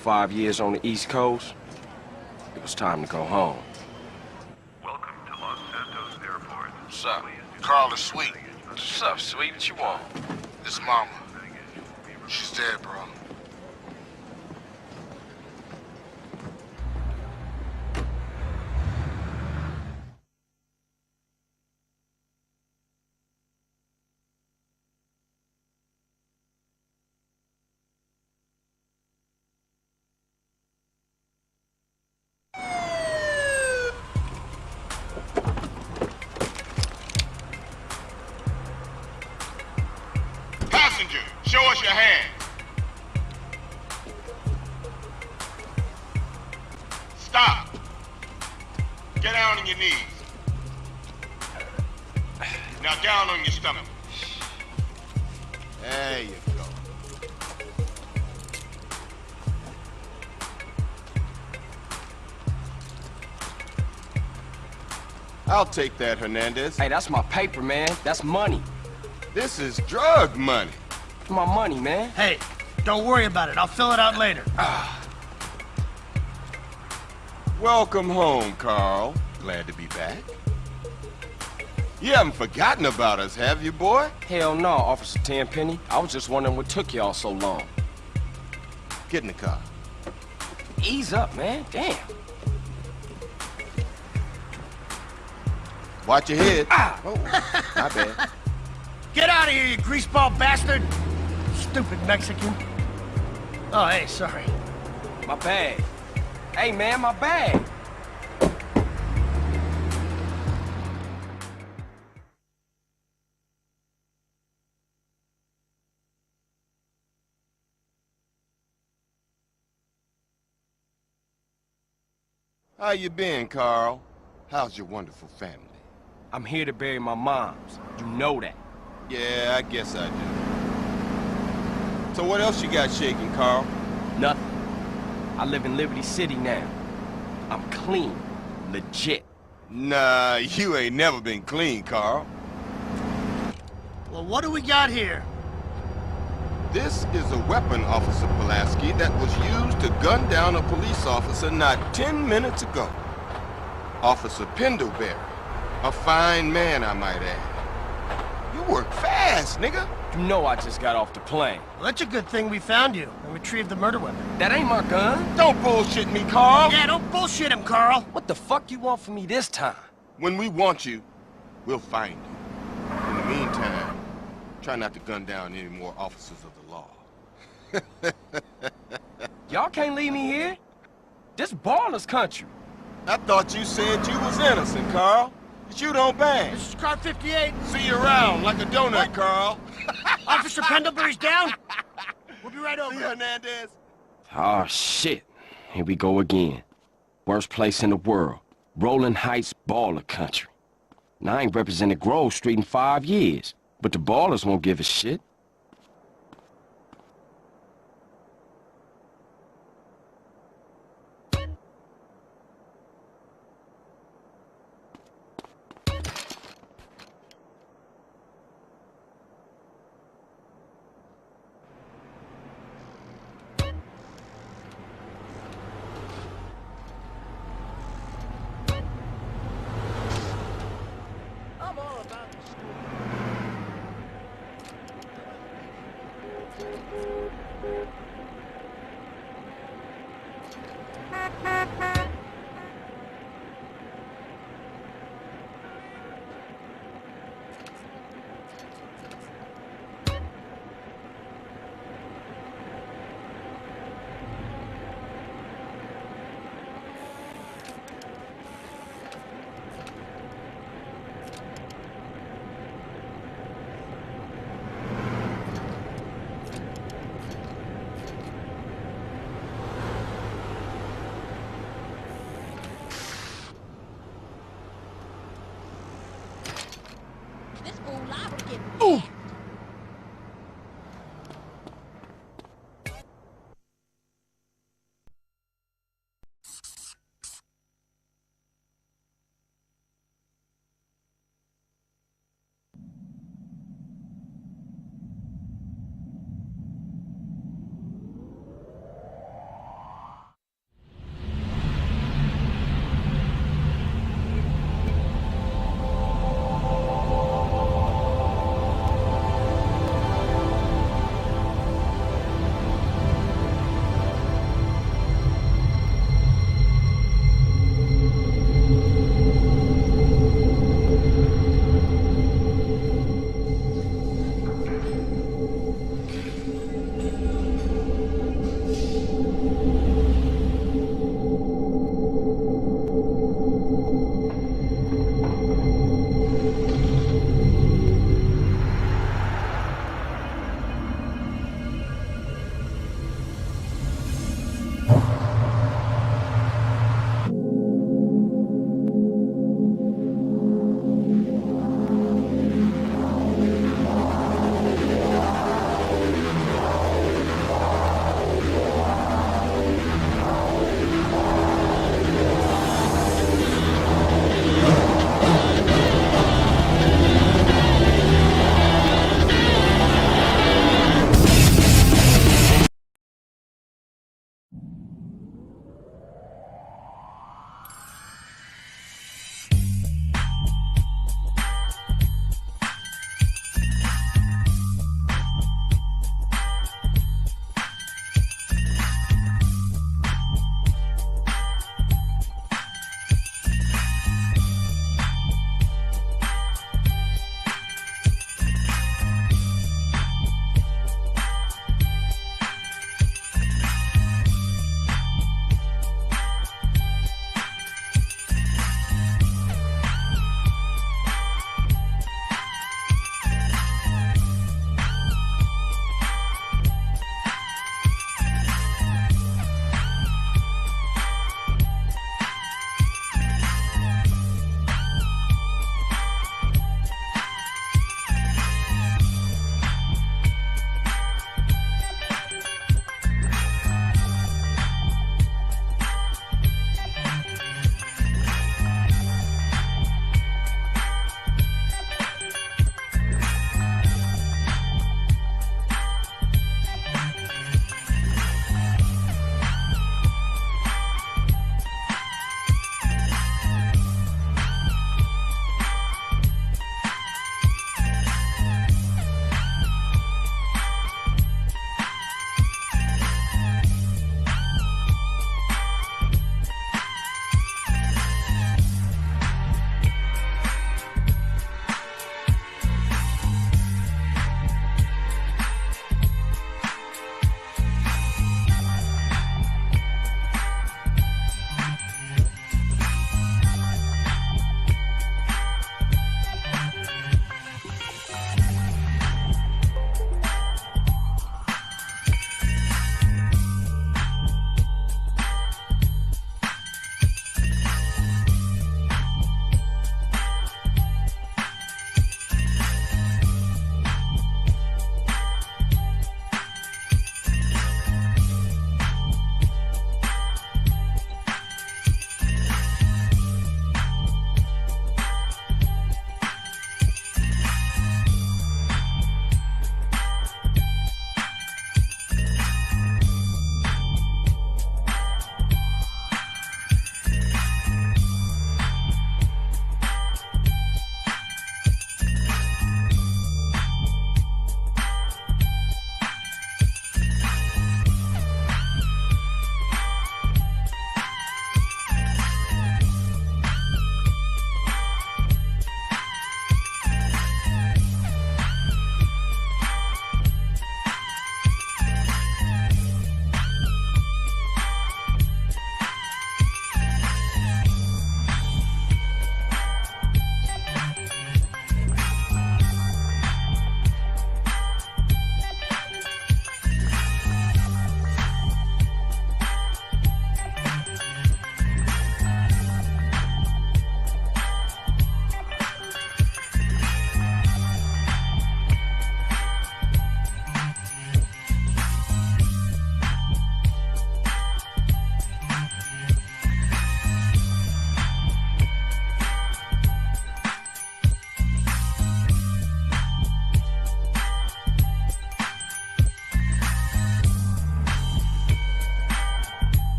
5 years on the East Coast, it was time to go home. Welcome to Los Santos Airport. What's up? Carl is sweet. What's up, sweet? What you want? This mama. She's dead, bro. Passenger, show us your hand. Stop. Get down on your knees. Now down on your stomach. There you go. I'll take that, Hernandez. Hey, that's my paper, man. That's money. This is drug money. My money, man. Hey, don't worry about it. I'll fill it out later. Welcome home, Carl. Glad to be back. You haven't forgotten about us, have you, boy? Hell no, Officer Tenpenny. I was just wondering what took y'all so long. Get in the car. Ease up, man. Damn. Watch your head. Oh, my bad. Get out of here, you greaseball bastard! Stupid Mexican. Oh, hey, sorry. my bag. Hey, man, my bag. How you been, Carl? How's your wonderful family? I'm here to bury my moms. You know that. Yeah, I guess I do. So what else you got shaking, Carl? Nothing. I live in Liberty City now. I'm clean. Legit. Nah, you ain't never been clean, Carl. Well, what do we got here? This is a weapon, Officer Pulaski, that was used to gun down a police officer not 10 minutes ago. Officer Pendleberry. A fine man, I might add. You work fast, nigga. You know I just got off the plane. Well, that's a good thing we found you and retrieved the murder weapon. That ain't my gun. Don't bullshit me, Carl. Yeah, don't bullshit him, Carl. What the fuck you want from me this time? When we want you, we'll find you. In the meantime, try not to gun down any more officers of the law. Y'all can't leave me here. This baller's country. I thought you said you was innocent, Carl. But you don't bang. This is car 58. See you around like a donut, What? Carl. Officer Pendlebury's down. We'll be right over. See you, Hernandez. Oh, shit. Here we go again. Worst place in the world. Rolling Heights baller country. Now, I ain't represented Grove Street in 5 years, but the ballers won't give a shit.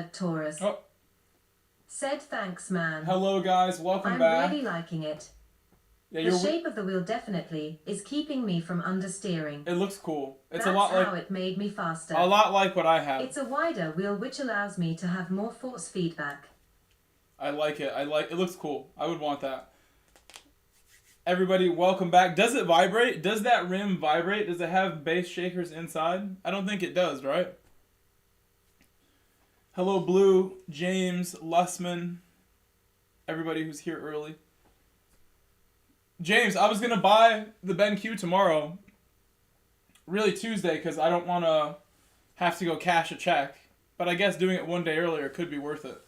Pittsburgh Taurus. Oh. Said thanks, man. Hello, guys. Welcome back. I'm really liking it. Yeah, the shape of the wheel definitely is keeping me from understeering. It looks cool. It's That's a lot like how it made me faster. A lot like what I have. It's a wider wheel which allows me to have more force feedback. I like it. It looks cool. I would want that. Everybody, welcome back. Does it vibrate? Does that rim vibrate? Does it have bass shakers inside? I don't think it does, right? Hello, Blue, James, Lussman, everybody who's here early. James, I was going to buy the BenQ tomorrow. Really Tuesday, because I don't want to have to go cash a check. But I guess doing it one day earlier could be worth it.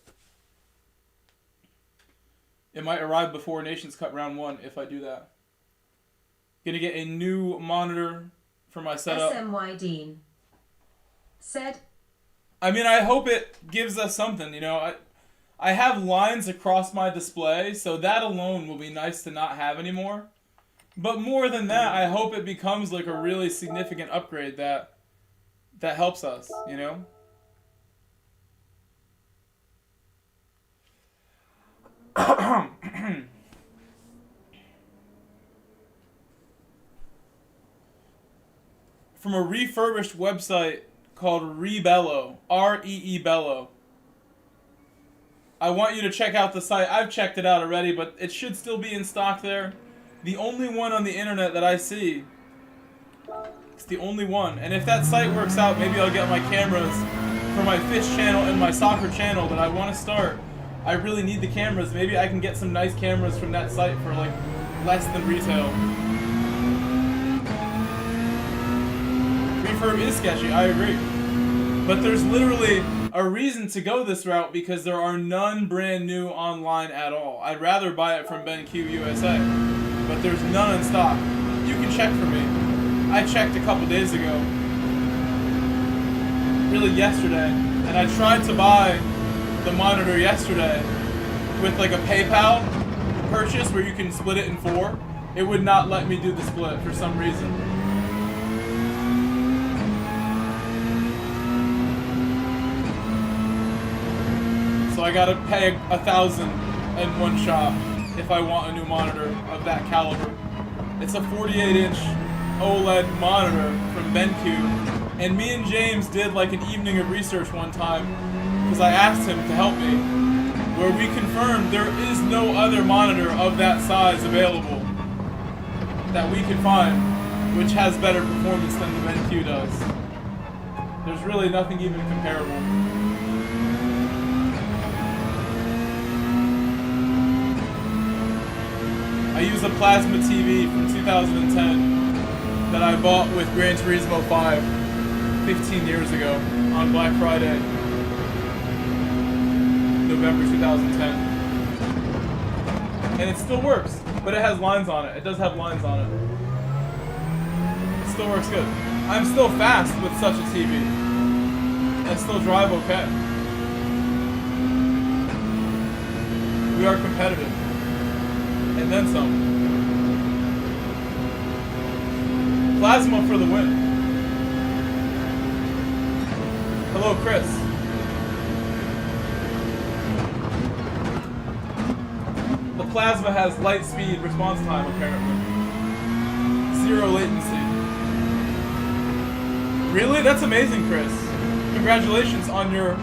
It might arrive before Nations Cup Round 1 if I do that. Gonna get a new monitor for my setup. SMY Dean said, I mean, I hope it gives us something, you know. I have lines across my display, so that alone will be nice to not have anymore. But more than that, I hope it becomes like a really significant upgrade that helps us, you know? From a refurbished website called Rebello, R-E-E Bello. I want you to check out the site. I've checked it out already, but it should still be in stock there. The only one on the internet that I see. It's the only one. And if that site works out, maybe I'll get my cameras for my fish channel and my soccer channel that I want to start. I really need the cameras. Maybe I can get some nice cameras from that site for like less than retail. Refurb is sketchy, I agree. But there's literally a reason to go this route because there are none brand new online at all. I'd rather buy it from BenQ USA, but there's none in stock. You can check for me. I checked a couple days ago, really yesterday, and I tried to buy the monitor yesterday with like a PayPal purchase where you can split it in 4. It would not let me do the split for some reason. So I gotta pay $1,000 in one shot if I want a new monitor of that caliber. It's a 48-inch OLED monitor from BenQ, and me and James did like an evening of research one time because I asked him to help me, where we confirmed there is no other monitor of that size available that we can find which has better performance than the BenQ does. There's really nothing even comparable. I use a plasma TV from 2010 that I bought with Gran Turismo 5 15 years ago on Black Friday, November 2010. And it still works, but it has lines on it. It does have lines on it. It still works good. I'm still fast with such a TV. I still drive okay. We are competitive. And then some. Plasma for the win. Hello, Chris. The plasma has light speed response time, apparently. 0 latency. Really? That's amazing, Chris. Congratulations on your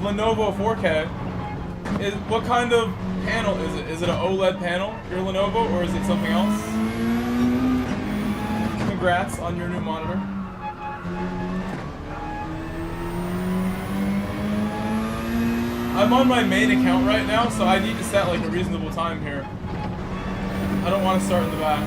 Lenovo 4K. What kind of panel is it? Is it an OLED panel, your Lenovo, or is it something else? Congrats on your new monitor. I'm on my main account right now, so I need to set like a reasonable time here. I don't want to start in the back.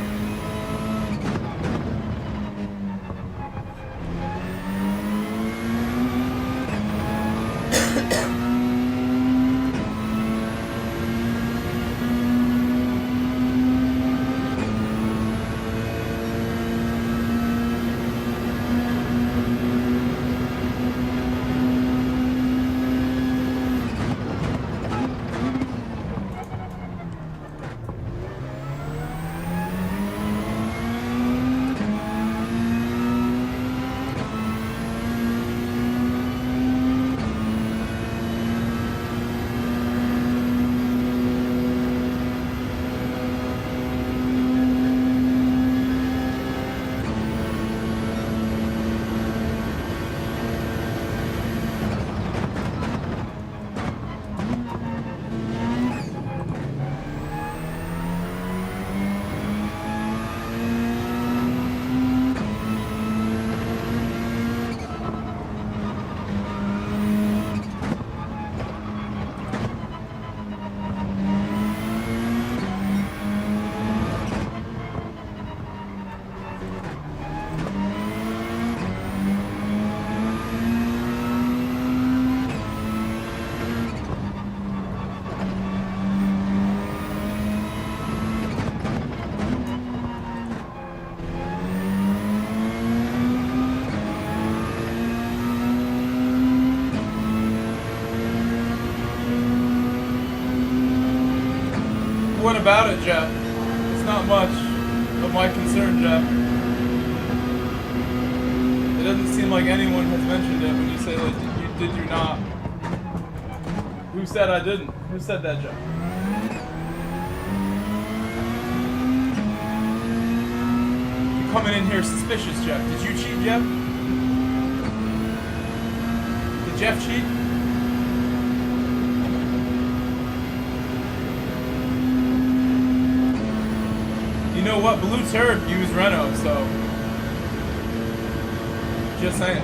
went about it, Jeff? It's not much of my concern, Jeff. It doesn't seem like anyone has mentioned it when you say, like, did you not? Who said I didn't? Who said that, Jeff? You're coming in here suspicious, Jeff. Did you cheat, Jeff? Did Jeff cheat? You know what? Blue Turd used Renault, so... Just saying.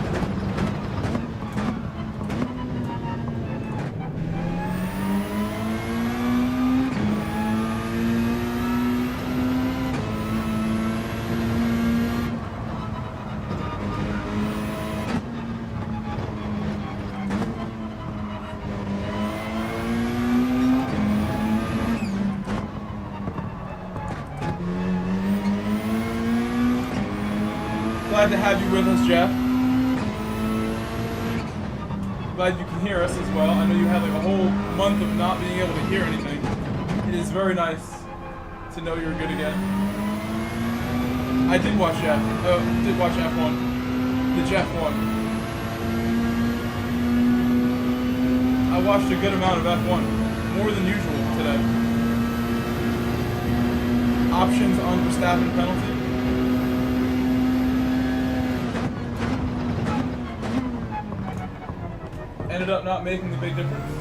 Glad to have you with us, Jeff. Glad you can hear us as well. I know you had like a whole month of not being able to hear anything. It is very nice to know you're good again. I did watch F1. The Jeff one. I watched a good amount of F1. More than usual today. Options on Verstappen penalty. Ended up not making the big difference.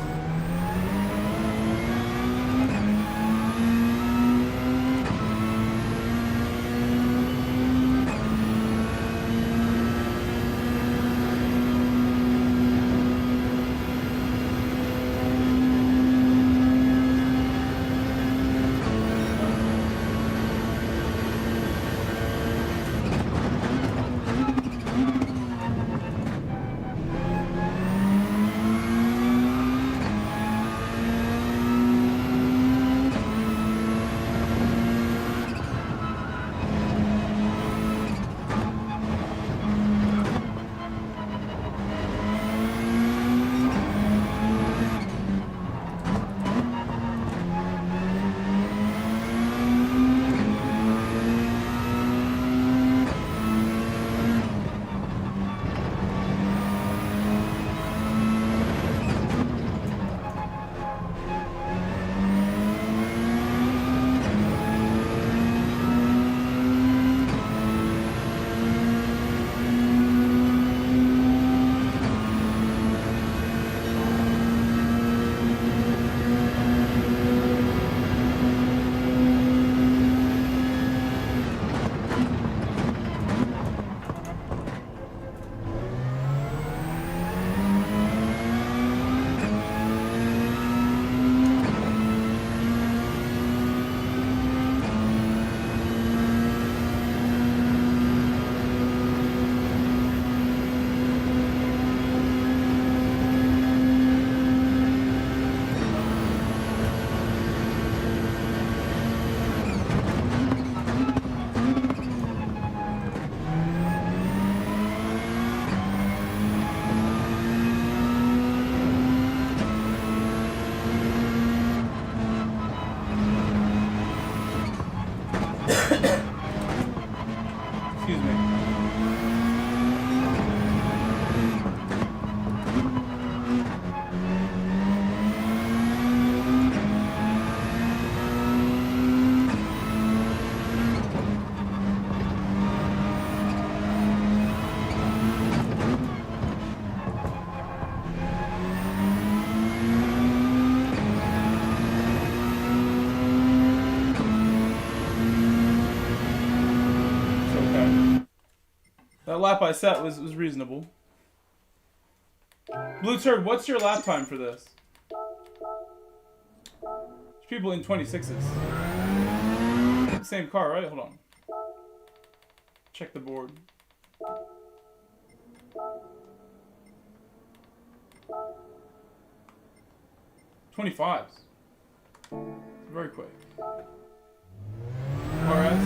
That lap I set was reasonable. Blue Turd, what's your lap time for this? There's people in 26s. Same car, right? Hold on. Check the board. $25s. Very quick. RS.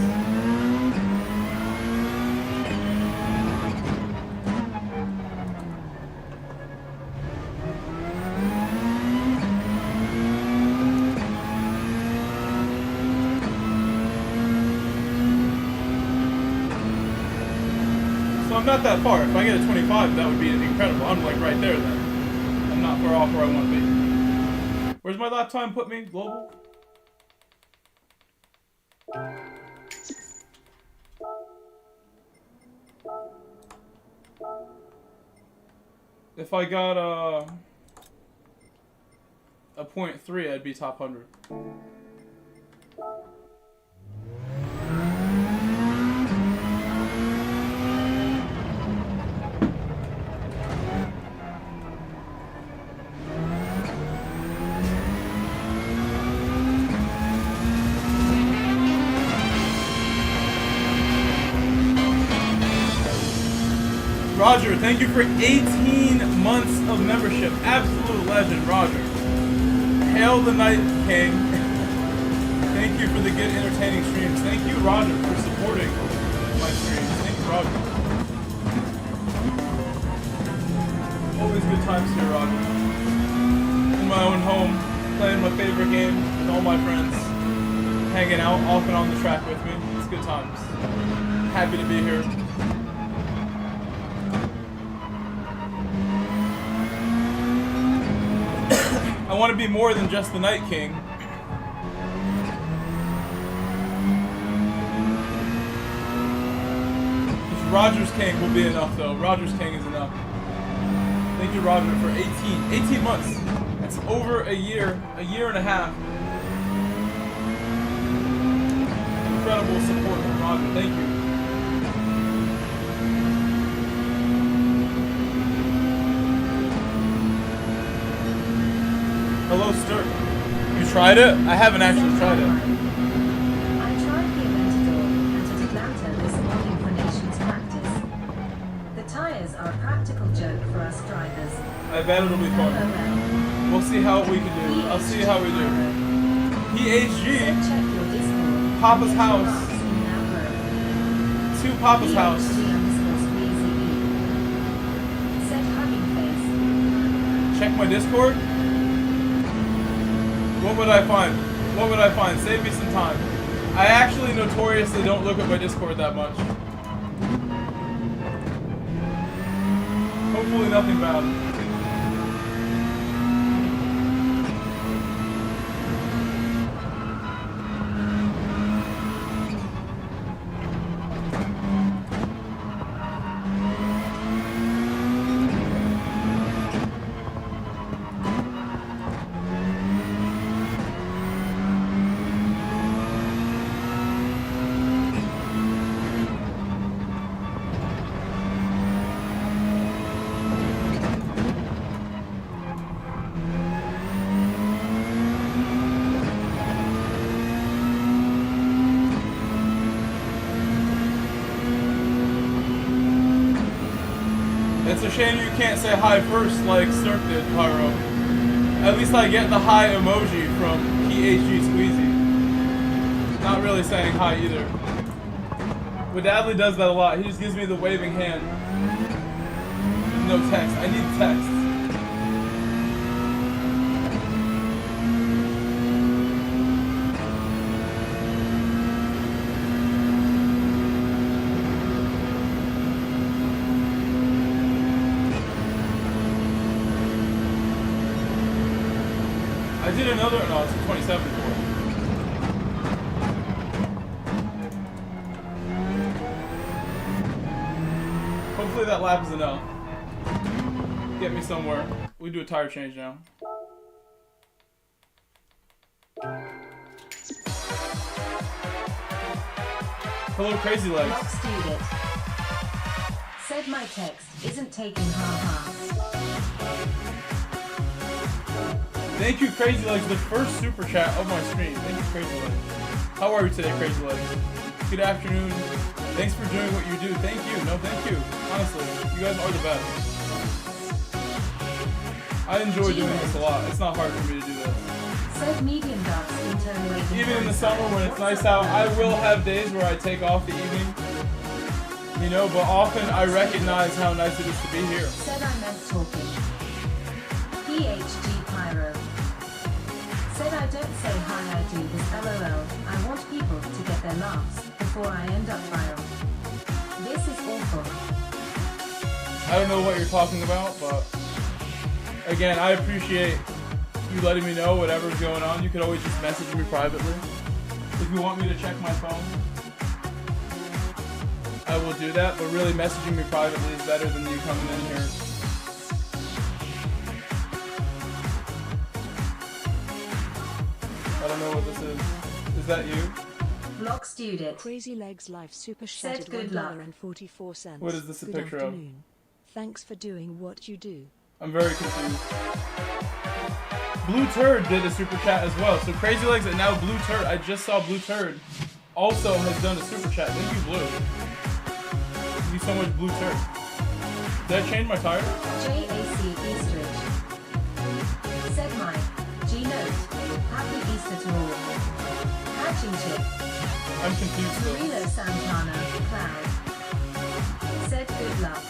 I'm not that far. If I get a 25, that would be incredible. I'm like right there then. I'm not far off where I want to be. Where's my lap time put me? Global? If I got a 0.3, I'd be top 100. Roger, thank you for 18 months of membership. Absolute legend, Roger. Hail the Night King. Thank you for the good, entertaining streams. Thank you, Roger, for supporting my streams. Thank you, Roger. Always good times here, Roger. In my own home, playing my favorite game with all my friends. Hanging out off and on the track with me. It's good times. Happy to be here. I want to be more than just the Night King. Just Roger's King will be enough, though. Roger's King is enough. Thank you, Roger, for 18 months. That's over a year and a half. Incredible support from Roger. Thank you. Hello, Stir. You tried it? I haven't actually tried it. I tried the Aventador and at Atlanta this morning for Nations practice. The tires are a practical joke for us drivers. I bet it'll be fun. We'll see how we can do. I'll see how we do. PHG. Check your Discord. Papa's house. To Papa's house. Set hugging face. Check my Discord. What would I find? What would I find? Save me some time. I actually notoriously don't look at my Discord that much. Hopefully nothing bad. It's a shame you can't say hi first like Snurk did, Pyro. At least I get the hi emoji from PHG Squeezy. Not really saying hi either. But Adley does that a lot. He just gives me the waving hand. No text. I need text. I did another, no, it's 27 for it. Hopefully that lap is enough. Get me somewhere. We do a tire change now. Hello, Crazy Legs. Rock Student. Said my text isn't taking half-assed. Thank you, Crazy Legs, the first super chat of my stream. Thank you, Crazy Legs. How are you today, Crazy Legs? Good afternoon. Thanks for doing what you do. Thank you. No, thank you. Honestly, you guys are the best. I enjoy doing this a lot. It's not hard for me to do this. Said medium ducks intern waving. Even in the summer when it's nice out, I will have days where I take off the evening. You know, but often I recognize how nice it is to be here. Said I meant talking. PHG Pyro. Said I don't say hi, I do this LOL. I want people to get their laughs before I end up viral. This is awful. I don't know what you're talking about, but again, I appreciate you letting me know whatever's going on. You could always just message me privately. If you want me to check my phone, I will do that, but really messaging me privately is better than you coming in here. I don't know what this is. Is that you? Block student. Crazy Legs Life Super Shattered good luck. $1.44. What is this a Good picture of? afternoon. Thanks for doing what you do. I'm very confused. Blue Turd did a super chat as well. So Crazy Legs and now Blue Turd. I just saw Blue Turd also has done a super chat. Thank you, Blue. Thank you so much, Blue Turd. Did I change my tire? JAC Eastridge. Said Mike. G-Note. Happy Easter to all. Hatching Chip. I'm confused still. Marilo Santana. Cloud. Said good luck.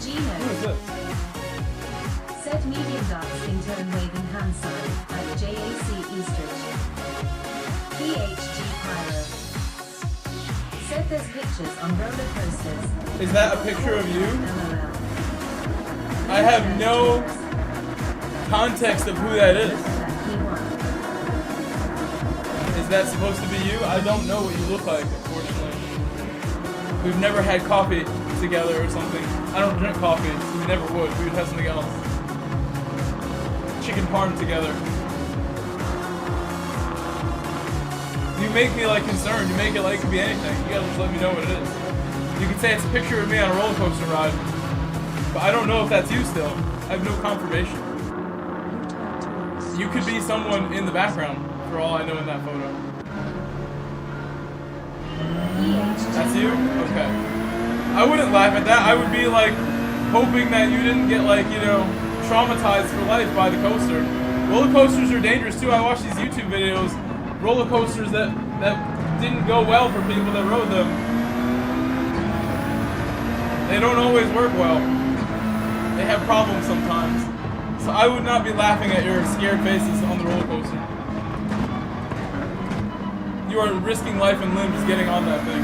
Who is G-Note. this? Said medium ducks in turn waving hand sign at JAC Eastridge. PHG Pyro. Said there's pictures on roller coasters. Is that a picture of you? LOL. I have no context of who that is. Is that supposed to be you? I don't know what you look like, unfortunately. We've never had coffee together or something. I don't drink coffee, so we never would. We would have something else. Chicken parm together. You make me like concerned. You make it like it could be anything. You gotta just let me know what it is. You can say it's a picture of me on a roller coaster ride, but I don't know if that's you still. I have no confirmation. You could be someone in the background, for all I know in that photo. That's you? Okay. I wouldn't laugh at that. I would be like hoping that you didn't get like, you know, traumatized for life by the coaster. Roller coasters are dangerous too. I watch these YouTube videos. Roller coasters that didn't go well for people that rode them. They don't always work well. They have problems sometimes. So I would not be laughing at your scared faces on the roller coaster. You are risking life and limb just getting on that thing.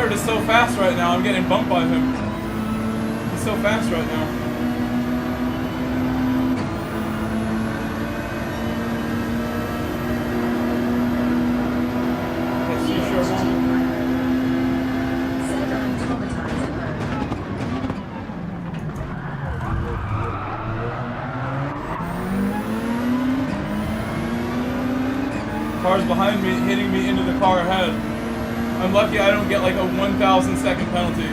Is so fast right now. I'm getting bumped by him. He's so fast right now. Yes, you sure won't. Said I'm traumatized at home. Cars behind me hitting me into the car ahead. I'm lucky I don't get like a 1,000 second penalty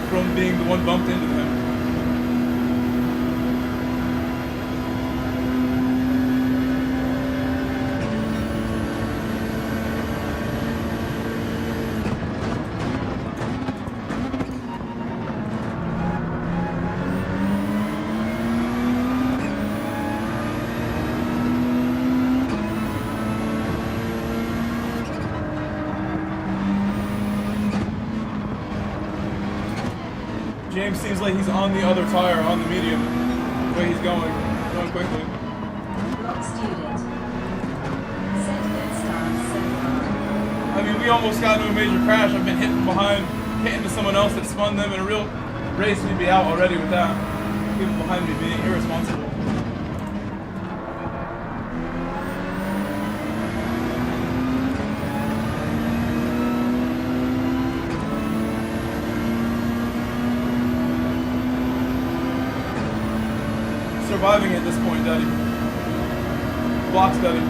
from being the one bumped into him. James seems like he's on the other tire, on the medium. The way he's going quickly. Block student. Said good start so far. I mean, we almost got into a major crash. I've been hit from behind, hit into someone else that spun them in a real race. We'd be out already with that. People behind me being irresponsible. Surviving at this point, Daddy. Blocks, Daddy.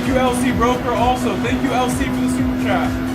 Thank you, LC Broker. Also, thank you, LC, for the super chat.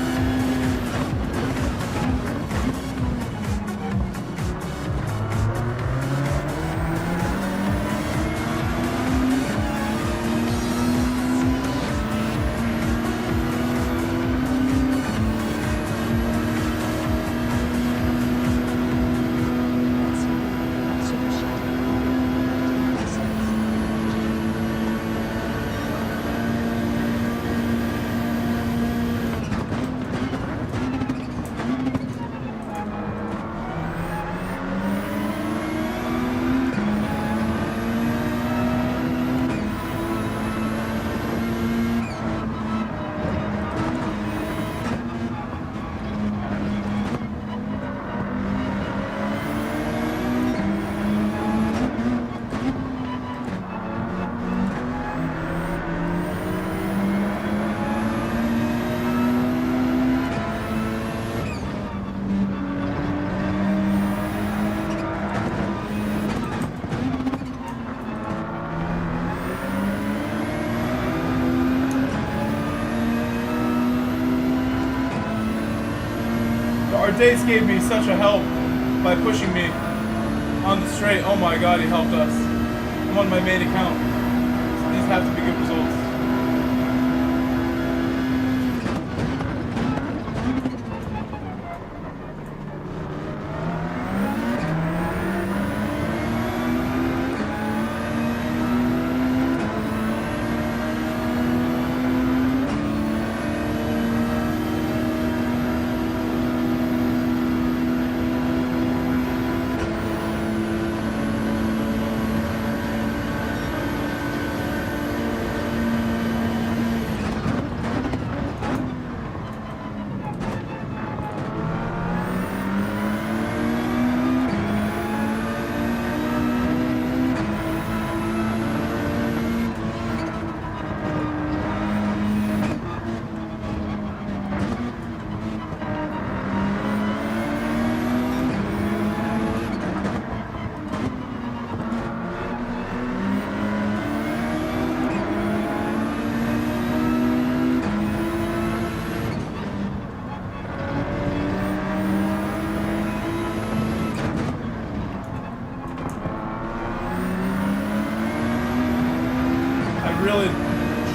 Dace gave me such a help by pushing me on the straight. Oh my god, he helped us. I'm on my main account. So these have to be good results.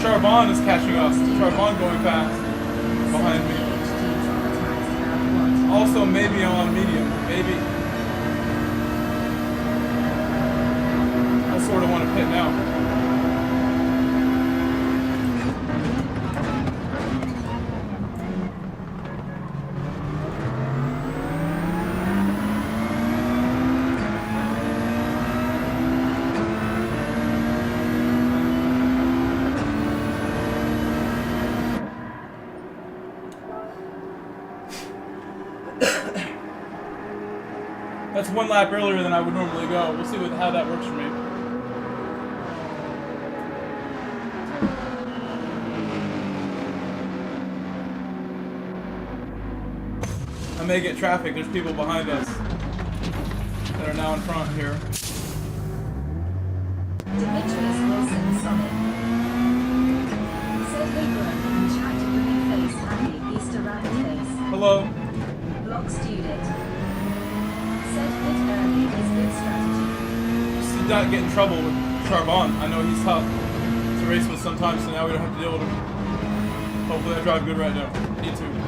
Charbon is catching us. Charbon going fast behind me. Also, maybe I'm on medium. Maybe. I sort of want to pit now. That's one lap earlier than I would normally go. We'll see how that works for me. I may get traffic. There's people behind us that are now in front here. Demetrius Wilson Sonic. Said Abram and chat to green face happy Easter rabbit face. Hello. Block student. Said hit early is good strategy. Just to not get in trouble with Charbon. I know he's tough to race with sometimes, so now we don't have to deal with him. Hopefully I drive good right now. Need to.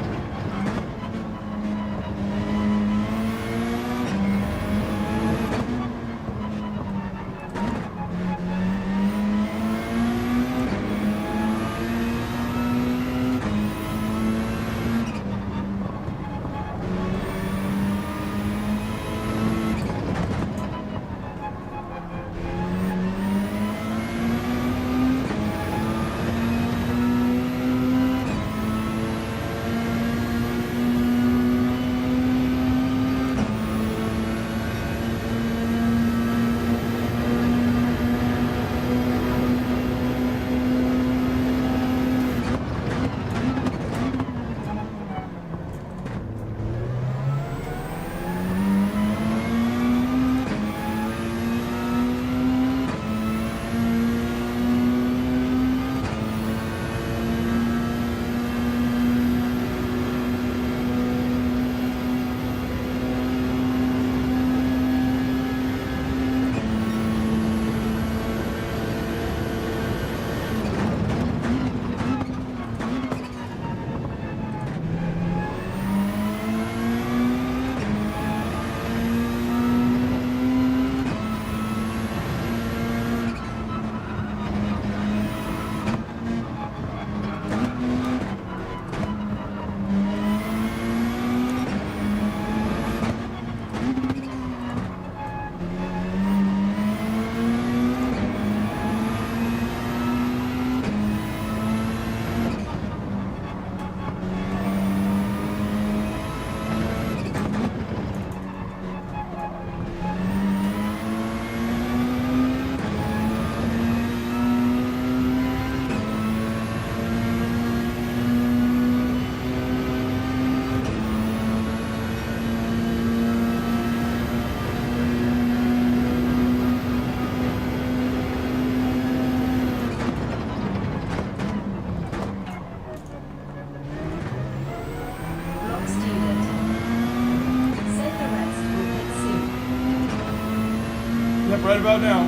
right about now.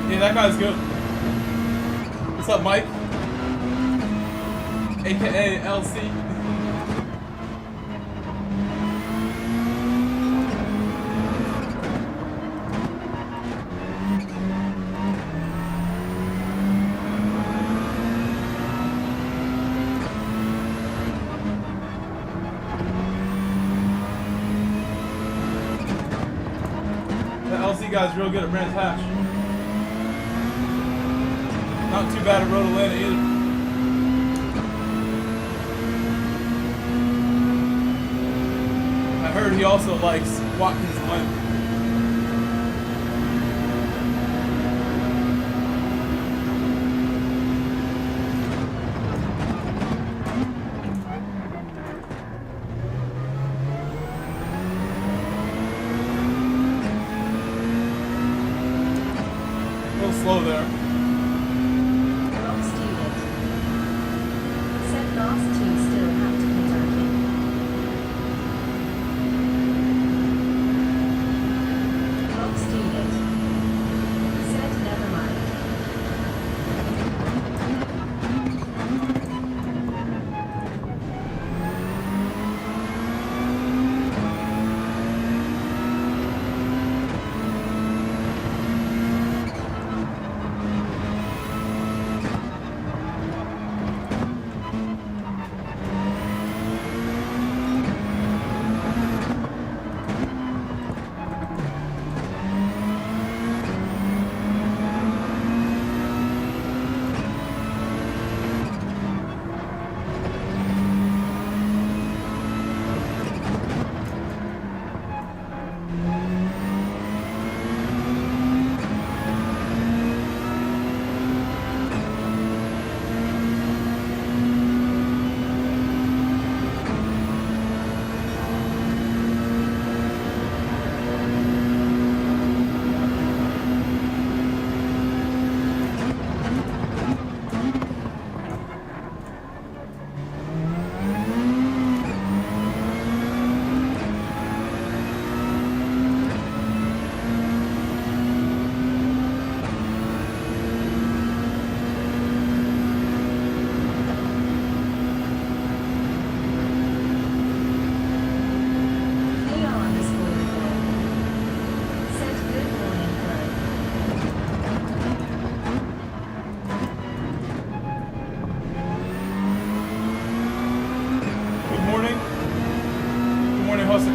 Yeah, that guy's good. What's up, Mike? AKA LC. The LC guy's real good at Brands Hatch. Not too bad at Road Atlanta either. I heard he also likes Watkins Glen. A little slow there.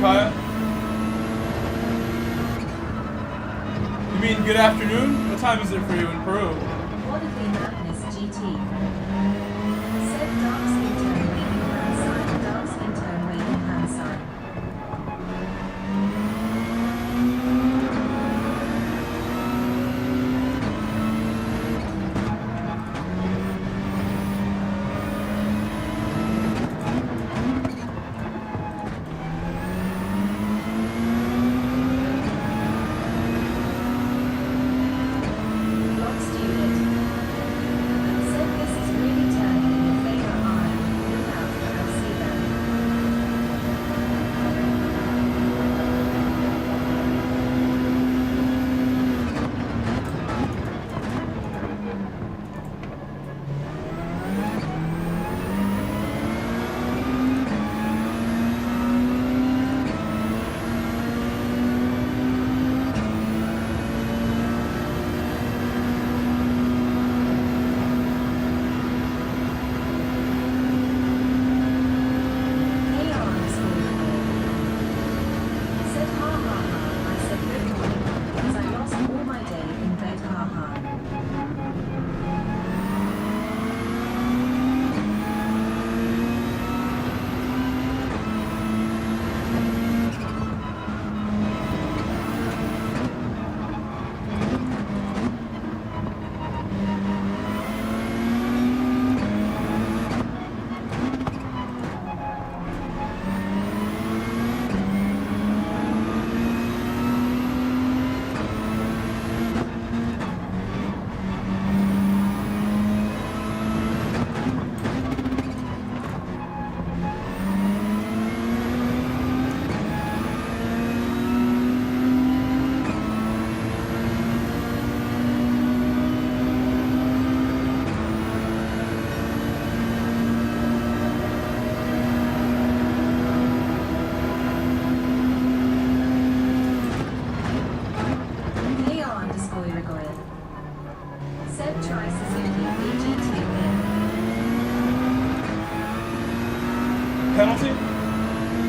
Kaya? You mean good afternoon? What time is it for you in Peru? Waterley Madness GT. Set dark skin tone waving hand sign. Dark skin tone waving hand sign. Block student. Said this is really turning in your favor, Iron.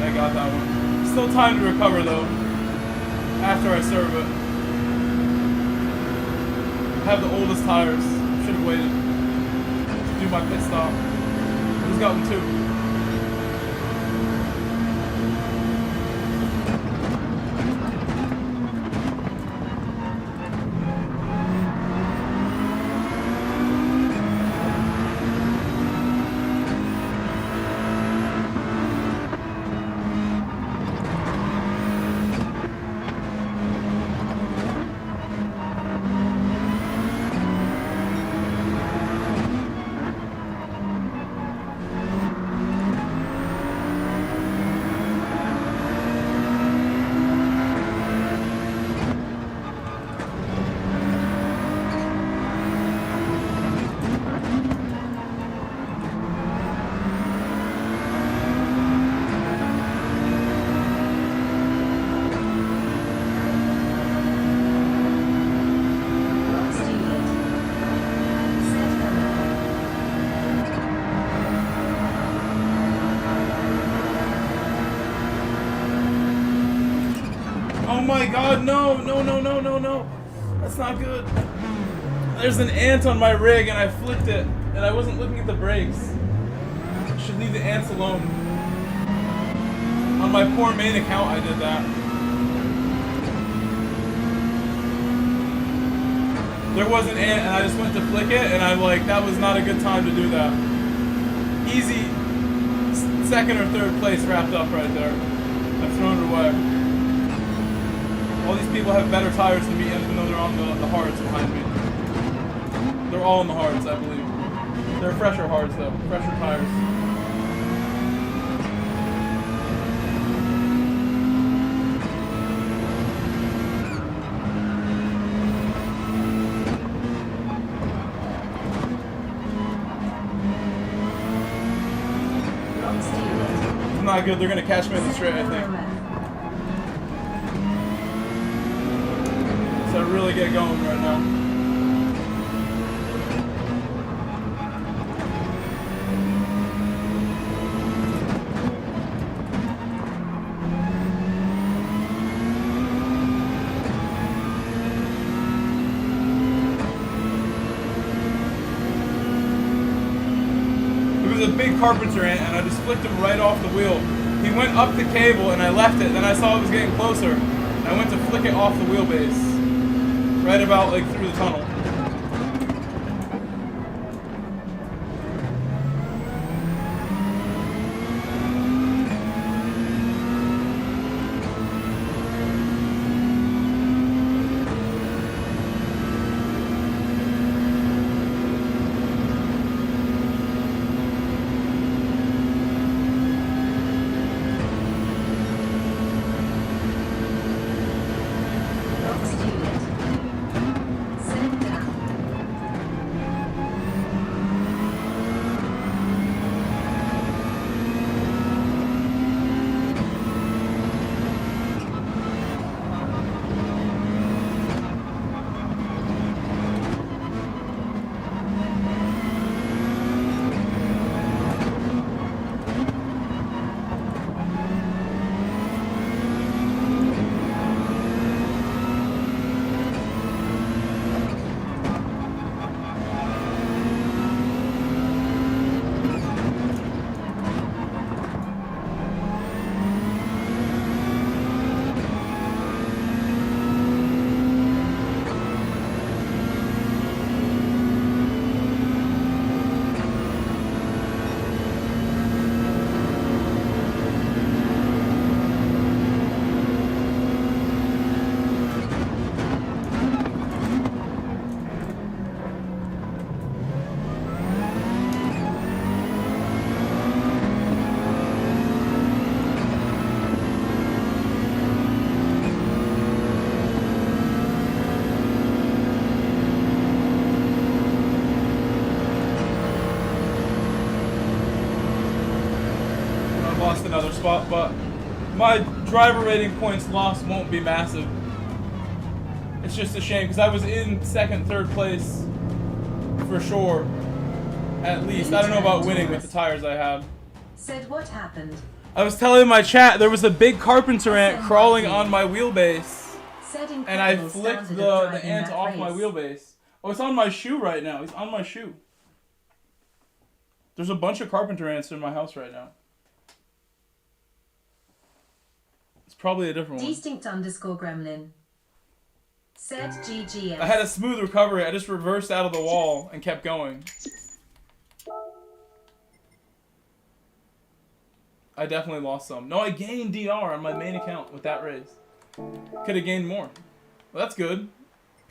I got that one. Still time to recover though. After I serve it. I have the oldest tires. Should have waited to do my pit stop. He's got them too. Oh my god, no, no, no, no, no, no. That's not good. There's an ant on my rig and I flipped it and I wasn't looking at the brakes. I should leave the ants alone. On my poor main account I did that. There was an ant and I just went to flick it and I'm like, that was not a good time to do that. Easy second or third place wrapped up right there. I've thrown it away. All these people have better tires than me, even though they're on the hards behind me. They're all on the hards, I believe. They're fresher hards, though. Fresher tires. It's not good. They're going to catch me in the straight, I think. So really get going right now. It was a big carpenter ant and I just flicked him right off the wheel. He went up the cable and I left it, then I saw it was getting closer. I went to flick it off the wheelbase. Right about like through the tunnel. Another spot, but my driver rating points lost won't be massive. It's just a shame because I was in second, third place for sure. At least I don't know about winning with the tires I have. Said what happened? I was telling my chat there was a big carpenter ant crawling on my wheelbase, and I flicked the ant off my wheelbase. Oh, it's on my shoe right now. He's on my shoe. There's a bunch of carpenter ants in my house right now. It's probably a different one. Distinct_gremlin. Said GGS. I had a smooth recovery. I just reversed out of the wall and kept going. I definitely lost some. No, I gained DR on my main account with that raise. Could have gained more. Well, that's good.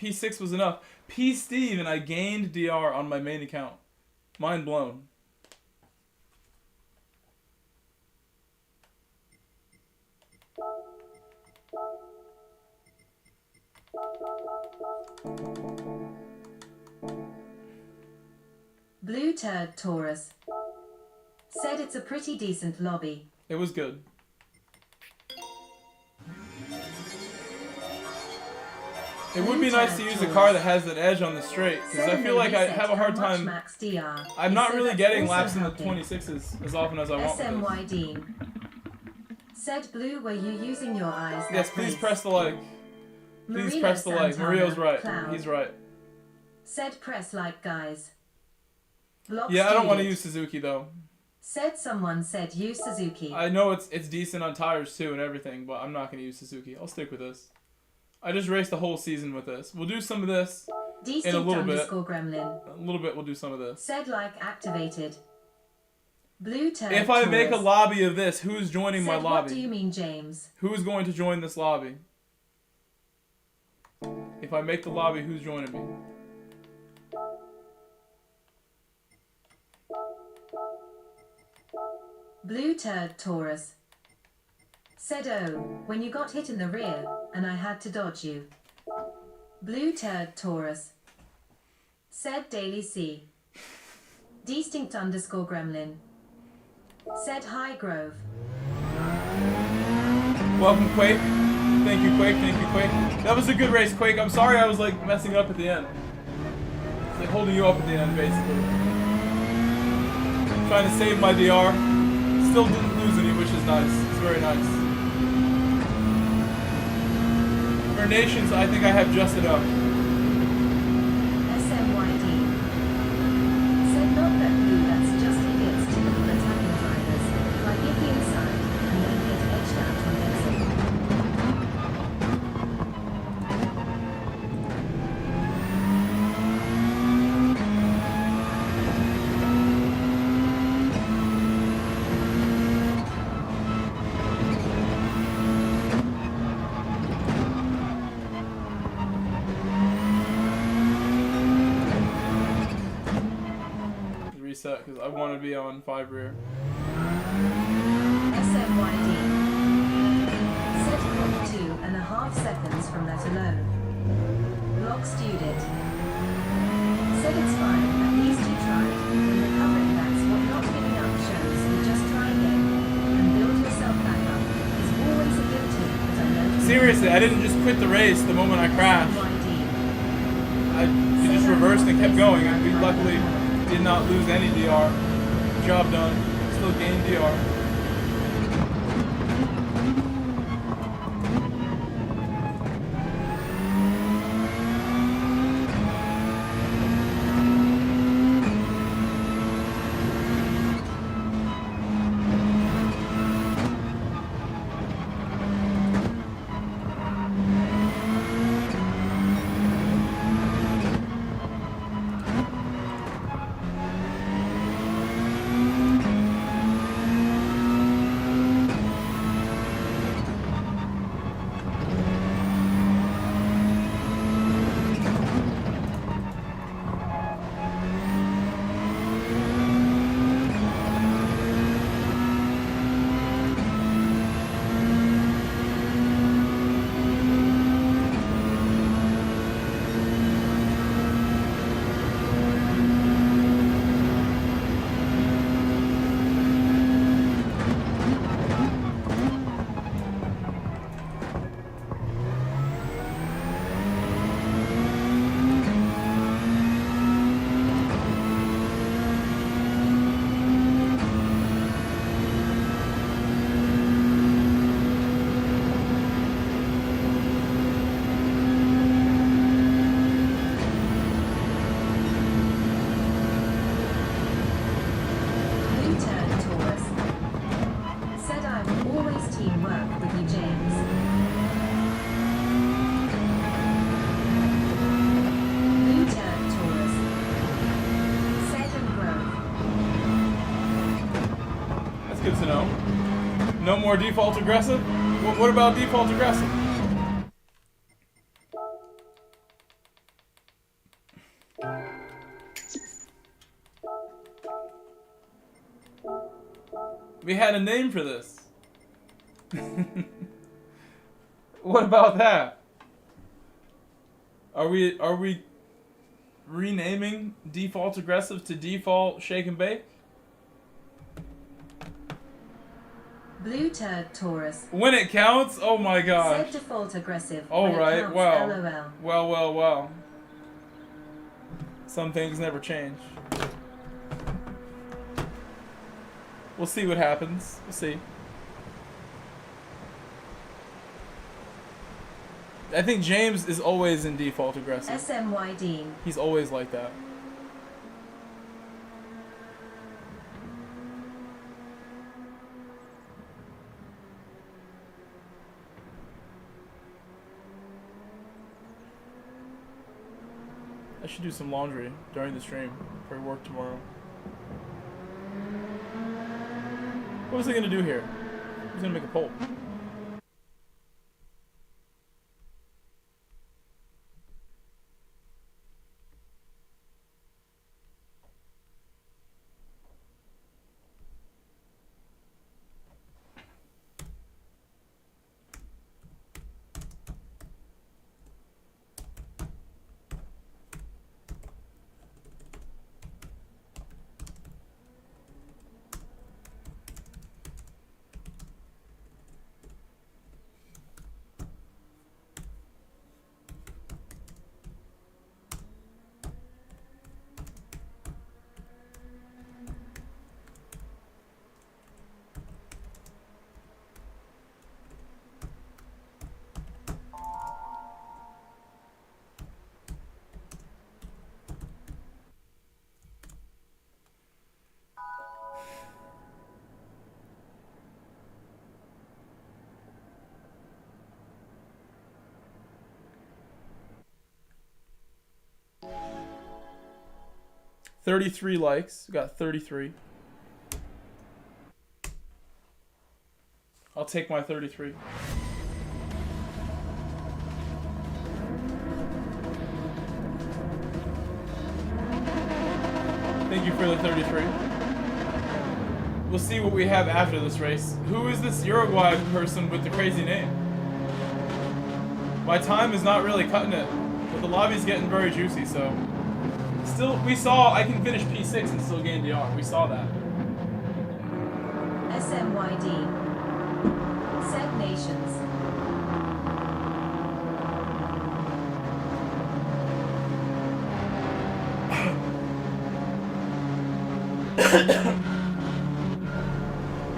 P6 was enough. P Steve and I gained DR on my main account. Mind blown. Blue Turd Taurus. Said it's a pretty decent lobby. It was good. It would be nice to use a car that has an edge on the straight, because I feel like I have a hard time. I'm not really getting laps in the 26s as often as I want. SMYD. Said Blue, were you using your eyes? Yes, please press the like. Please press the like. Mario's right. He's right. Said press like, guys. Yeah, I don't want to use Suzuki though. Said someone said use Suzuki. I know it's decent on tires too and everything, but I'm not going to use Suzuki. I'll stick with this. I just raced the whole season with this. We'll do some of this in a little bit. Gremlin. A little bit we'll do some of this. Said like activated. Blue Turd If I make a lobby of this, who's joining my lobby? What do you mean, James? Who's going to join this lobby? If I make the lobby, who's joining me? Blue Turd Taurus. Said oh, when you got hit in the rear, and I had to dodge you. Blue Turd Taurus. Said Daily C. Distinct_gremlin. Said High Grove. Welcome, Quake. Thank you, Quake. Thank you, Quake. That was a good race, Quake. I'm sorry I was like messing up at the end. Like holding you up at the end, basically. Trying to save my DR. Still didn't lose any, which is nice. It's very nice. For nations, I think I have just enough. SMYD. Said not that Blue, that's just idiots typical attacking drivers. Like get the inside, and then get edged out on exit. Reset because I want to be on 5 rear. SMYD. Set clock 2.5 seconds from that alone. Block stewed it. Said it's fine, at least you tried. When recovering, that's what not giving up shows. You just try again and build yourself back up. It's always a good tip, but I know. Seriously, I didn't just quit the race the moment I crashed. We just reversed and kept going, and we luckily did not lose any DR. Job done. Still gained DR. teamwork with you, James. Blue Turd Taurus. Second Grove. That's good to know. No more default aggressive? What about default aggressive? We had a name for this. What about that? Are we renaming default aggressive to default shake and bake? Blue Turd Taurus. When it counts? Oh my gosh. Set default aggressive. Oh when it right, counts, wow. LOL. Well. Some things never change. We'll see what happens. We'll see. I think James is always in default aggressive. SMYD. He's always like that. I should do some laundry during the stream for work tomorrow. What was I gonna do here? I was gonna make a poll. $33 likes. We got 33. I'll take my 33. Thank you for the 33. We'll see what we have after this race. Who is this Uruguay person with the crazy name? My time is not really cutting it, but the lobby's getting very juicy, so... Still, we saw I can finish P6 and still gain DR. We saw that. SMYD. Set Nations.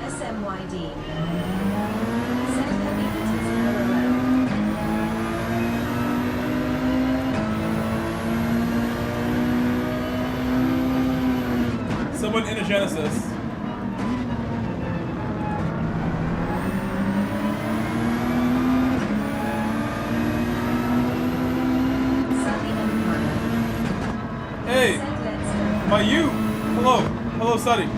SMYD. Set Heavy Hitters LOL. Someone in a Genesis. Hey, my you. Hello, hello, Suddy.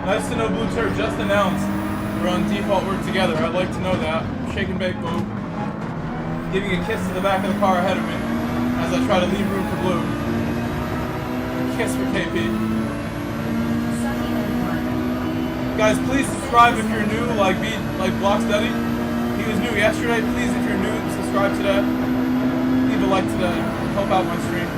Nice to know Blue Turd just announced we're on default work together. I'd like to know that. Shake and bake, Blue. Giving a kiss to the back of the car ahead of me as I try to leave room for Blue. A kiss for KP. Guys, please subscribe if you're new, like Block Study. He was new yesterday. Please, if you're new, subscribe today. Leave a like today. Help out my stream.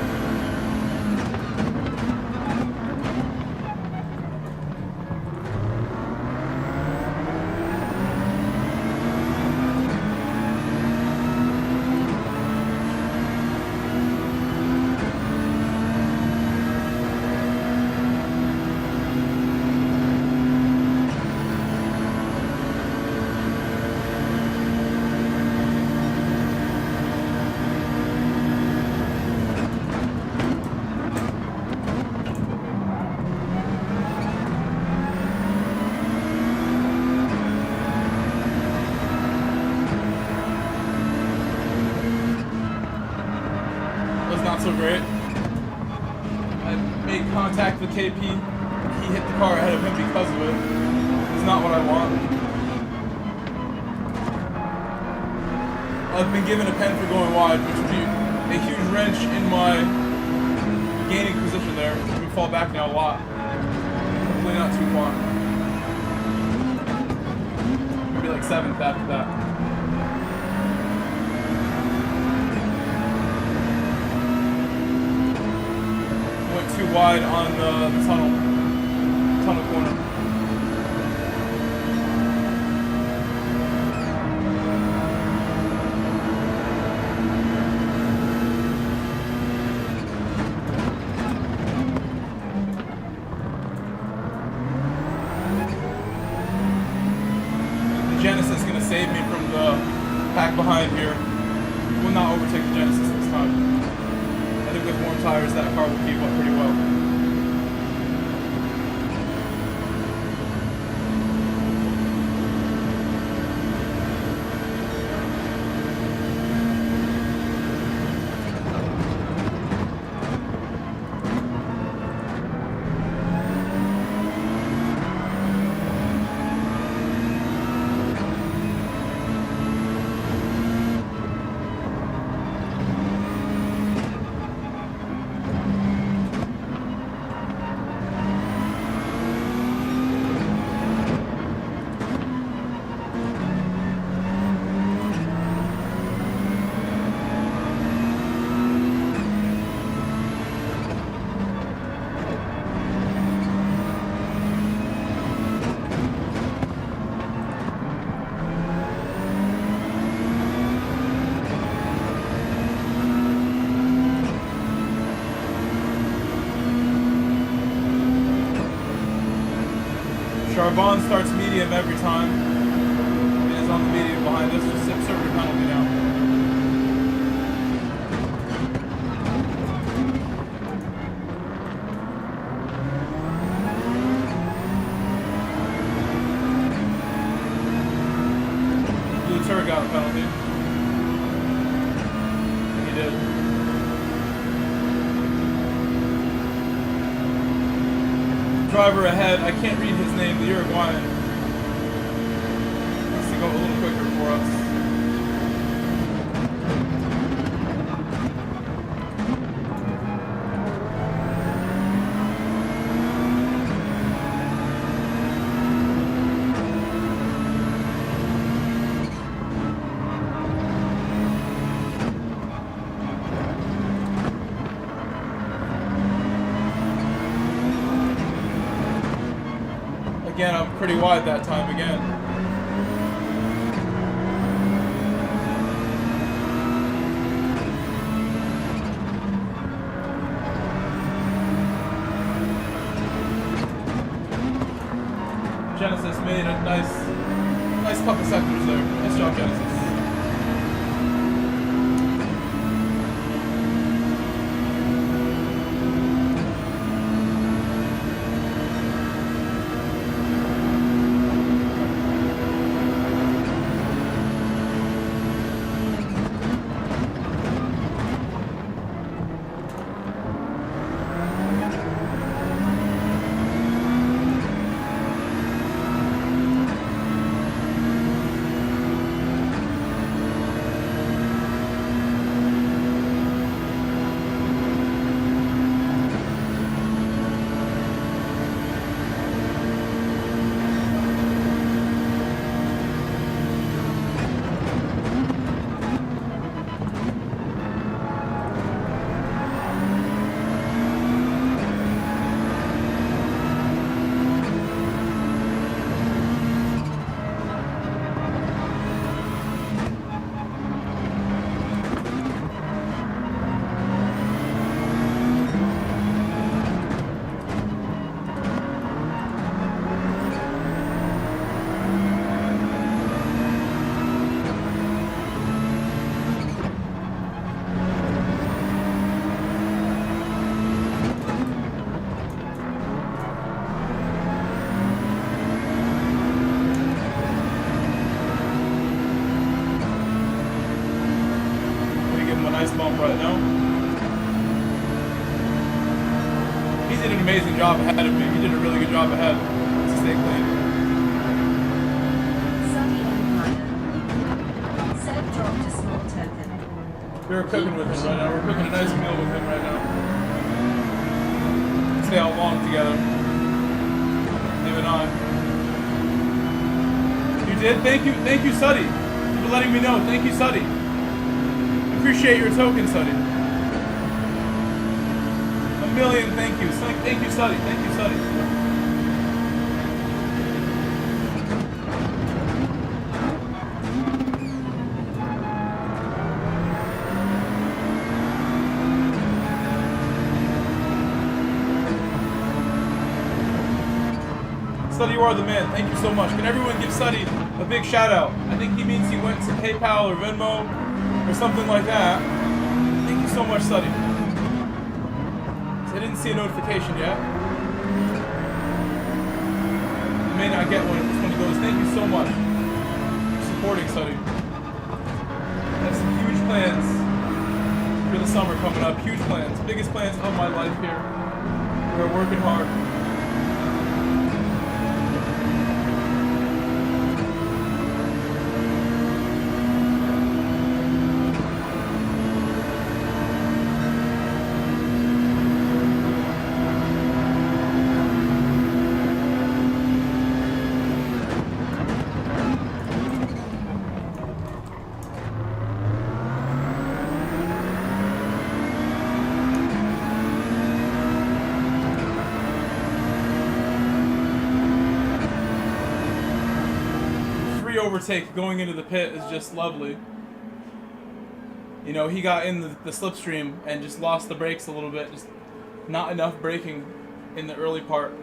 great. I made contact with KP. He hit the car ahead of him because of it. It's not what I want. I've been given a pen for going wide, which would be a huge wrench in my gaining position there. I'm gonna fall back now a lot. Hopefully not too far. Maybe like 7th after that. Went too wide on the tunnel corner. Genesis is going to save me from the pack behind here. Will not overtake the Genesis this time. I think with warm tires that car will keep up pretty well. Charbon starts medium every time. It is on the medium behind us. Just server penalty now. Blue turret got a penalty. He did. Driver ahead, I can't read his name, the Uruguayan. Needs to go a little quicker for us. Again, I'm pretty wide that time again. Genesis made a nice couple sectors there. Nice job, Genesis. Right now. did an amazing job ahead of me. He did a really good job ahead. To stay clean. Sunny Empire. Said dropped a small token. We were cooking with him right now. We're cooking a nice meal with him right now. Stay out long together. Him and I. You did? Thank you, Suddy, for letting me know. Thank you, Suddy. Appreciate your token, Suddy. A million thank yous. Thank you, Suddy. Thank you, Suddy. Suddy, you are the man. Thank you so much. Can everyone give Suddy a big shout out? I think he means he went to PayPal or Venmo or something like that. Thank you so much, Suddy. I didn't see a notification yet. You may not get one if this one goes. Thank you so much for supporting Suddy. I have some huge plans for the summer coming up. Huge plans. Biggest plans of my life here. We're working hard. 3 overtake going into the pit is just lovely. You know, he got in the slipstream and just lost the brakes a little bit. Just not enough braking in the early part.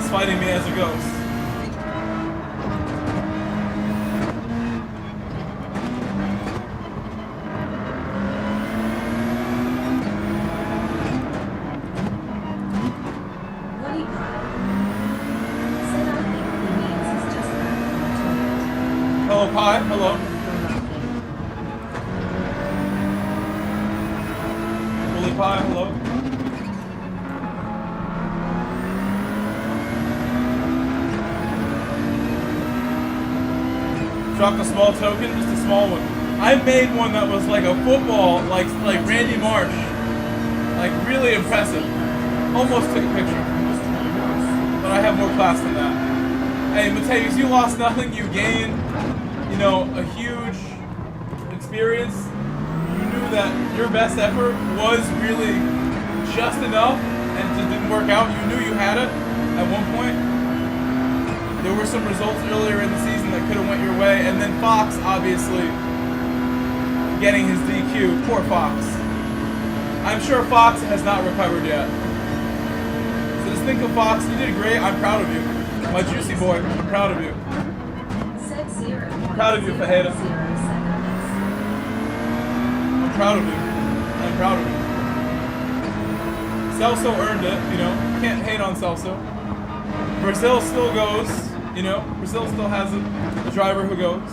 Fighting me as a ghost. Hello, Pi. Hello. Bully Pi. Hello. Dropped a small token, just a small one. I made one that was like a football, like Randy Marsh. Like really impressive. Almost took a picture. But I have more class than that. Hey, Mateus, you lost nothing, you gained, you know, a huge experience. You knew that your best effort was really just enough and it didn't work out. You knew you had it at one point. There were some results earlier in the season that could have went your way, and then Fox, obviously, getting his DQ. Poor Fox. I'm sure Fox has not recovered yet. So just think of Fox. You did great. I'm proud of you. My juicy boy. I'm proud of you. I'm proud of you, Fajeda. I'm proud of you. I'm proud of you. Celso earned it, you know. Can't hate on Celso. Brazil still goes. You know, Brazil still has a driver who goes.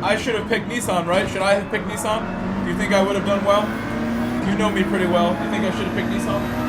I should have picked Nissan, right? Should I have picked Nissan? Do you think I would have done well? You know me pretty well. Do you think I should have picked Nissan?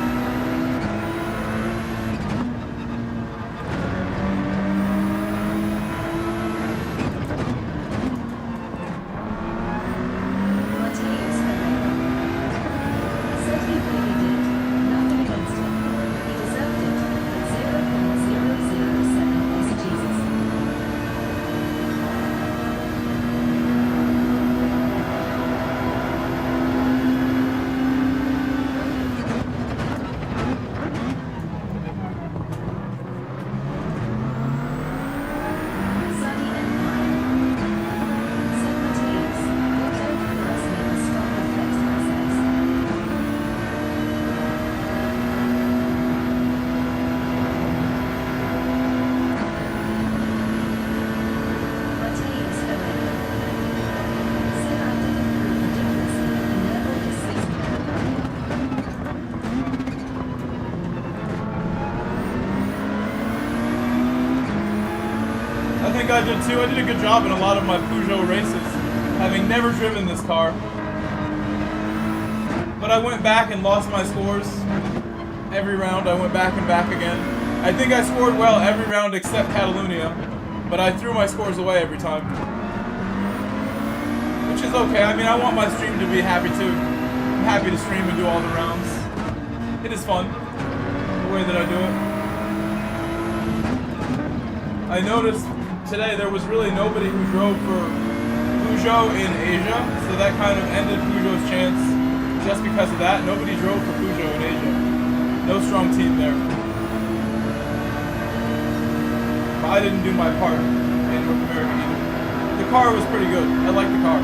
think I did too. I did a good job in a lot of my Peugeot races, having never driven this car. But I went back and lost my scores. Every round I went back and back again. I think I scored well every round except Catalunya, but I threw my scores away every time. Which is okay. I mean, I want my stream to be happy too. I'm happy to stream and do all the rounds. It is fun, the way that I do it. I noticed today there was really nobody who drove for Peugeot in Asia, so that kind of ended Peugeot's chance just because of that. Nobody drove for Peugeot in Asia. No strong team there. But I didn't do my part in North America either. The car was pretty good. I like the car.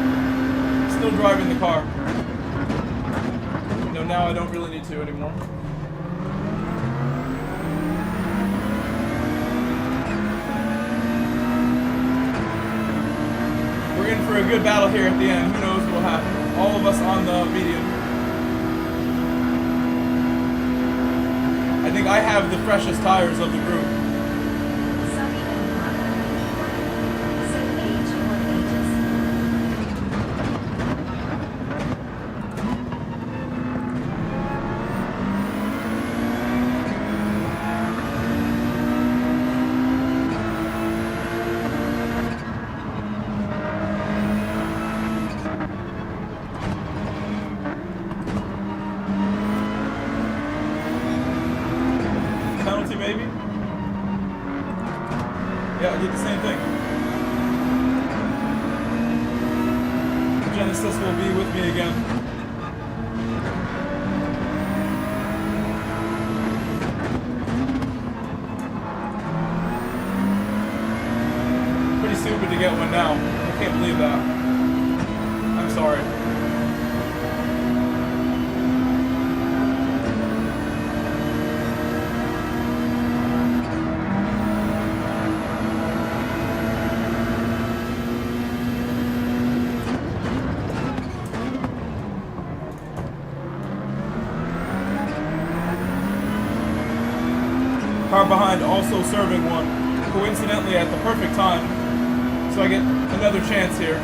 Still driving the car. You know, now I don't really need to anymore. We're in for a good battle here at the end. Who knows what will happen? All of us on the medium. I think I have the freshest tires of the group. Sunny Empire. Set age 1 ages. Penalty maybe? Yeah, I did the same thing. Genesis will be with me again. Pretty stupid to get one now. I can't believe that. I'm sorry. Car behind also serving one, coincidentally at the perfect time, so I get another chance here.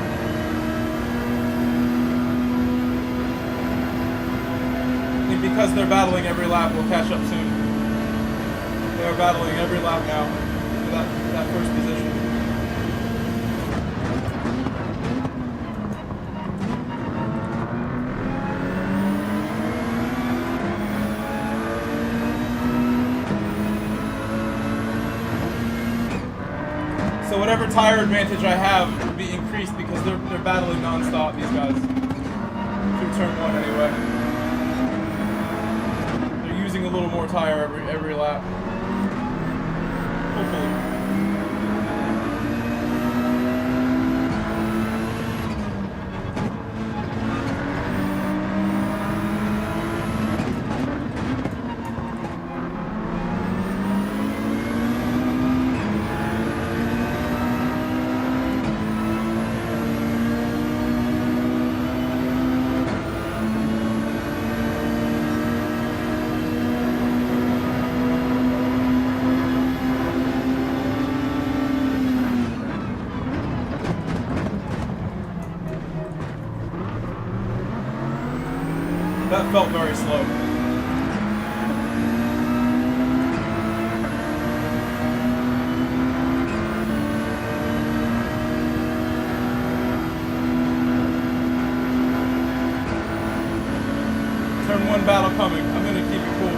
I think because they're battling every lap, we'll catch up soon. They are battling every lap now for that first position. So whatever tire advantage I have will be increased because they're battling non-stop, these guys. Through turn 1 anyway. They're using a little more tire every lap. Hopefully. That felt very slow. Turn 1 battle coming. I'm gonna keep it cool.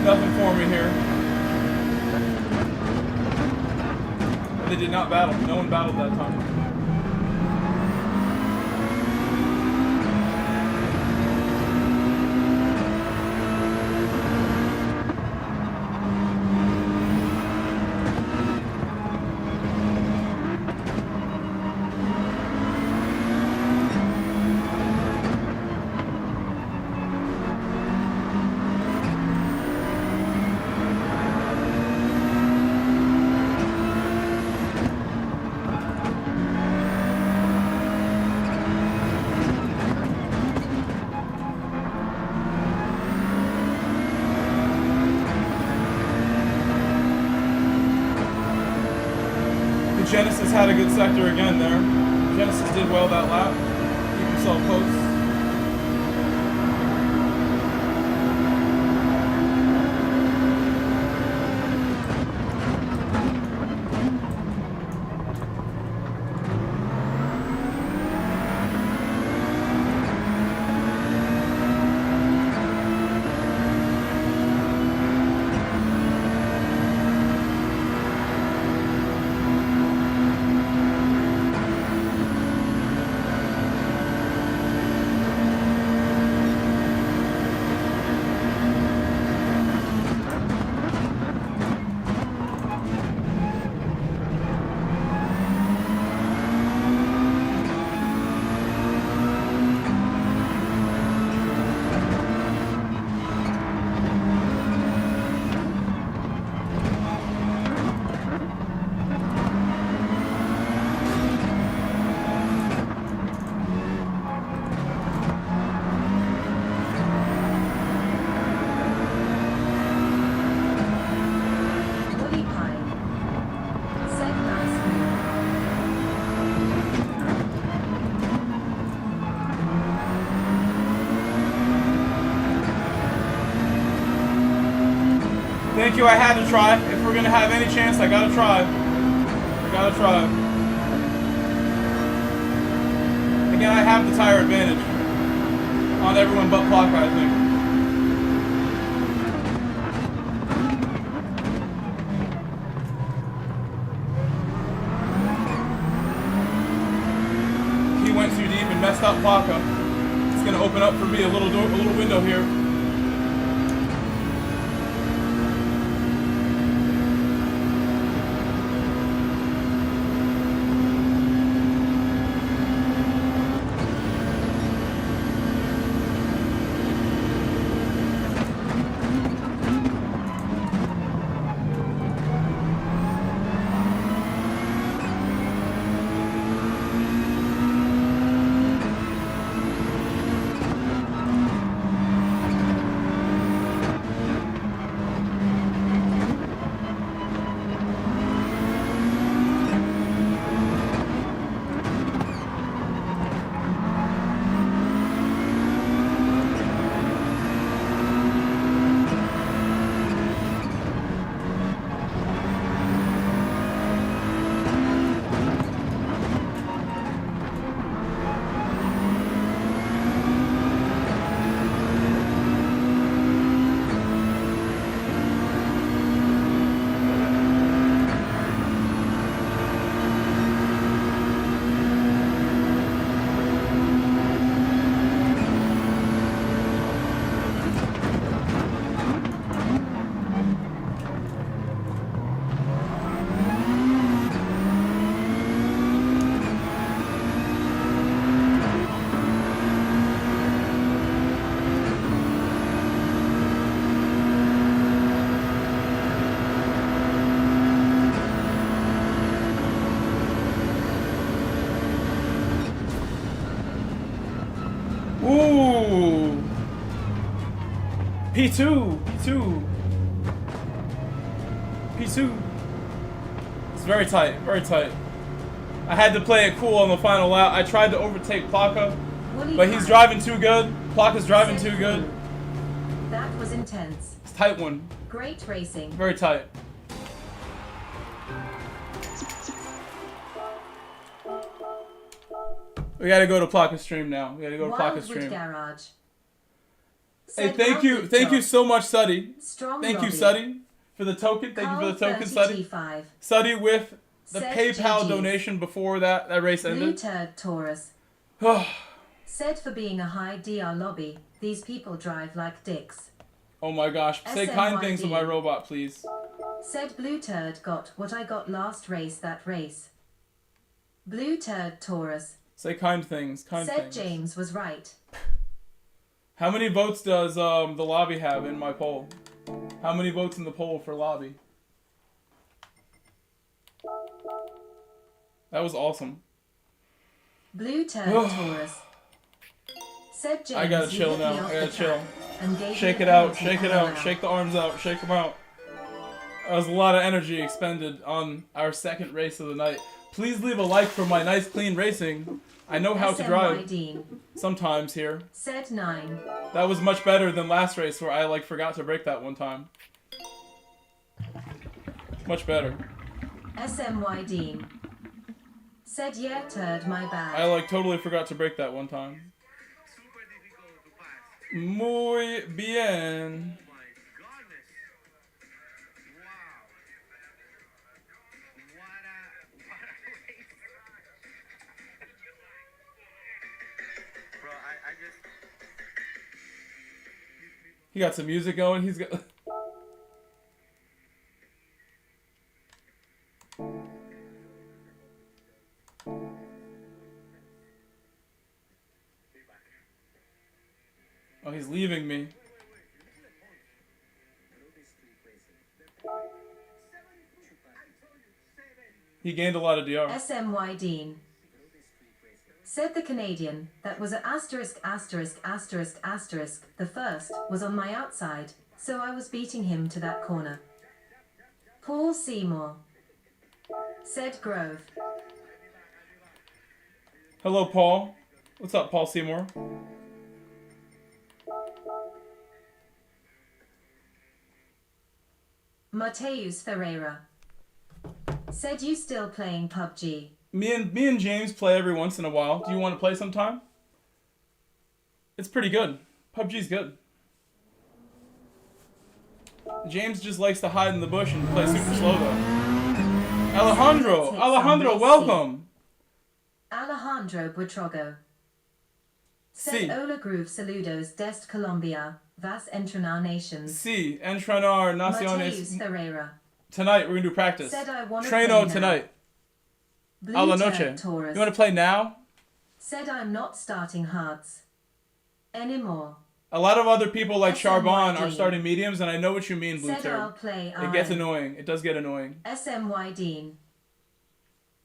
Nothing for me here. They did not battle. No one battled that time. think Genesis had a good sector again there. Genesis did well that lap. Keep himself close. Thank you, I had to try. If we're gonna have any chance, I gotta try. I gotta try. Again, I have the tire advantage on everyone but Plaka, I think. He went too deep and messed up Plaka. It's gonna open up for me a little window here. Ooh. P2. It's very tight, very tight. I had to play it cool on the final lap. I tried to overtake Plaka, but he's driving too good. Plaka's driving too good. That was intense. It's a tight one. Great racing. Very tight. We gotta go to Plaka's stream now. We gotta go to Plaka's stream. Garage. Hey, thank you so much, Suddy. Thank you, lobby. Suddy, for the token. Thank you for the token, Suddy. Suddy with the PayPal donation before that race ended. Blue Turd Taurus. Said for being a high DR lobby, these people drive like dicks. Oh my gosh, say kind things to my robot, please. Said Blue Turd got what I got last race that race. Blue Turd Taurus. Say kind things, kind things. Said James was right. How many votes does the lobby have in my poll? How many votes in the poll for lobby? That was awesome. Blue Turd Taurus. Said James. I gotta chill now. I gotta chill. Shake it out. Shake it out. Shake the arms out. Shake them out. That was a lot of energy expended on our second race of the night. Please leave a like for my nice clean racing. I know how to drive sometimes here. Set 9. That was much better than last race where I like forgot to brake that one time. Much better. SMYD. Said yeah, turd, my bad. I like totally forgot to brake that one time. Muy bien. He got some music going. He's got. Oh, he's leaving me. He gained a lot of DR. SMY Dean. Said the Canadian, that was a asterisk asterisk asterisk asterisk. The first was on my outside, so I was beating him to that corner. Paul Seymour. Said Grove. Hello, Paul. What's up, Paul Seymour? Mateus Ferreira. Said you still playing PUBG? Me and James play every once in a while. Do you want to play sometime? It's pretty good. PUBG's good. James just likes to hide in the bush and play super slow though. Alejandro, welcome. Alejandro Buitrago. Said Sí. Hola Groove saludos desde Colombia. Vas entrenar nations. Sí, entrenar naciones. Mateus Ferreira. Tonight we're gonna do practice. Said I wanna Treno play tonight. Blue A la Turd noche. Taurus. You wanna play now? Said I'm not starting hards anymore. A lot of other people like Charbon SMYD. are starting mediums, and I know what you mean, Blue Said I'll Turd. play It gets Iron. annoying. It does get annoying. SMY Dean.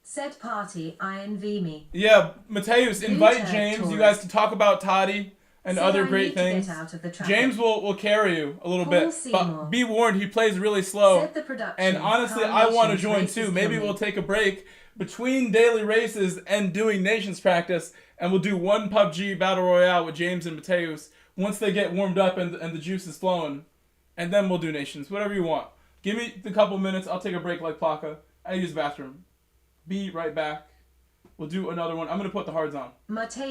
Said party INV me. Yeah, Mateus, invite Turd James. Taurus. You guys can talk about Toddy and Said other I great need to get things. out of the traffic. James will carry you a little Paul bit, Seymour. but be warned, he plays really slow. Said the production. And honestly, Car I want to Nations join races too. Maybe coming. we'll take a break between daily races and doing nations practice, and we'll do one PUBG Battle Royale with James and Mateus once they get warmed up and the juice is flowing. And then we'll do nations, whatever you want. Give me the couple minutes, I'll take a break like Plaka. I use the bathroom. Be right back. We'll do another one. I'm going to put the hards on. Mateus.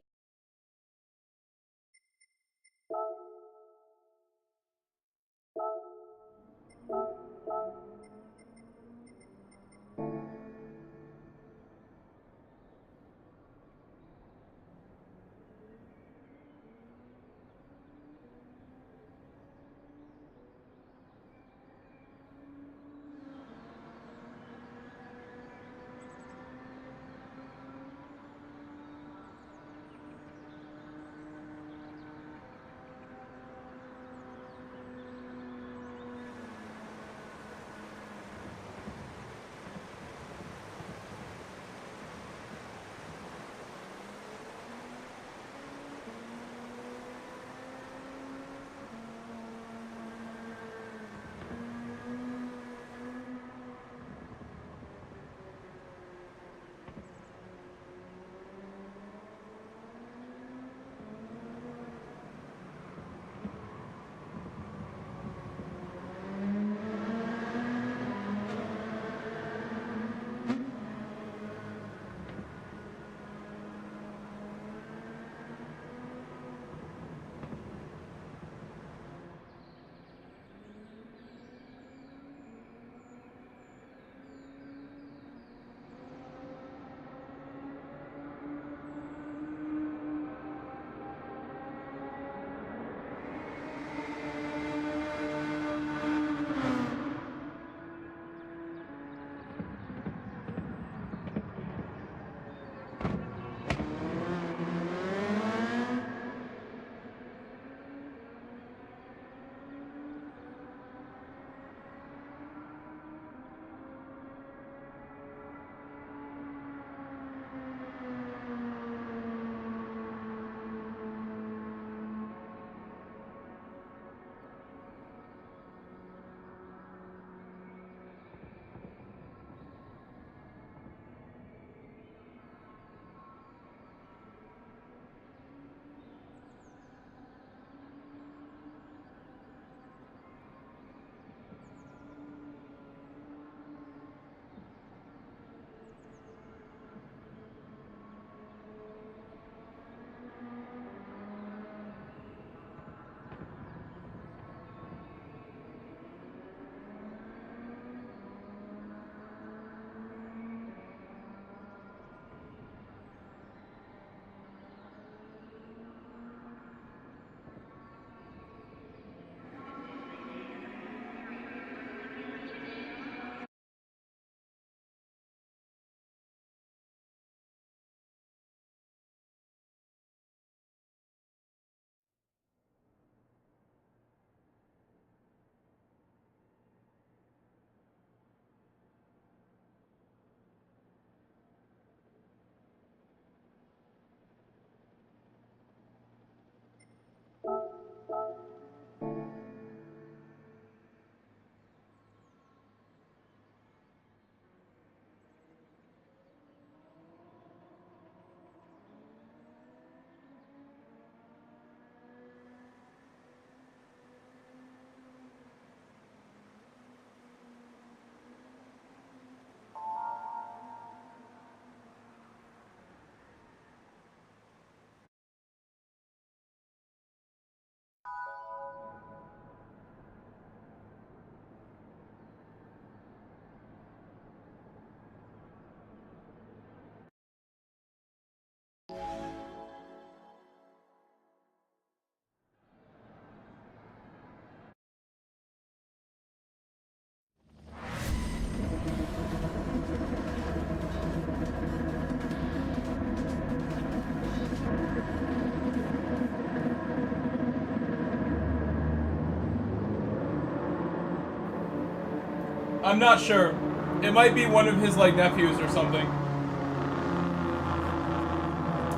I'm not sure. It might be one of his, like, nephews or something.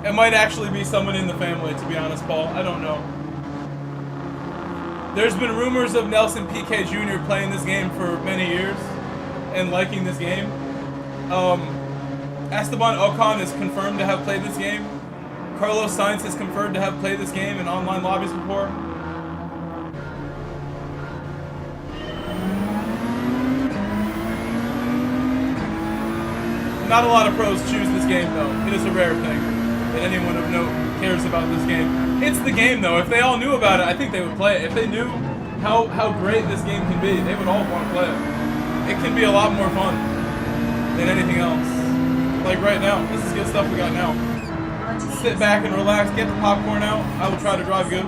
It might actually be someone in the family, to be honest, Paul. I don't know. There's been rumors of Nelson Piquet Jr. playing this game for many years and liking this game. Esteban Ocon is confirmed to have played this game. Carlos Sainz is confirmed to have played this game in online lobbies before. Not a lot of pros choose this game, though. It is a rare thing that anyone of note cares about this game. It's the game, though. If they all knew about it, I think they would play it. If they knew how great this game can be, they would all want to play it. It can be a lot more fun than anything else. Like right now, this is good stuff we got now. Sit back and relax, get the popcorn out. I will try to drive good.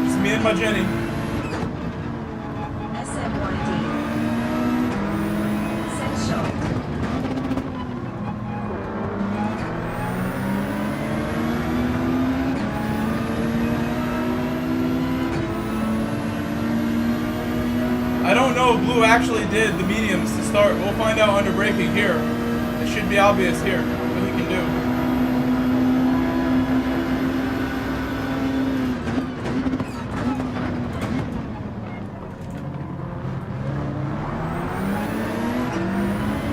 Just me and my Jenny. Blue actually did the mediums to start. We'll find out under braking here. It should be obvious here what he can do.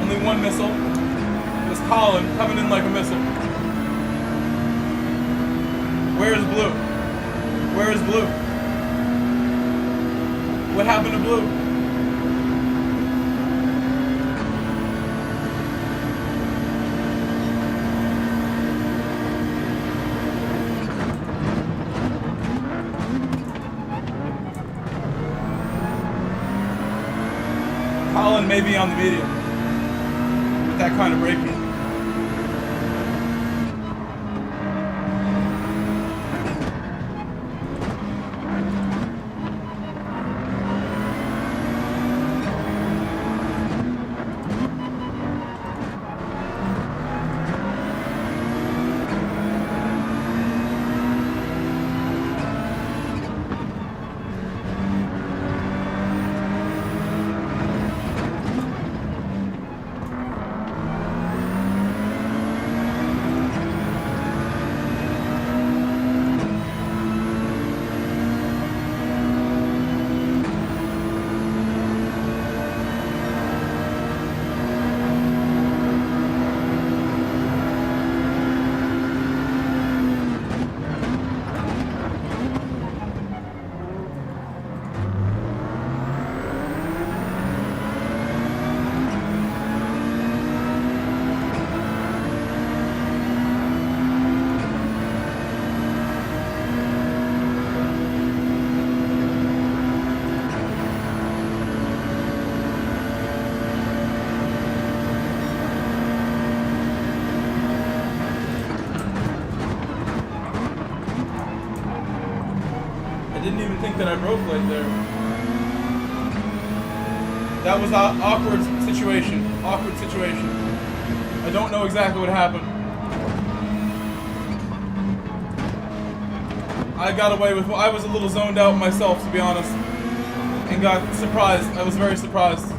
Only one missile. It's Colin coming in like a missile. Where is Blue? Where is Blue? What happened to Blue? Colin may be on the medium with that kind of braking. That I broke right there. That was an awkward situation. Awkward situation. I don't know exactly what happened. I got away with. I was a little zoned out myself, to be honest, and got surprised. I was very surprised.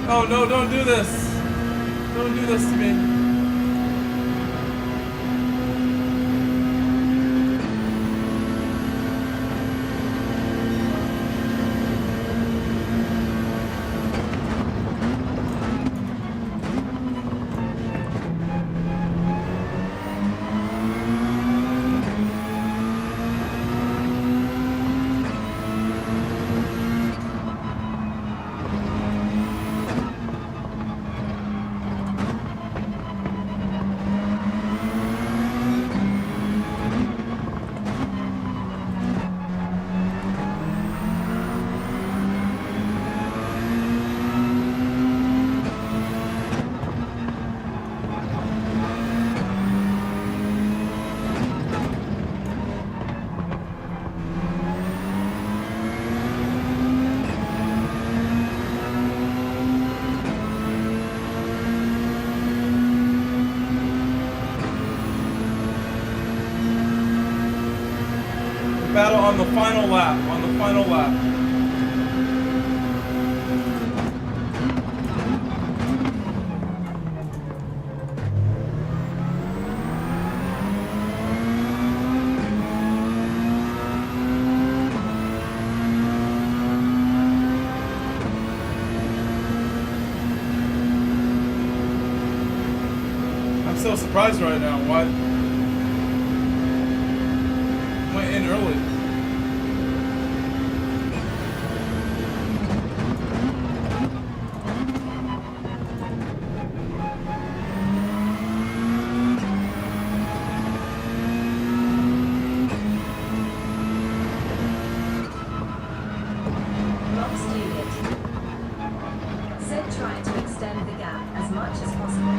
Oh no, don't do this. Don't do this to me. Battle on the final lap, I'm so surprised right now. Why? Went in early. Trying to extend the gap as much as possible.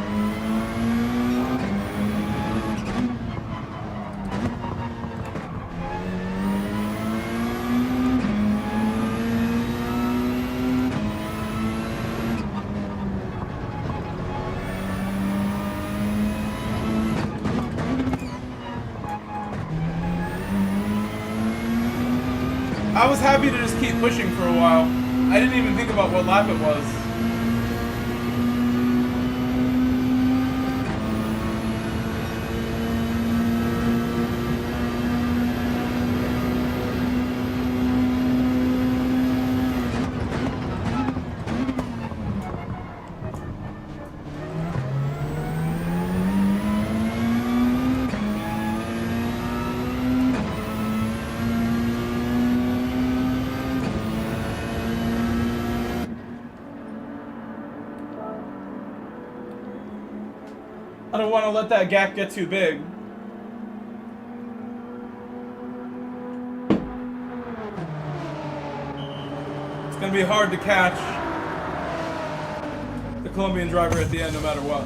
I was happy to just keep pushing for a while. I didn't even think about what lap it was. I don't want to let that gap get too big. It's going to be hard to catch the Colombian driver at the end no matter what.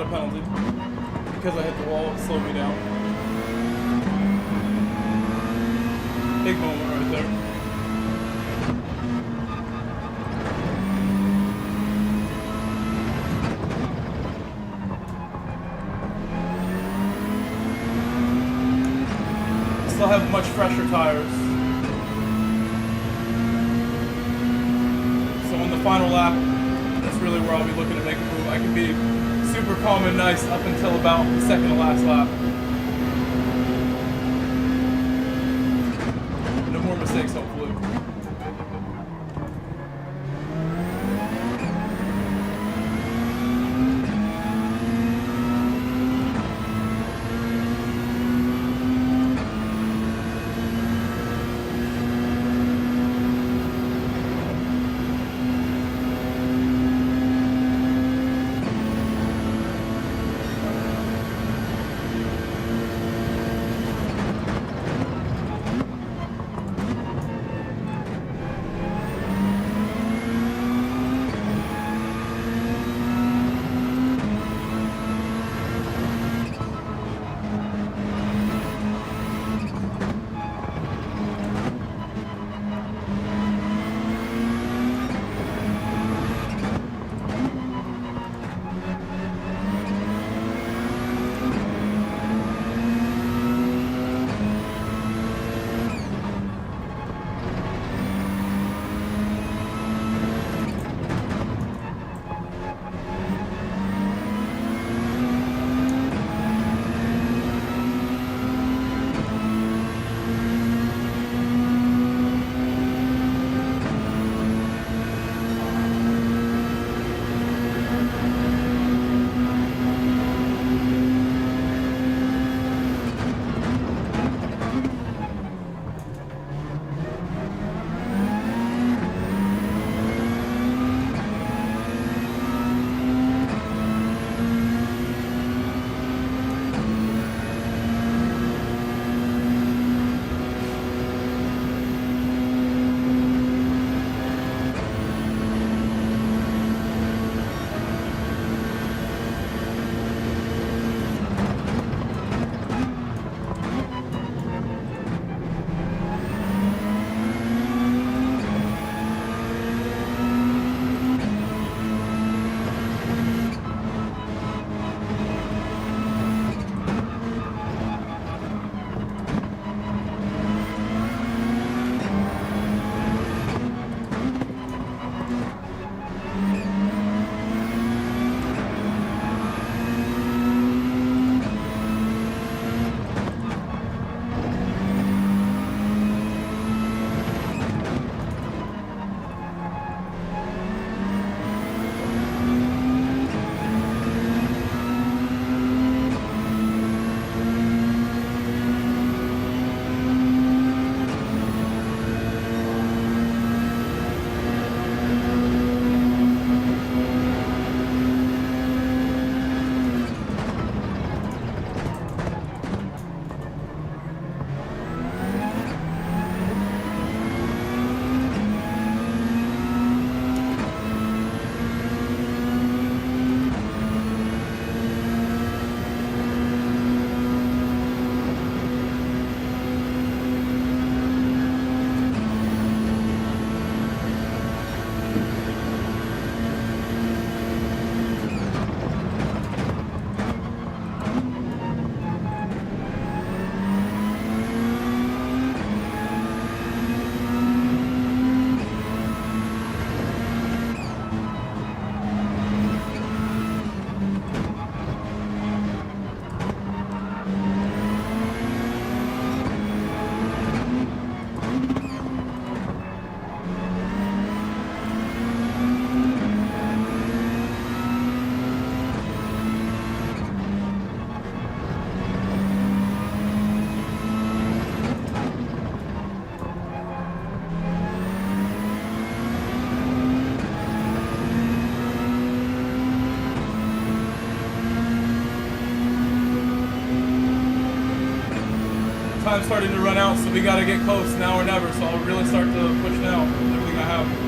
penalty because I hit the wall. It slowed me down. Big moment right there. Still have much fresher tires. So in the final lap, that's really where I'll be looking to make a move. I can be super calm and nice up until about the second to last lap. No more mistakes, hopefully. time's starting to run out, so we gotta get close now or never. So I'll really start to push now with everything I have.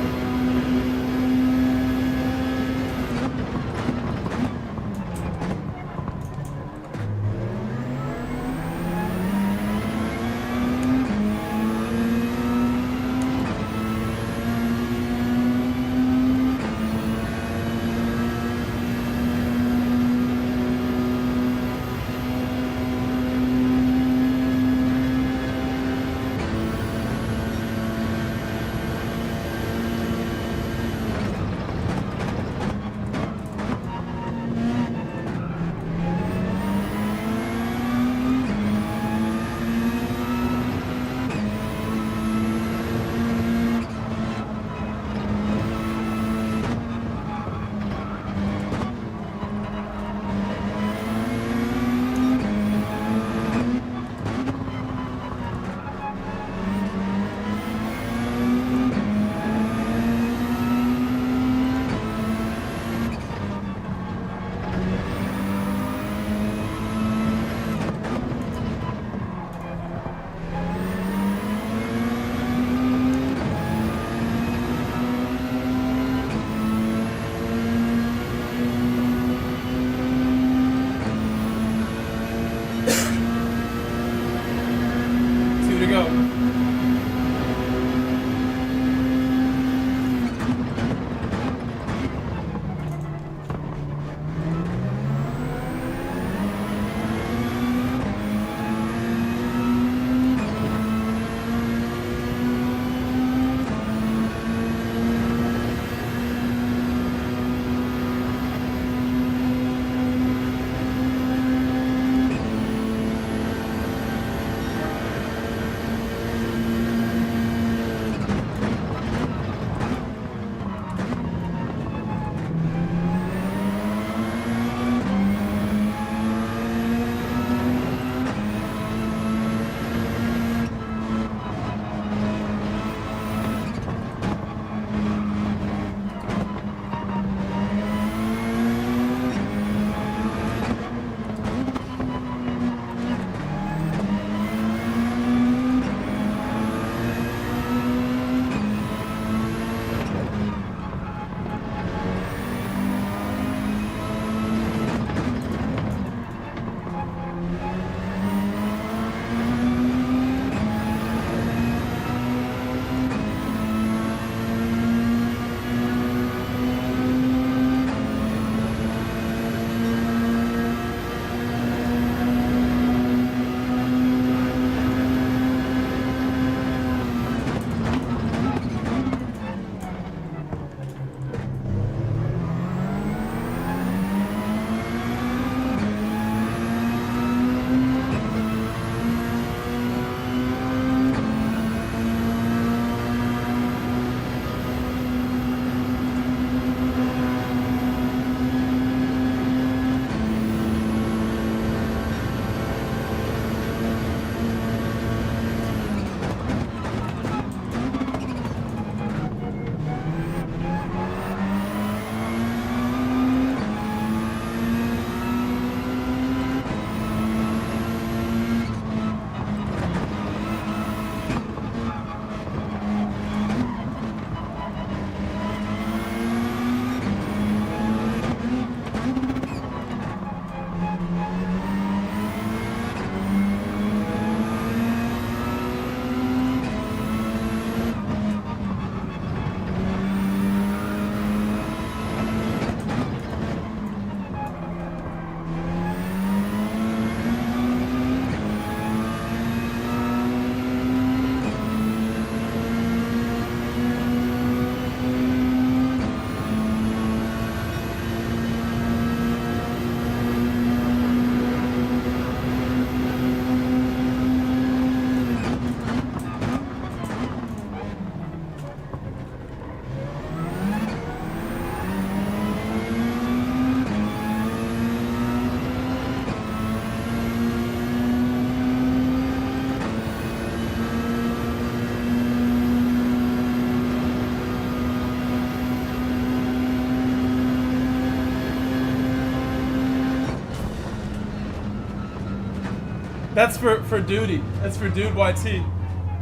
That's for Duty. That's for Dude YT.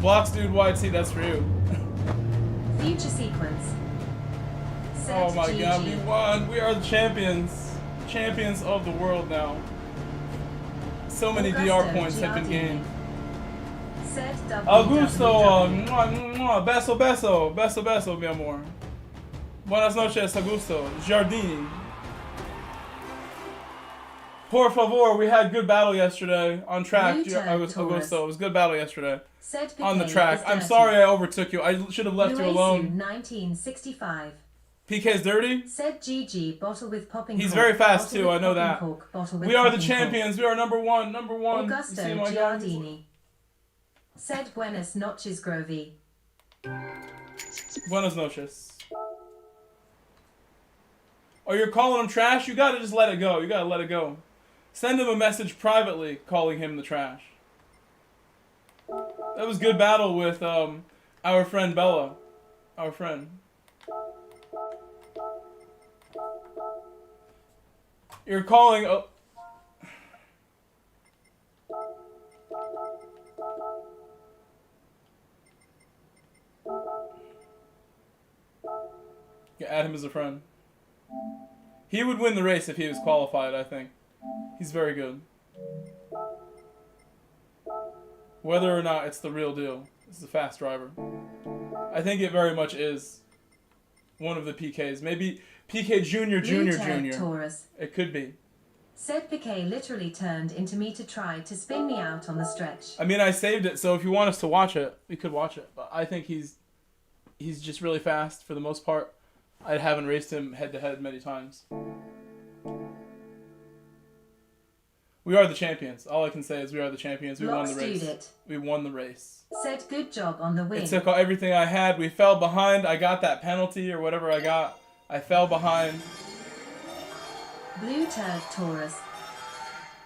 Blocks Dude YT, that's for you. Future sequence. Set Oh my GG. god, we won. We are the champions. Champions of the world now. So many DR points have been gained. Set Augusto, beso, beso, beso, beso, mi amor. Buenas noches, Augusto. Giardini. Por favor, we had good battle yesterday on track. Augusto, it was good battle yesterday. On the track. I'm sorry I overtook you. I should have left you alone. 1965. PK's dirty? Said GG, bottle with popping He's cork, very fast bottle too, with I know popping that. cork, bottle with We are the popping champions. cork. We are number one. Number one. Augusto You see my guys? Giardini. Said buenas noches, Grovey. Buenas noches. Oh, you're calling him trash? You gotta just let it go. You gotta let it go. Send him a message privately calling him the trash. That was good battle with our friend Bella. Our friend. You're calling... Yeah, add him as a friend. He would win the race if he was qualified, I think. He's very good. Whether or not it's the real deal. It's a fast driver. I think it very much is one of the PKs. Maybe PK Junior. Taurus. It could be. Said PK literally turned into me to try to spin me out on the stretch. I mean, I saved it, so if you want us to watch it, we could watch it. But I think he's just really fast for the most part. I haven't raced him head-to-head many times. We are the champions. All I can say is we are the champions. We won the race. We won the race. Said good job on the win. It took everything I had. We fell behind. I got that penalty or whatever I got. I fell behind. Blue Turd Taurus.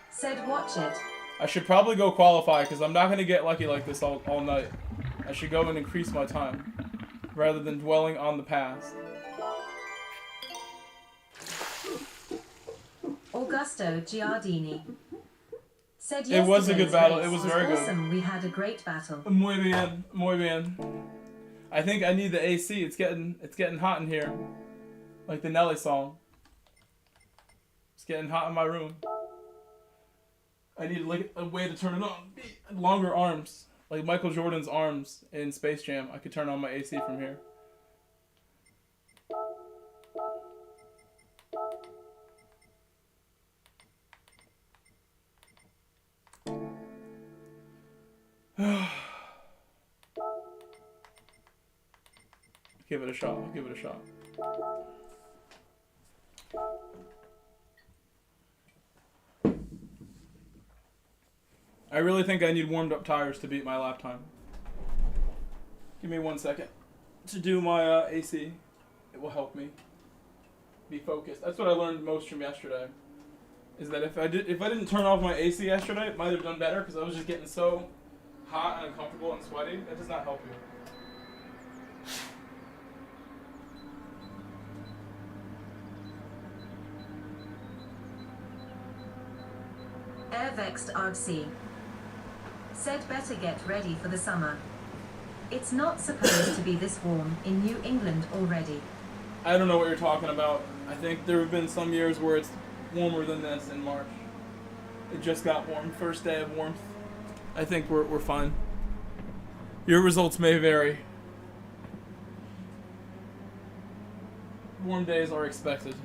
Said watch it. I should probably go qualify because I'm not going to get lucky like this all night. I should go and increase my time rather than dwelling on the past. Augusto Giardini. Said it was a good battle. It was very awesome. We had a great battle. Muy bien, muy bien. I think I need the AC. It's getting hot in here, like the Nelly song. It's getting hot in my room. I need like a way to turn it on. Longer arms, like Michael Jordan's arms in Space Jam. I could turn on my AC from here. Give it a shot. I'll give it a shot. I really think I need warmed up tires to beat my lap time. Give me 1 second to do my AC. It will help me be focused. That's what I learned most from yesterday. Is that if I didn't turn off my AC yesterday, it might have done better because I was just getting so hot and uncomfortable and sweaty. That does not help you. Airvexed RC. Said better get ready for the summer. It's not supposed to be this warm in New England already. I don't know what you're talking about. I think there have been some years where it's warmer than this in March. It just got warm. First day of warmth. I think we're fine. Your results may vary. Warm days are expected.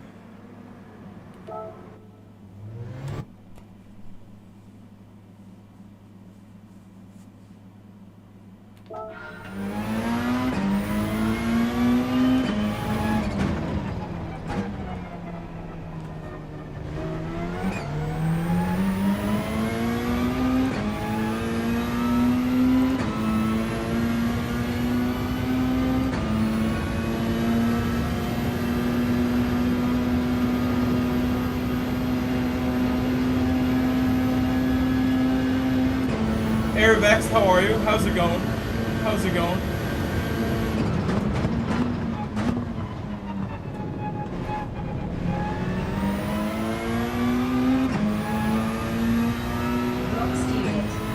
Airvex, how are you? How's it going? How's it going? Block Student.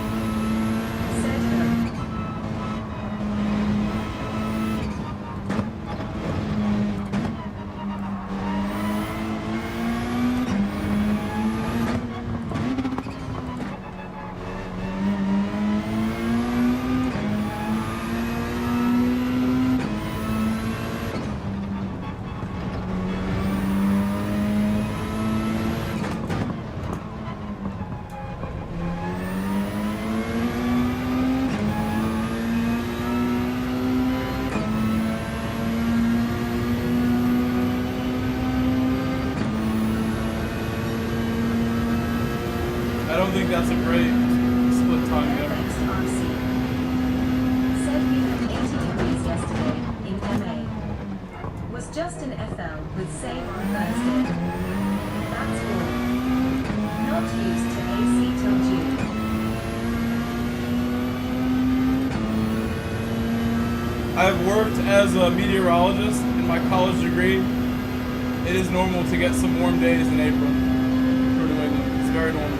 don't think that's a great split time there. Next RC. Said we had 80 degrees yesterday in MA. Was just in FL with same on Thursday. That's all. Not used to AC till June. I've worked as a meteorologist in my college degree. It is normal to get some warm days in April for New England. It's very normal.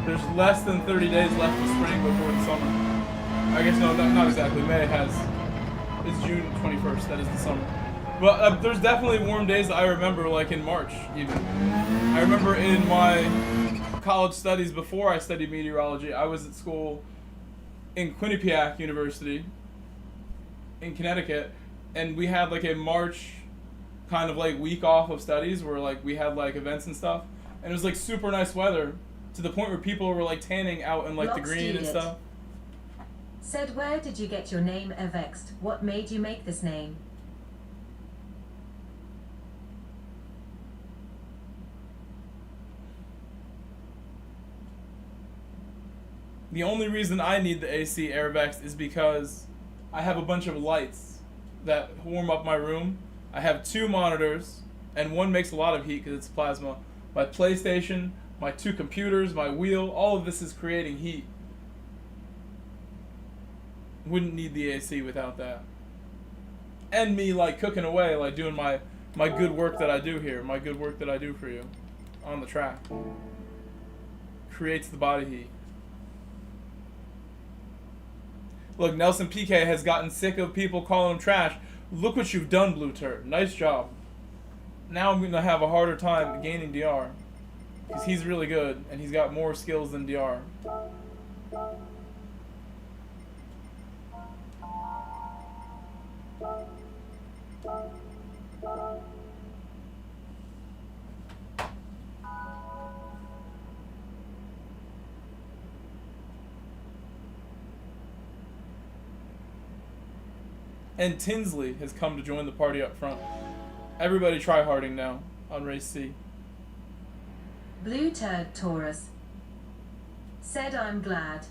There's less than 30 days left of spring before the summer. I guess no, not exactly. May it's June 21st. That is the summer. But there's definitely warm days that I remember, like in March even. I remember in my college studies before I studied meteorology, I was at school in Quinnipiac University in Connecticut, and we had like a March kind of like week off of studies where like we had like events and stuff, and it was like super nice weather to the point where people were like tanning out in like the green and stuff. Said, where did you get your name Avext? What made you make this name? The only reason I need the AC Airvex is because I have a bunch of lights that warm up my room. I have 2 monitors, and one makes a lot of heat because it's plasma. My PlayStation, my 2 computers, my wheel, all of this is creating heat. Wouldn't need the AC without that. And me like cooking away, like doing my good work that I do here, my good work that I do for you on the track. Creates the body heat. Look, Nelson PK has gotten sick of people calling him trash. Look what you've done, Blue Turd. Nice job. Now I'm going to have a harder time gaining DR. Because he's really good, and he's got more skills than DR. And Tinsley has come to join the party up front. Everybody tryharding now on race C. Blue Turd Taurus. Said, I'm glad.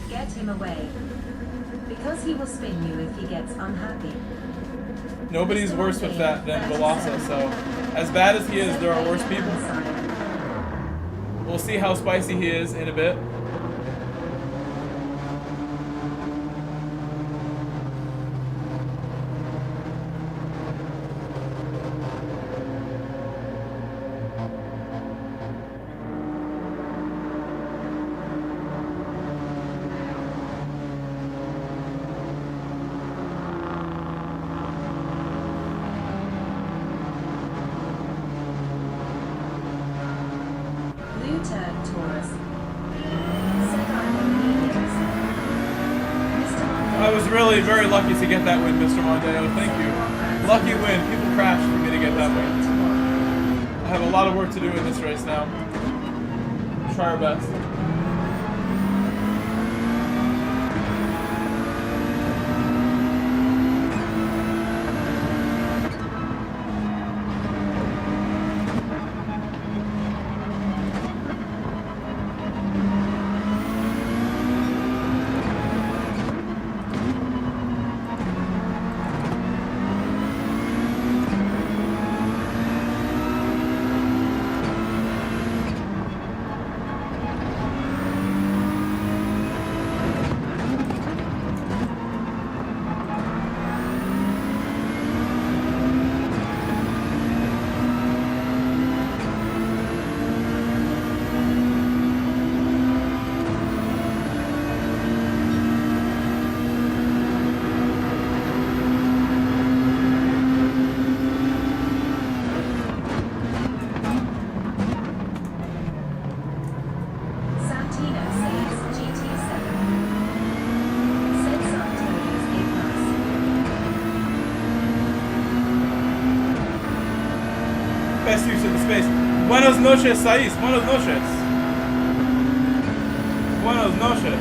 Get him away. Because he will spin you if he gets unhappy. Nobody's worse with that than Velasa, so as bad as he is, there are worse people. We'll see how spicy he is in a bit. Very lucky to get that win, Mr. Mondeo. Thank you. Lucky win. People crashed for me to get that win. I have a lot of work to do in this race now. Try our best. Buenas noches, Saiz. Buenas noches. Buenas noches.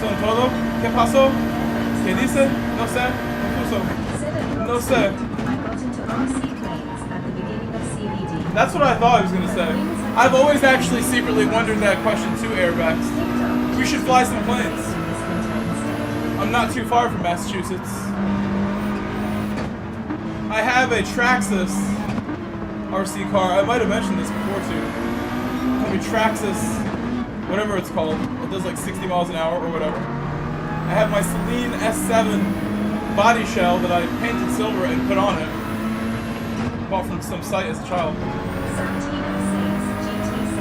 ¿Son todo? ¿Qué pasó? ¿Qué dice? No sé. No sé. I got into RC planes at the beginning of CVD. That's what I thought he was gonna say. I've always actually secretly wondered that question too, Airbags. We should fly some planes. I'm not too far from Massachusetts. I have a Traxxas RC car. I might have mentioned this before too. I have a Traxxas, whatever it's called. It does like 60 miles an hour or whatever. I have my Celine S7 body shell that I painted silver and put on it. Bought from some site as a child. 1706 GT7.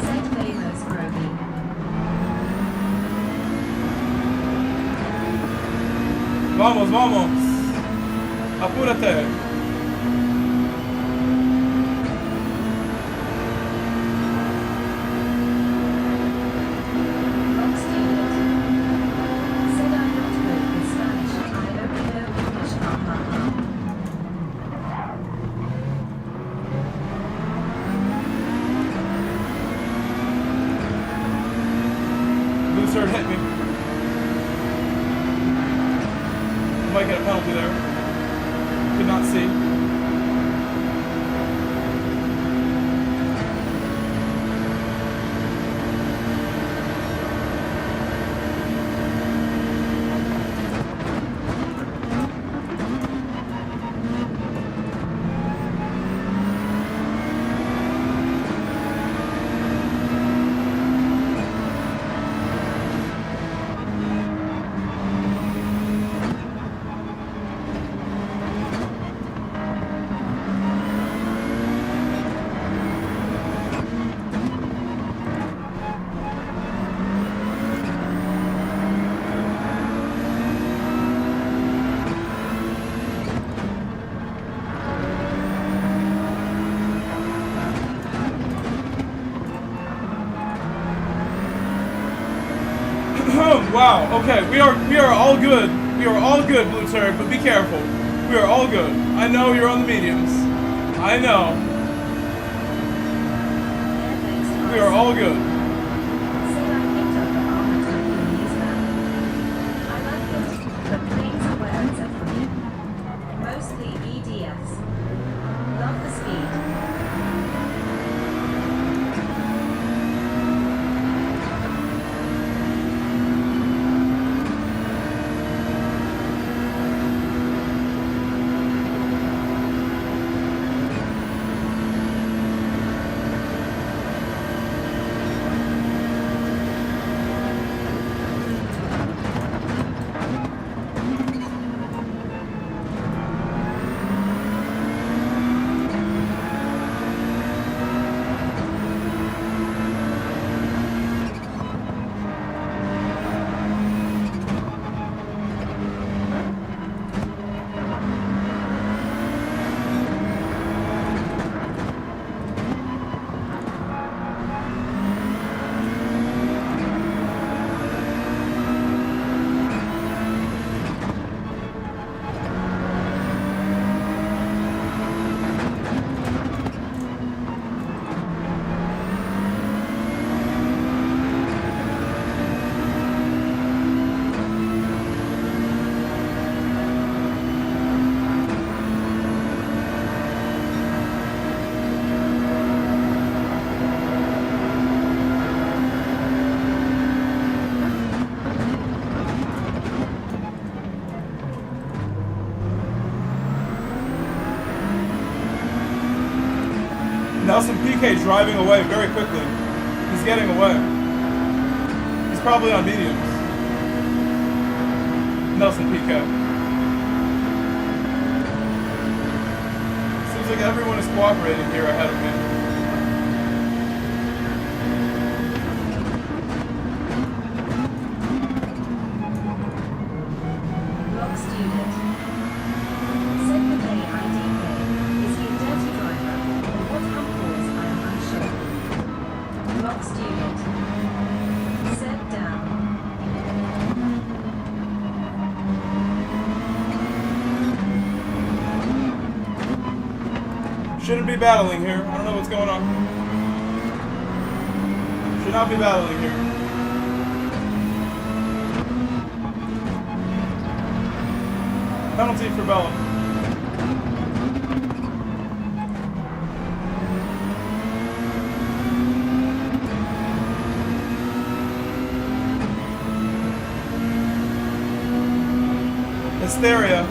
Set Vamos Groby. Vamos, vamos. Apúrate. Rock student. Said I'm not good with Spanish. I only know English. Ha ha ha. Blue shirt hit me. Might get a penalty there. Could not see. Wow, okay, we are all good. We are all good, Blue Turd, but be careful. We are all good. I know you're on the mediums. I know. We are all good. Said I picked up the armor tech in these vans. I like it, but planes are where it's at for me. Mostly EDFs. Love the speed. Nelson PK driving away very quickly. He's getting away. He's probably on mediums. Nelson PK. Seems like everyone is cooperating here ahead of me. Rock student. Said the KIDK. Is he a dirty driver? Or what uncles? I am unsure. Rock student. Said down. Shouldn't be battling here. I don't know what's going on. Should not be battling here. Penalty for Bella. Hysteria.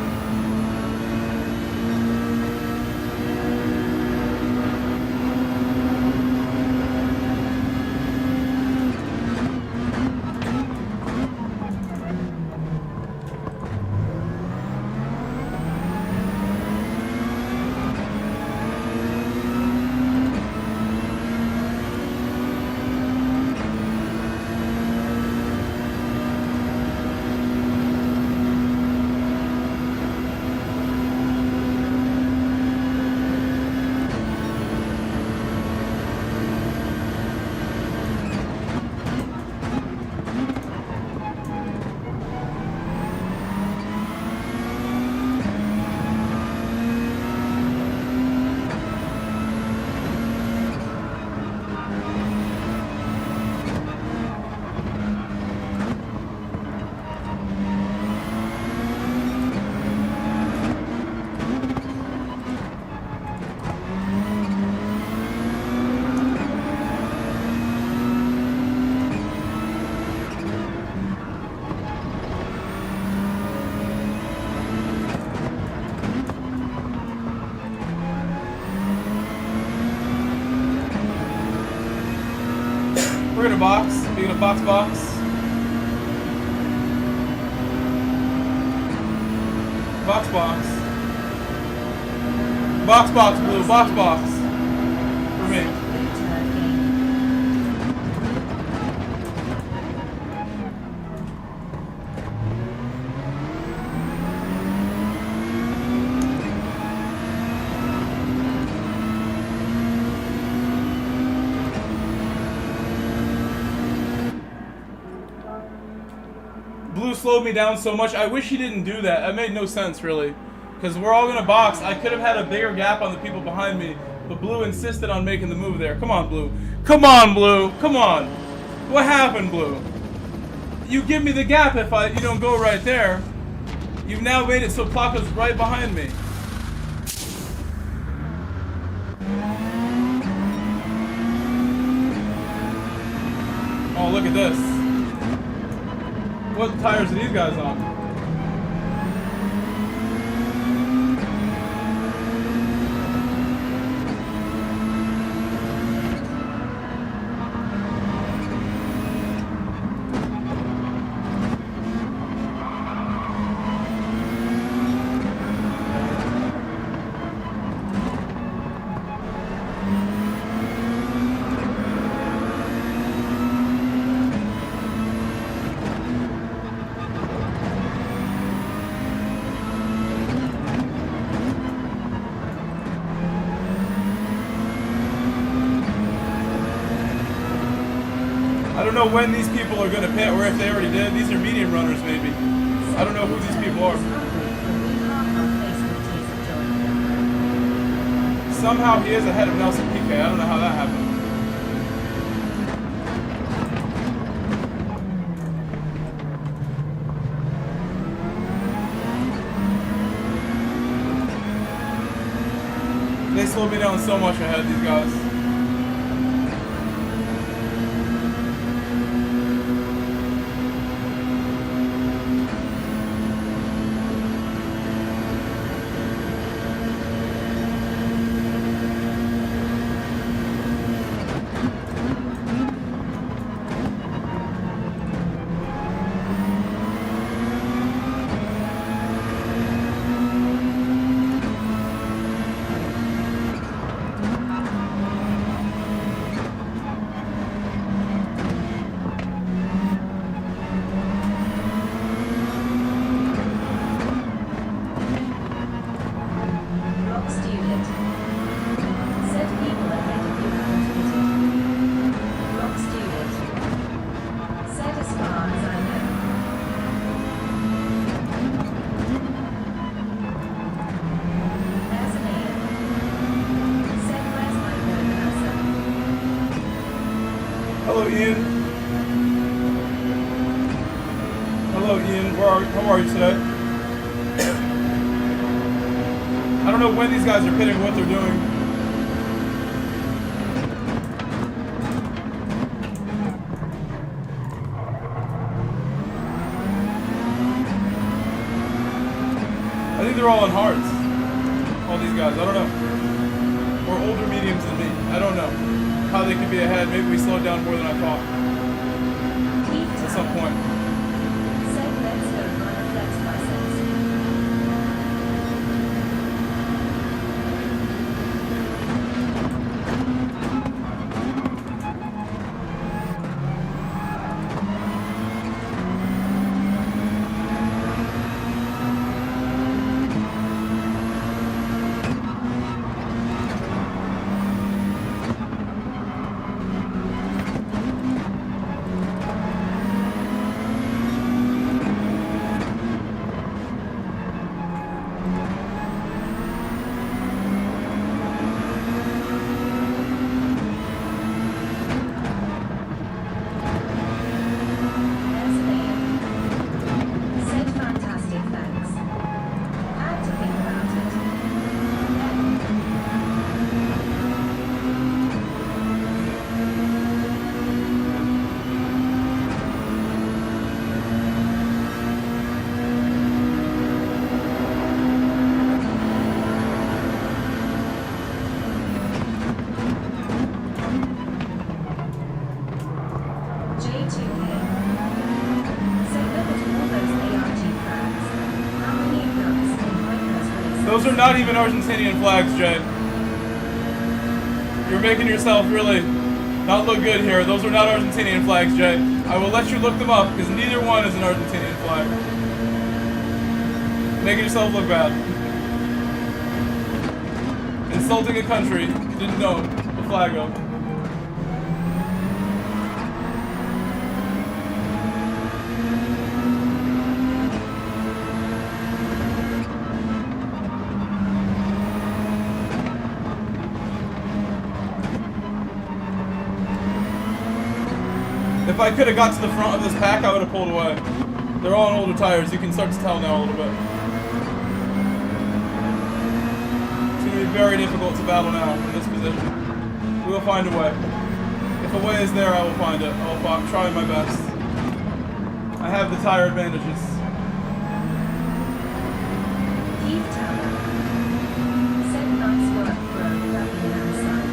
We're gonna box. We're gonna box. Box, Blue. Box. For me. Blue slowed me down so much. I wish he didn't do that. That made no sense, really. Because we're all going to box. I could have had a bigger gap on the people behind me. But Blue insisted on making the move there. Come on, Blue. Come on, Blue. Come on. What happened, Blue? You give me the gap if you don't go right there. You've now made it so Plaka's right behind me. Oh, look at this. What tires are these guys on? I don't know when these people are going to pit, or if they already did. These are medium runners, maybe. I don't know who these people are. Somehow he is ahead of Nelson PK. I don't know how that happened. They slowed me down so much ahead, these guys. Hello, Ian. Hello, Ian. How are you today? I don't know when these guys are pitting, what they're doing. I think they're all on hards. All these guys, I don't know. Or older mediums than me. I don't know how they could be ahead. Maybe we slowed down more than I thought. At some point. Those are not even Argentinian flags, Jay. You're making yourself really not look good here. Those are not Argentinian flags, Jay. I will let you look them up, because neither one is an Argentinian flag. Making yourself look bad. Insulting a country you didn't know the flag of. If I could have got to the front of this pack, I would have pulled away. They're all on older tires. You can start to tell now a little bit. It's going to be very difficult to battle now from this position. We will find a way. If a way is there, I will find it. I'll try my best. I have the tire advantages. Keith Tower. Said nice work, bro. Grabbing the outside.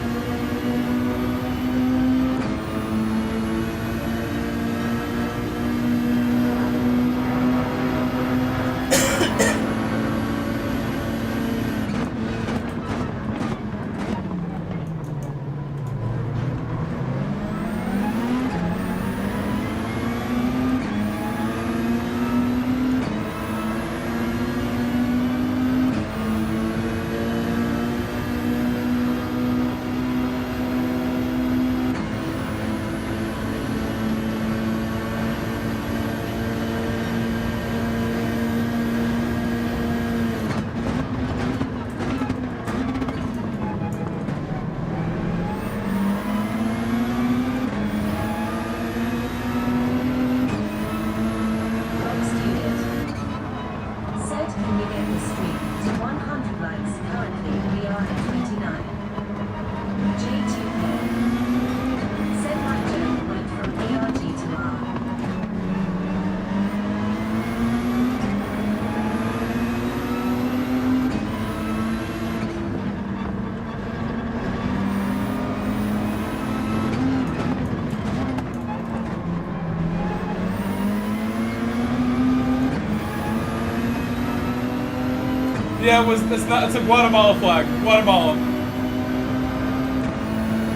Yeah, it's a Guatemala flag. Guatemala.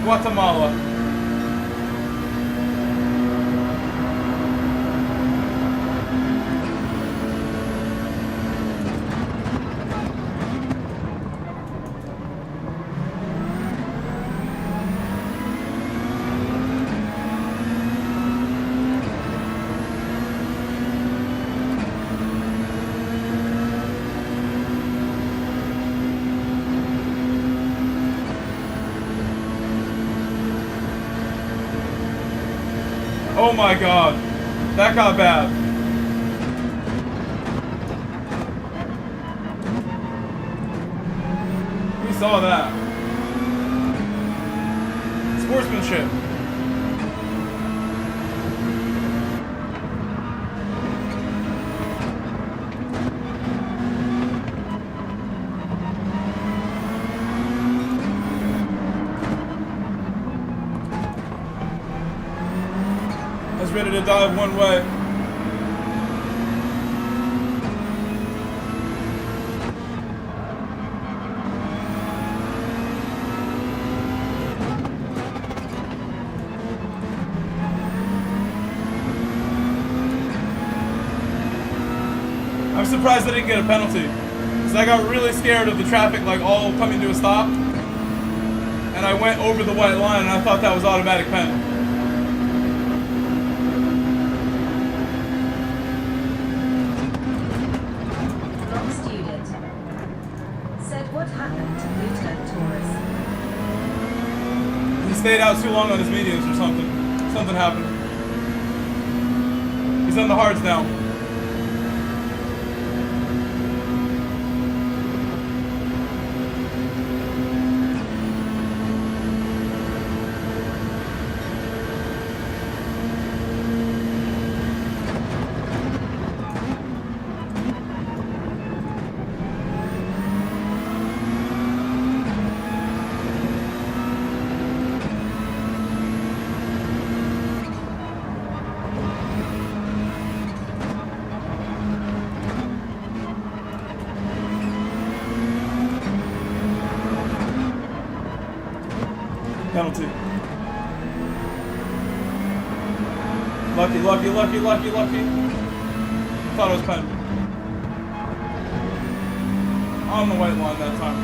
Guatemala. Oh my god. That got bad. saw that. Sportsmanship. I was ready to dive one way. I'm surprised I didn't get a penalty, because I got really scared of the traffic like all coming to a stop, and I went over the white line and I thought that was automatic pen. Wrong student. Said what happened to Lieutenant Taurus? He stayed out too long on his mediums or something. Something happened. He's on the hards now. Penalty. Lucky, lucky, lucky, lucky, lucky. Thought it was pen. On the white line that time.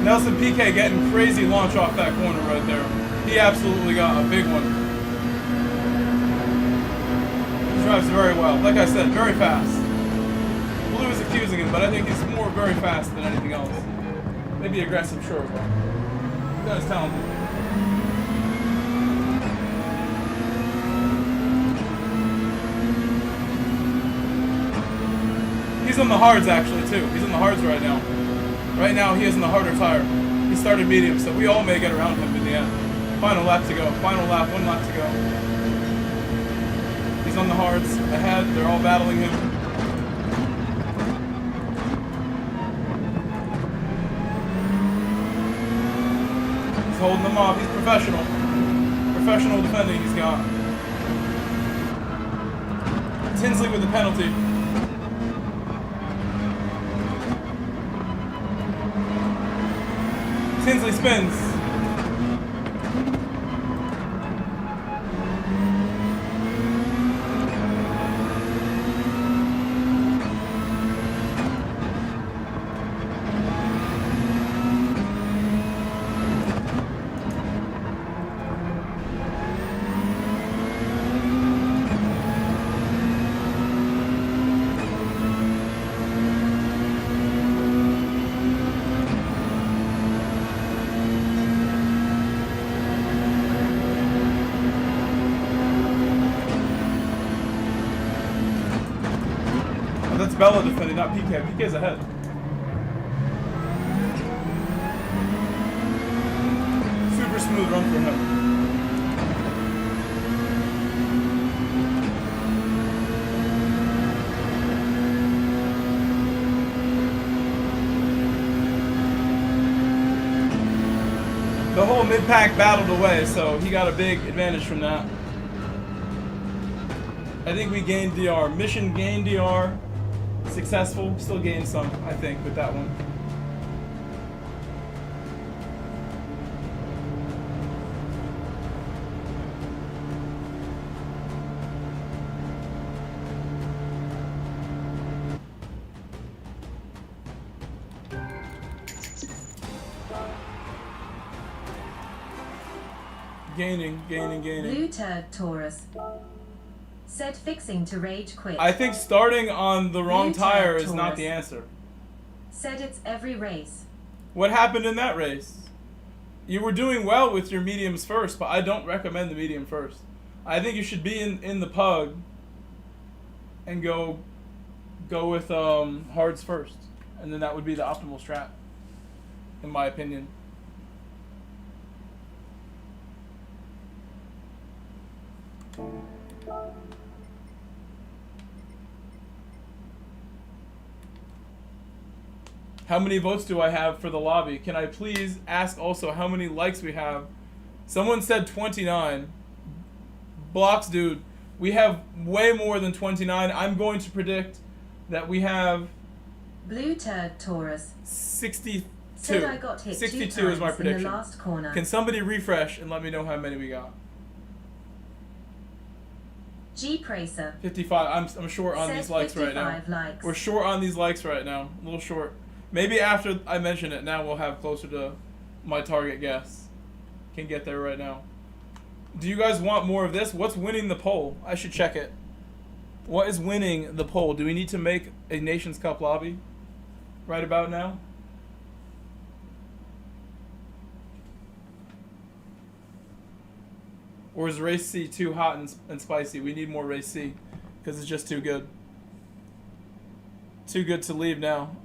Nelson PK getting crazy launch off that corner right there. He absolutely got a big one. Drives very well. Like I said, very fast. Blue is accusing him, but I think he's more very fast than anything else. Maybe aggressive, sure, but the guy's talented. He's on the hards actually too. He's on the hards right now. Right now he is in the harder tire. He started medium, so we all may get around him in the end. Final lap to go. Final lap, 1 lap to go. On the hards ahead, they're all battling him. He's holding them off. He's professional. Professional defending he's got. Tinsley with the penalty. Tinsley spins. That's Bella defending, not PK. PK's ahead. Super smooth run for him. The whole mid-pack battled away, so he got a big advantage from that. I think we gained DR. Mission gained DR. Successful. Still gained some, I think, with that one. Gaining. Blue turd Taurus. Said fixing to rage quit. I think starting on the wrong tire is not the answer. Said it's every race. What happened in that race? You were doing well with your mediums first, but I don't recommend the medium first. I think you should be in the pug and go with hards first, and then that would be the optimal strat, in my opinion. How many votes do I have for the lobby? Can I please ask also how many likes we have? Someone said 29. Blocks, dude. We have way more than 29. I'm going to predict that we have Blue Turd Taurus 62. said I got hit 62 is my in the prediction. last corner. Can somebody refresh and let me know how many we got? Jeep Racer 55. I'm short on said these likes right now. 55 likes. We're short on these likes right now. A little short. Maybe after I mention it, now we'll have closer to my target guess. Can get there right now. Do you guys want more of this? What's winning the poll? I should check it. What is winning the poll? Do we need to make a Nations Cup lobby right about now? Or is Race C too hot and spicy? We need more Race C because it's just too good. Too good to leave now.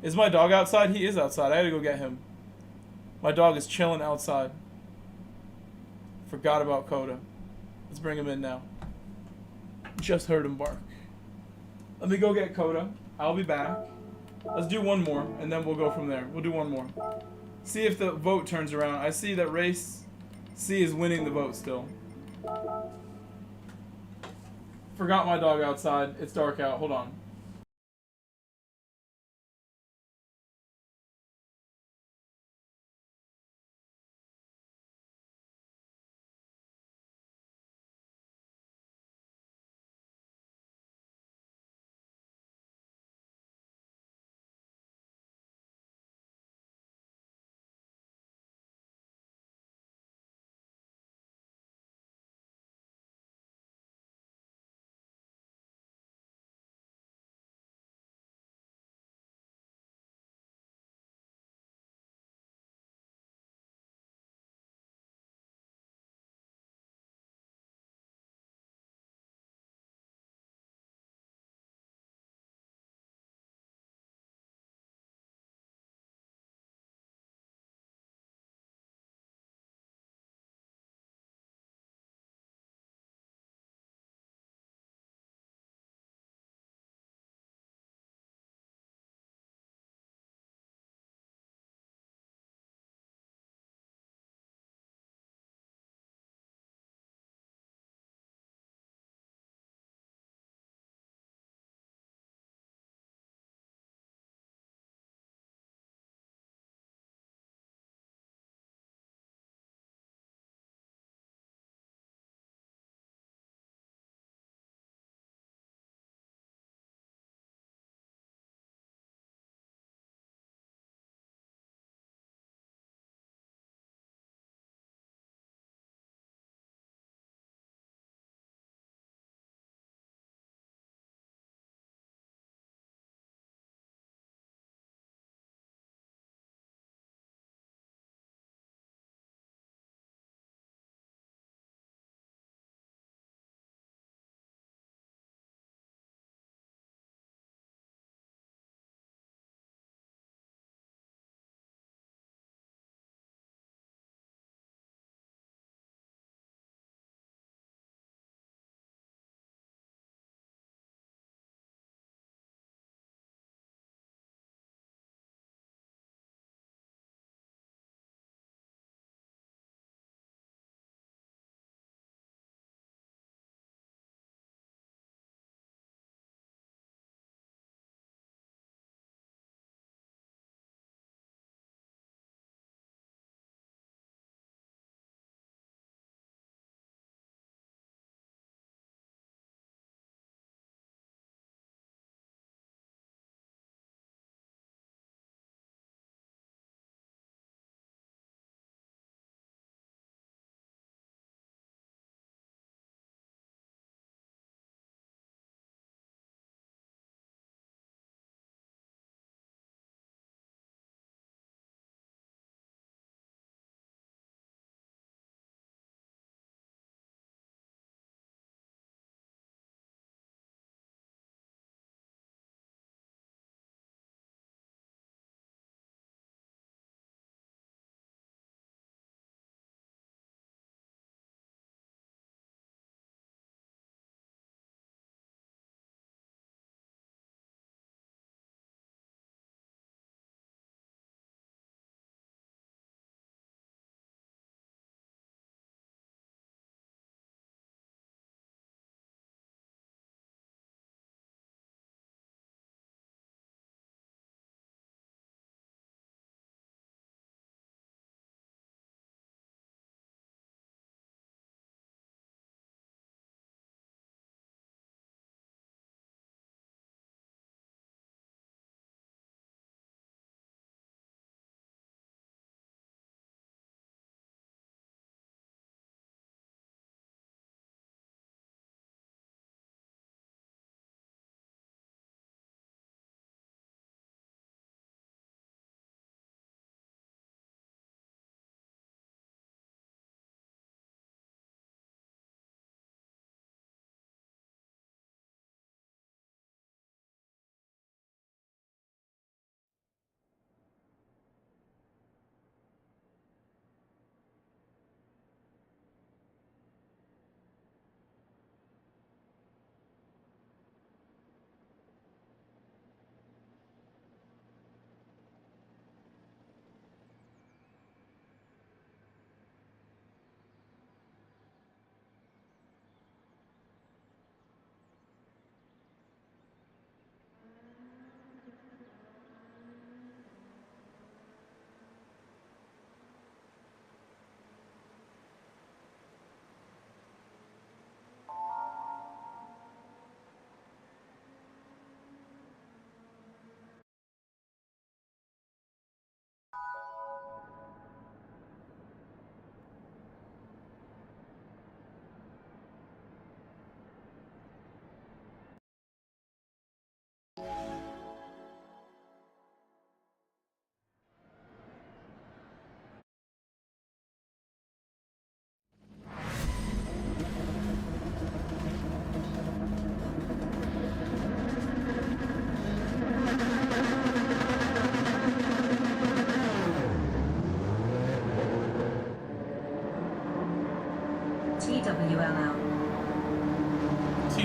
Is my dog outside? He is outside. I had to go get him. My dog is chilling outside. Forgot about Coda. Let's bring him in now. Just heard him bark. Let me go get Coda. I'll be back. Let's do one more, and then we'll go from there. We'll do one more. See if the vote turns around. I see that Race C is winning the vote still. Forgot my dog outside. It's dark out. Hold on.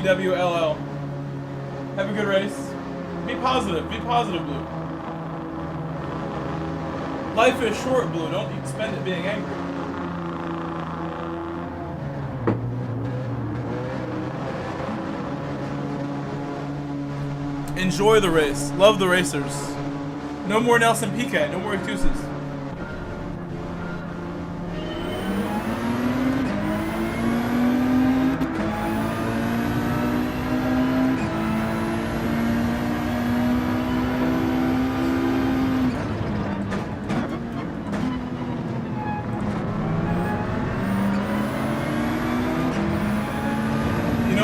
GTWLL. Have a good race. Be positive. Be positive, Blue. Life is short, Blue. Don't spend it being angry. Enjoy the race. Love the racers. No more Nelson Piquet. No more excuses.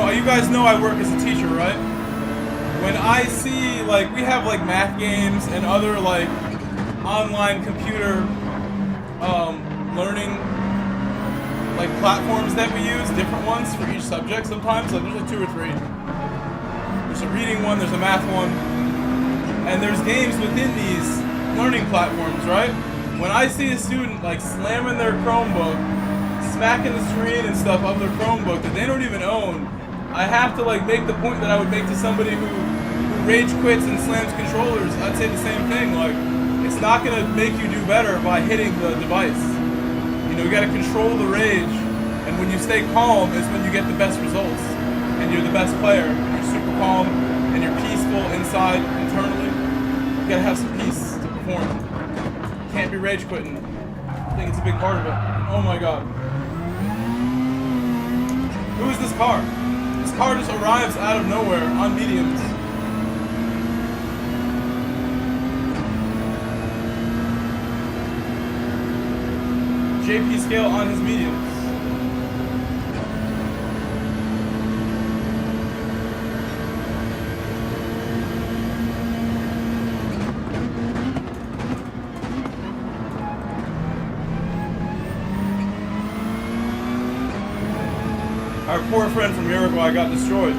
You guys know I work as a teacher, right? When I see, like, we have, like, math games and other, like, online computer learning, like, platforms that we use, different ones for each subject sometimes. Like, there's like 2 or 3. There's a reading one, there's a math one, and there's games within these learning platforms, right? When I see a student, like, slamming their Chromebook, smacking the screen and stuff of their Chromebook that they don't even own, I have to, like, make the point that I would make to somebody who rage quits and slams controllers. I'd say the same thing. Like, it's not going to make you do better by hitting the device. You know, you got to control the rage, and when you stay calm is when you get the best results, and you're the best player. You're super calm, and you're peaceful inside, internally. You got to have some peace to perform. You can't be rage quitting. I think it's a big part of it. Oh my god. Who is this car? This car just arrives out of nowhere on mediums. JP scale on his mediums. Our poor friend from Uruguay got destroyed.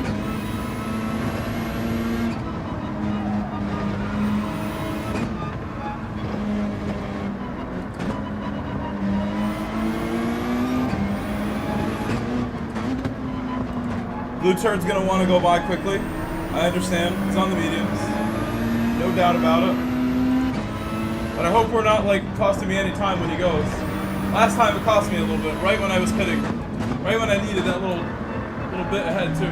Blue Turd's gonna want to go by quickly. I understand. He's on the mediums. No doubt about it. But I hope we're not, like, costing me any time when he goes. Last time it cost me a little bit, right when I was pitting. Right when I needed that little bit ahead, too.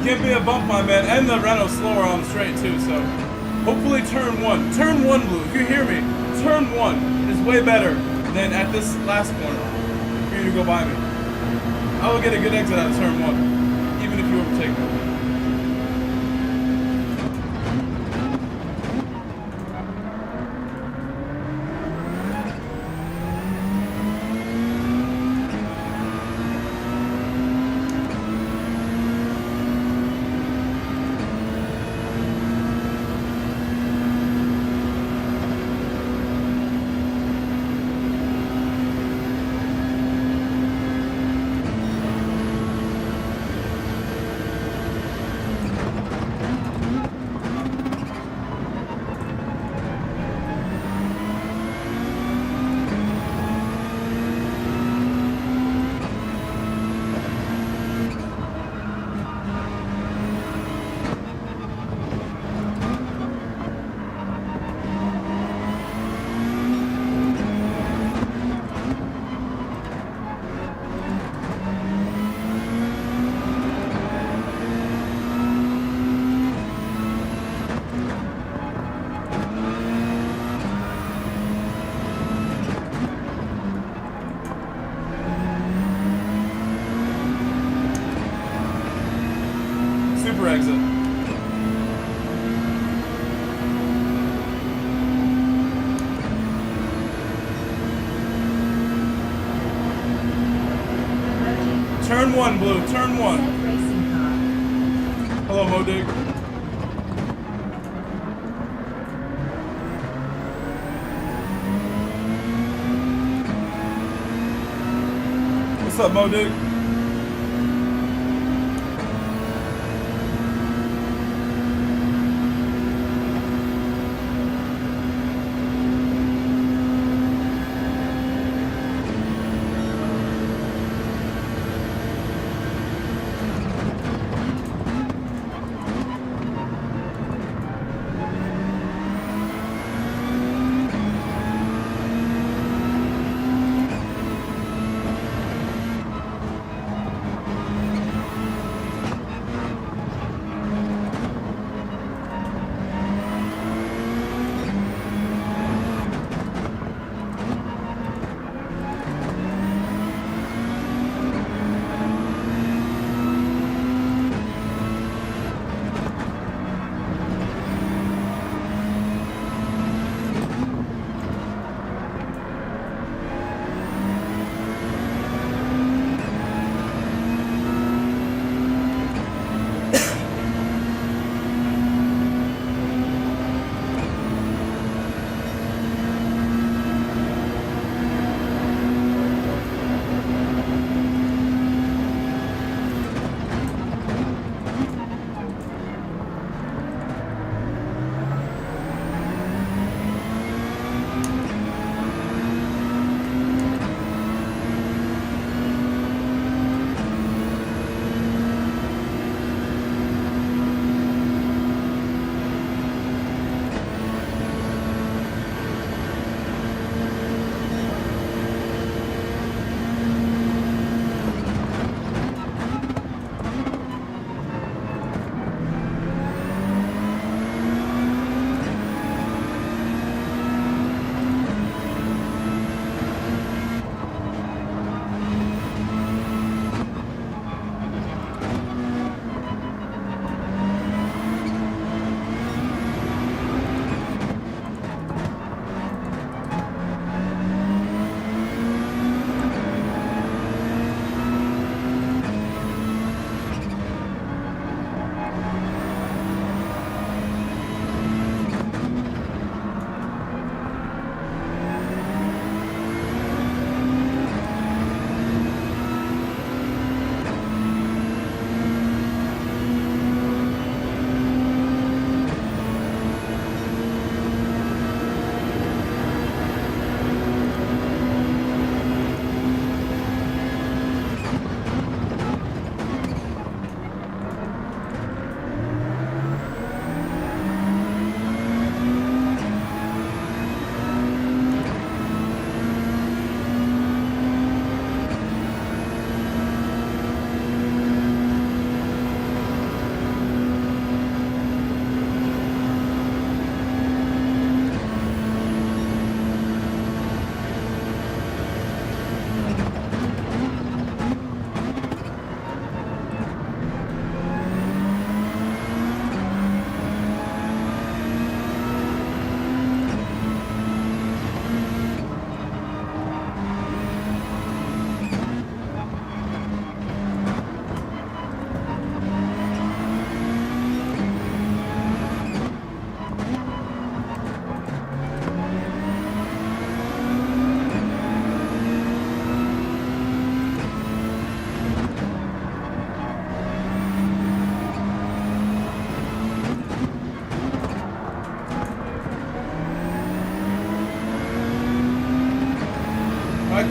Give me a bump, my man. And the Renault slower on the straight, too, so. Hopefully turn 1. Turn 1, Blue. If you hear me, turn 1 is way better than at this last corner for you to go by me. I will get a good exit out of turn 1, even if you overtake me. Exit. Turn 1, Blue. Turn 1. Hello, Modig. What's up, Modig?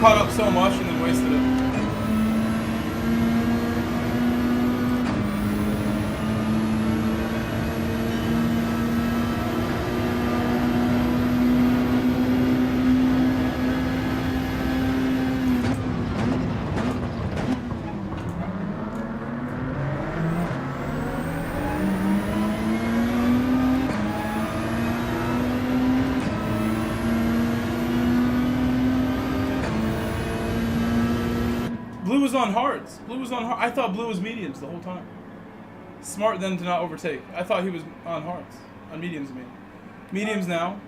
caught up so much and then wasted it. Blue was on hards. Blue was on hard. I thought blue was mediums the whole time. Smart then to not overtake. I thought he was on hards. On mediums, I mean. Mediums now.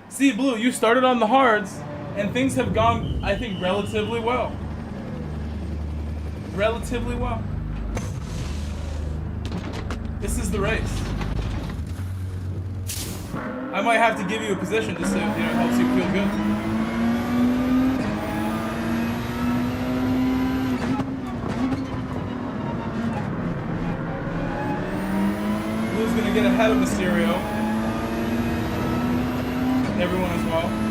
See, blue, you started on the hards, and things have gone, I think, relatively well. Relatively well. This is the race. I might have to give you a position just so it helps you feel good. Blue's gonna get ahead of Mysterio. And everyone as well.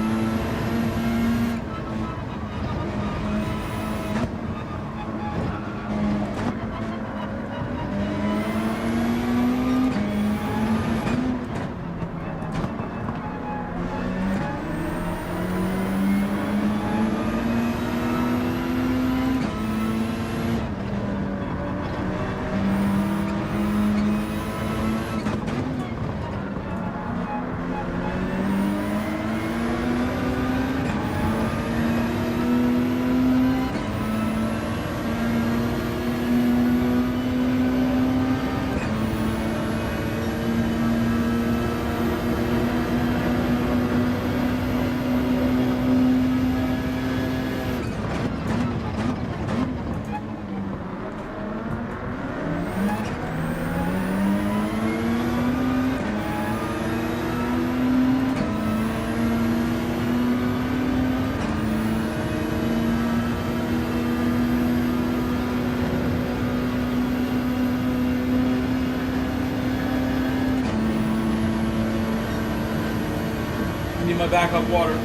My backup water.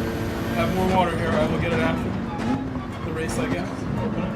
Have more water here. I will get it after the race, I guess. Open it.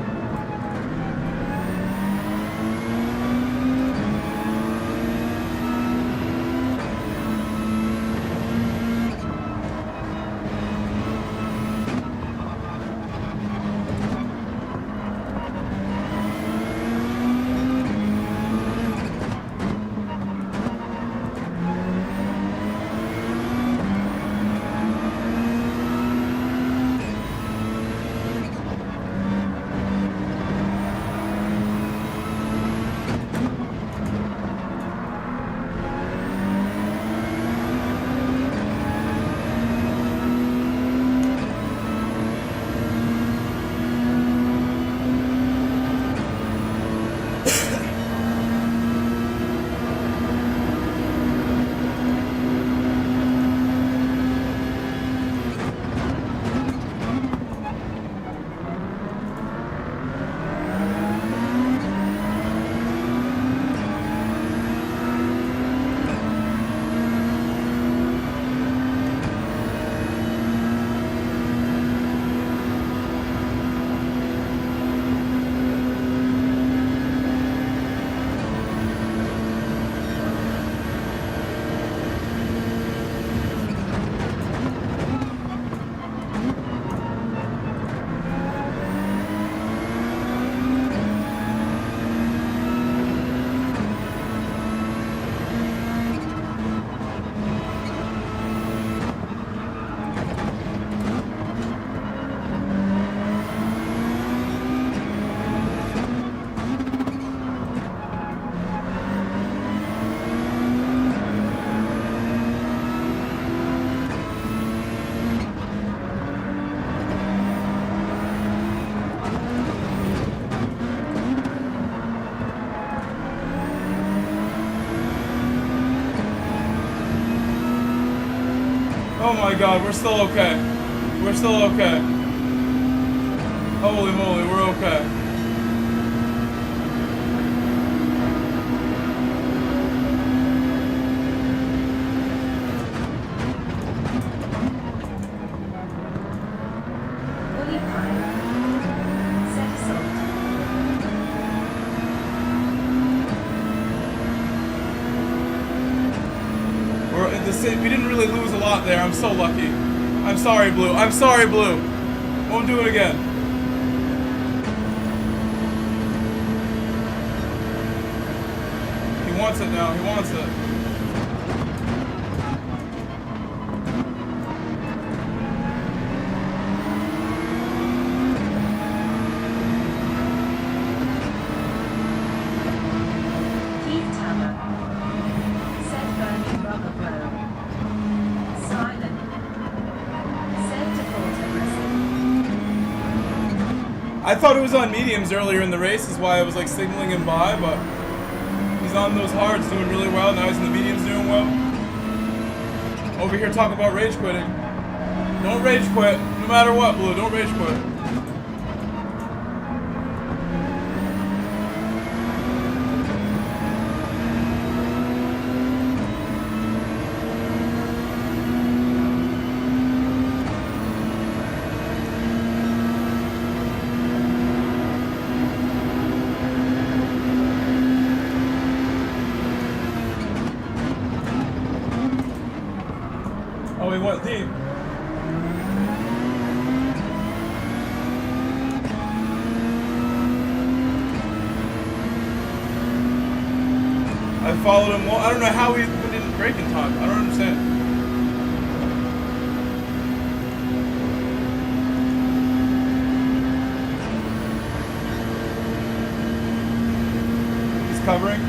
Oh my god, we're still okay. We're still okay. Holy moly, we're okay. Fully we didn't really lose a lot there. I'm so lucky. I'm sorry, Blue. I'm sorry, Blue. Won't do it again. He wants it now. He wants it. I thought it was on mediums earlier in the race, is why I was like signaling him by, but he's on those hards doing really well. Now he's in the mediums doing well. Over here talking about rage quitting. Don't rage quit, no matter what, Blue. Don't rage quit. Oh, he went deep. I followed him. Well, I don't know how he didn't break in time. I don't understand. He's covering.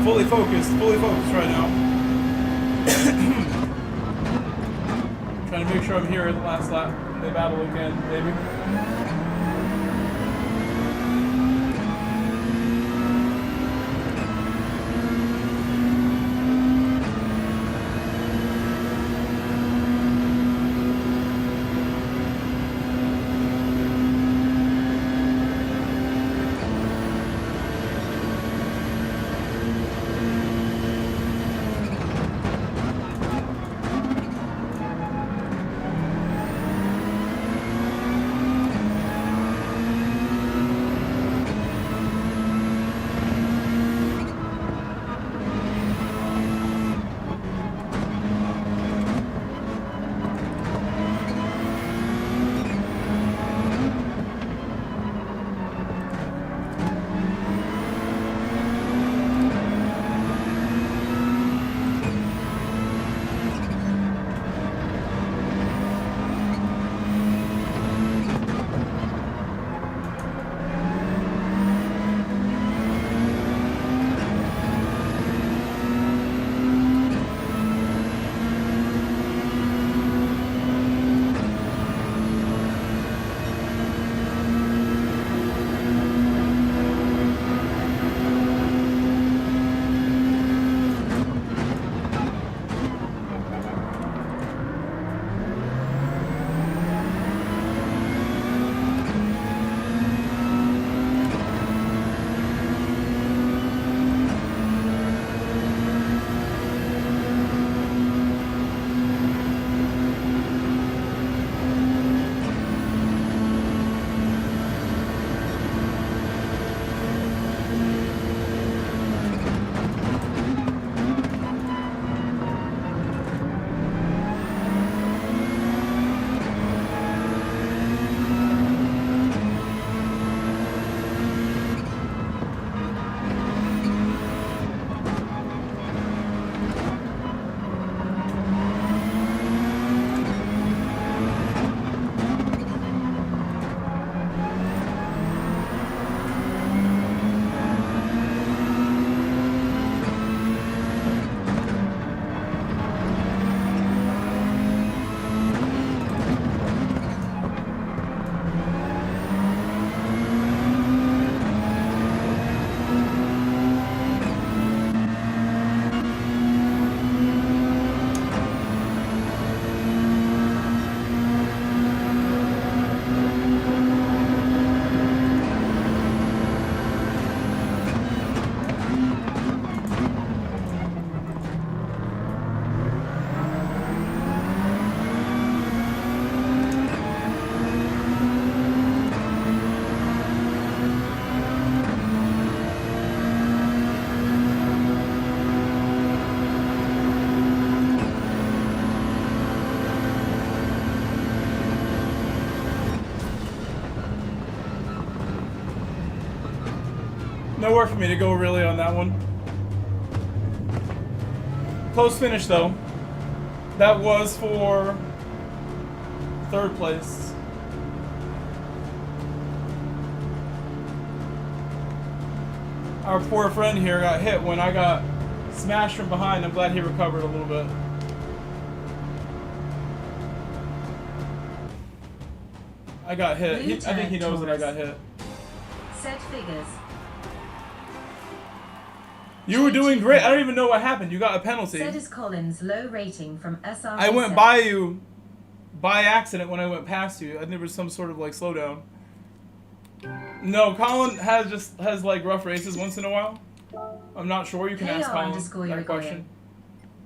Fully focused right now. Trying to make sure I'm here at the last lap. They battle again, maybe. No work for me to go really on that one. Close finish though. That was for 3rd place. Our poor friend here got hit when I got smashed from behind. I'm glad he recovered a little bit. I got hit. I think he knows that I got hit. Set figures. You were doing great. I don't even know what happened. You got a penalty. Said is Collins low rating from SR. I went by you by accident when I went past you. I think there was some sort of like slowdown. No, Colin has like rough races once in a while. I'm not sure. You can ask Colin that question.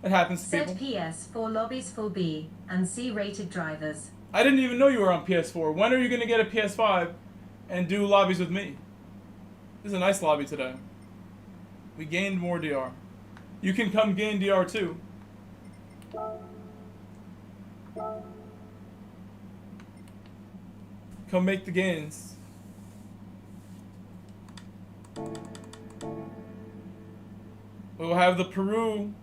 It happens to people. Set PS for lobbies for B and C rated drivers. I didn't even know you were on PS4. When are you gonna get a PS5 and do lobbies with me? This is a nice lobby today. We gained more DR. You can come gain DR too. Come make the gains. We'll have the Peru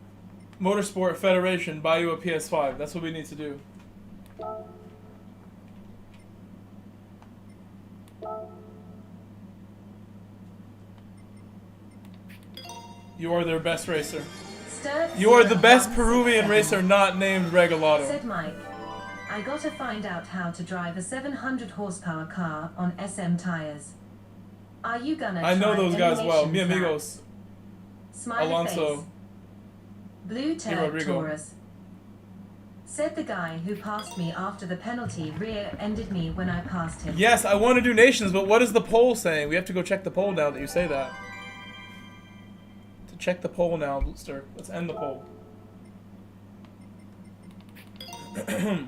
Motorsport Federation buy you a PS5. That's what we need to do. You are their best racer. You are the best Peruvian racer not named Regalado. Said Mike, I gotta find out how to drive a 700 horsepower car on SM tires. Are you gonna I know try those guys well. Mi elimination amigos. Smiley Alonso. face. Blue Turk Taurus. Said the guy who passed me after the penalty rear-ended me when I passed him. Yes, I want to do nations, but what is the poll saying? We have to go check the poll now that you say that. To check the poll now, Stir. Let's end the poll.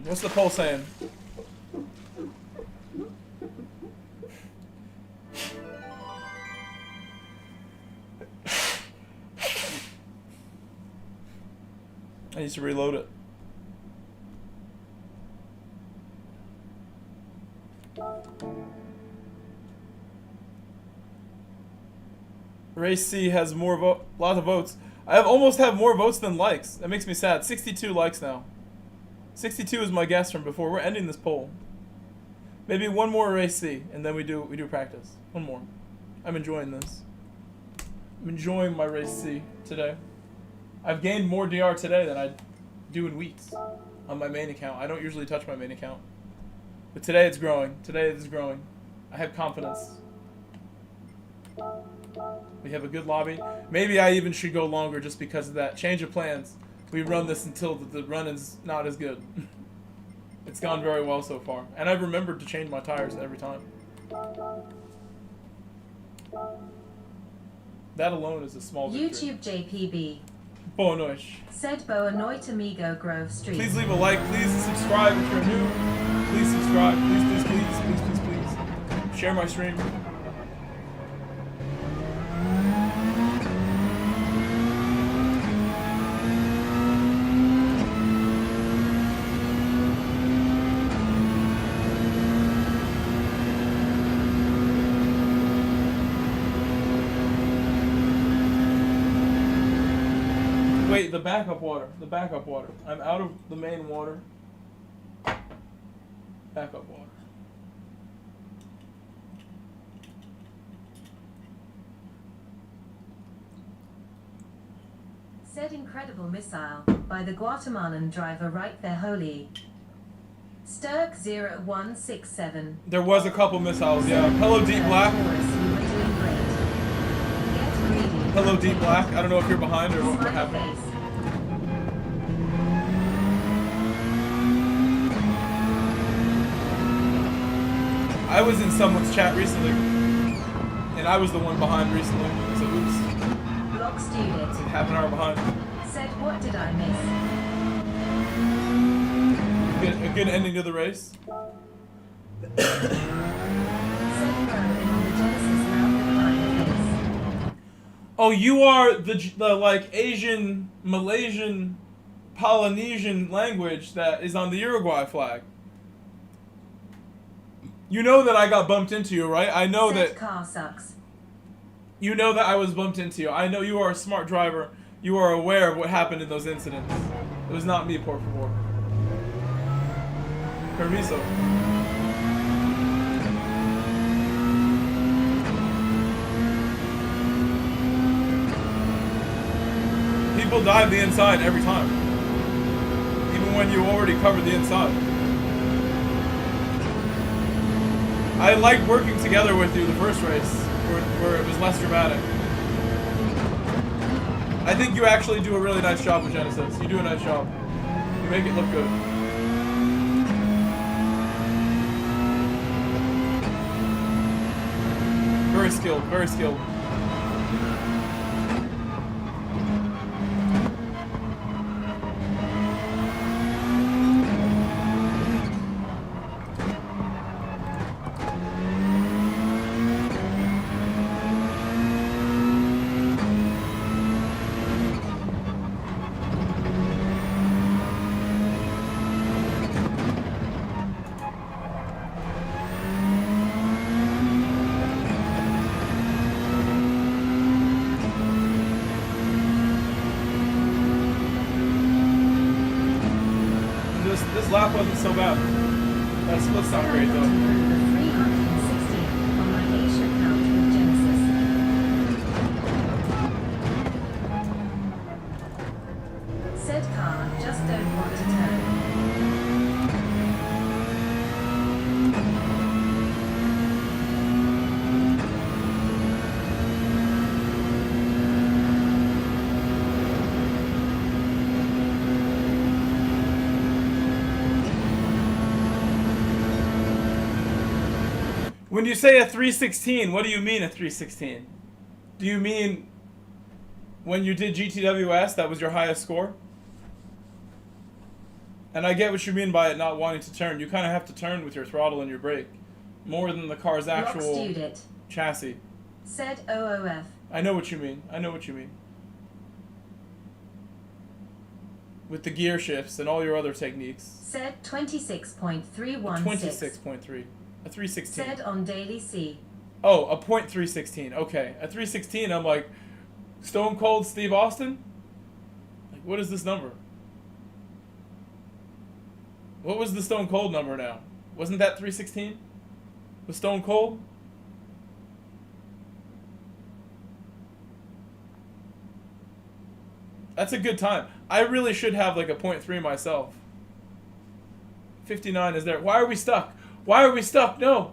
What's the poll saying? I need to reload it. Race C has more lot of votes. I almost have more votes than likes. That makes me sad. 62 likes now. 62 is my guess from before. We're ending this poll. Maybe one more race C, and then we do practice. One more. I'm enjoying this. I'm enjoying my race C today. I've gained more DR today than I do in weeks on my main account. I don't usually touch my main account. But today it's growing. Today it is growing. I have confidence. We have a good lobby. Maybe I even should go longer just because of that. Change of plans. We run this until the run is not as good. It's gone very well so far. And I've remembered to change my tires every time. That alone is a small victory. YouTube JPB. Boa noite. Said Boa noite amigo Grove Street. Please leave a like. Please subscribe if you're new. Please subscribe. Please, please, please, please, please, please. Share my stream. Wait, the backup water. The backup water. I'm out of the main water. Backup water. Said incredible missile by the Guatemalan driver right there, holy. Sturk 0167. There was a couple missiles, yeah. Hello, Deep Black. Hello, Deep Black. I don't know if you're behind or what happened. I was in someone's chat recently, and I was the one behind recently, so oops. Block student. It's half an hour behind. Said, what did I miss? A good ending to the race. Oh, you are the like Asian, Malaysian, Polynesian language that is on the Uruguay flag. You know that I got bumped into you, right? I know that. Car sucks. You know that I was bumped into you. I know you are a smart driver. You are aware of what happened in those incidents. It was not me, por favor. Permiso. People dive the inside every time. Even when you already covered the inside. I liked working together with you the first race, where it was less dramatic. I think you actually do a really nice job with Genesis. You do a nice job. You make it look good. Very skilled, very skilled. This lap wasn't so bad. That split's not great though. 360 on my Asia account with Genesis. Said car just don't want to turn. When you say a 316, what do you mean a 316? Do you mean when you did GTWS, that was your highest score? And I get what you mean by it not wanting to turn. You kind of have to turn with your throttle and your brake. More than the car's actual chassis. Said OOF. I know what you mean. I know what you mean. With the gear shifts and all your other techniques. Said 26.316. 26.3. A 316. Said on Daily C. Oh, a .316. Okay. A 316, I'm like, Stone Cold Steve Austin? Like, what is this number? What was the Stone Cold number now? Wasn't that 316? Was Stone Cold? That's a good time. I really should have like a .3 myself. 59 is there. Why are we stuck? Why are we stuck? No.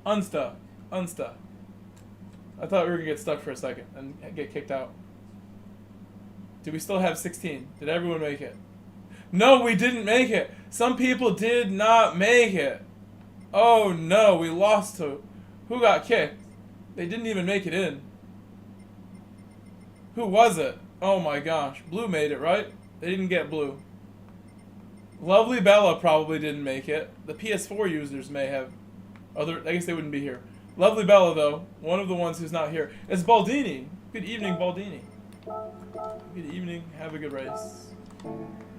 Unstuck. Unstuck. I thought we were going to get stuck for a second and get kicked out. Do we still have 16? Did everyone make it? No, we didn't make it. Some people did not make it. Oh no, we lost to... Who got kicked? They didn't even make it in. Who was it? Oh my gosh. Blue made it, right? They didn't get blue. Lovely Bella probably didn't make it. The PS4 users may have. I guess they wouldn't be here. Lovely Bella, though, one of the ones who's not here, is Baldini. Good evening, Baldini. Good evening. Have a good race.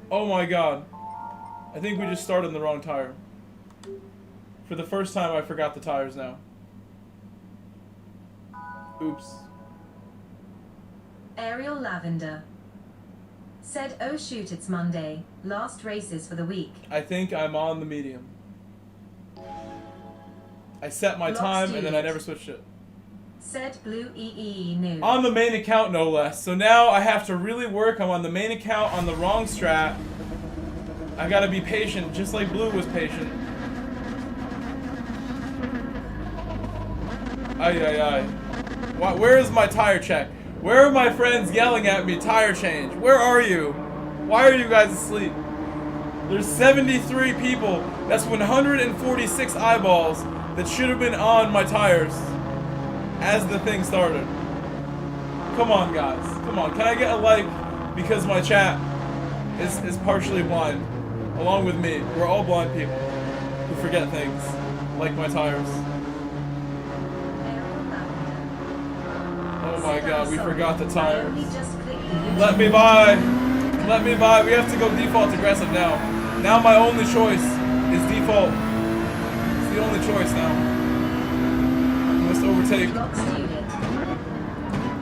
Oh my god. I think we just started on the wrong tire. For the first time, I forgot the tires now. Oops. Ariel Lavender. Said, oh shoot, it's Monday. Last races for the week. I think I'm on the medium. I set my time and then I never switched it. Said Blue EE News. On the main account, no less. So now I have to really work. I'm on the main account on the wrong strat. I gotta be patient, just like Blue was patient. Ay, ay, ay. Where is my tire check? Where are my friends yelling at me, tire change? Where are you? Why are you guys asleep? There's 73 people. That's 146 eyeballs that should have been on my tires as the thing started. Come on, guys. Come on. Can I get a like? Because my chat is partially blind. Along with me. We're all blind people who forget things. Like my tires. Oh my god, we forgot the tires. Let me buy. Let me buy. We have to go default aggressive now. Now my only choice is default. the only choice now. Must overtake. Blocks unit.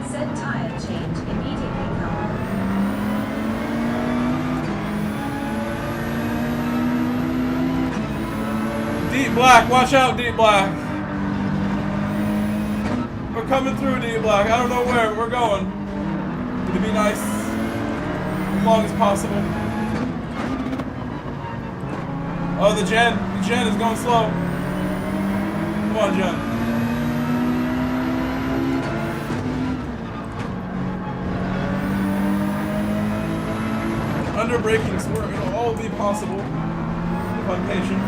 Said tire change immediately come. Deep black, watch out, deep black. We're coming through, deep black. I don't know where, but we're going. It'd be nice. As long as possible. Oh, the gen is going slow. Come on, Jen. Under braking, so it'll all be possible if I'm patient.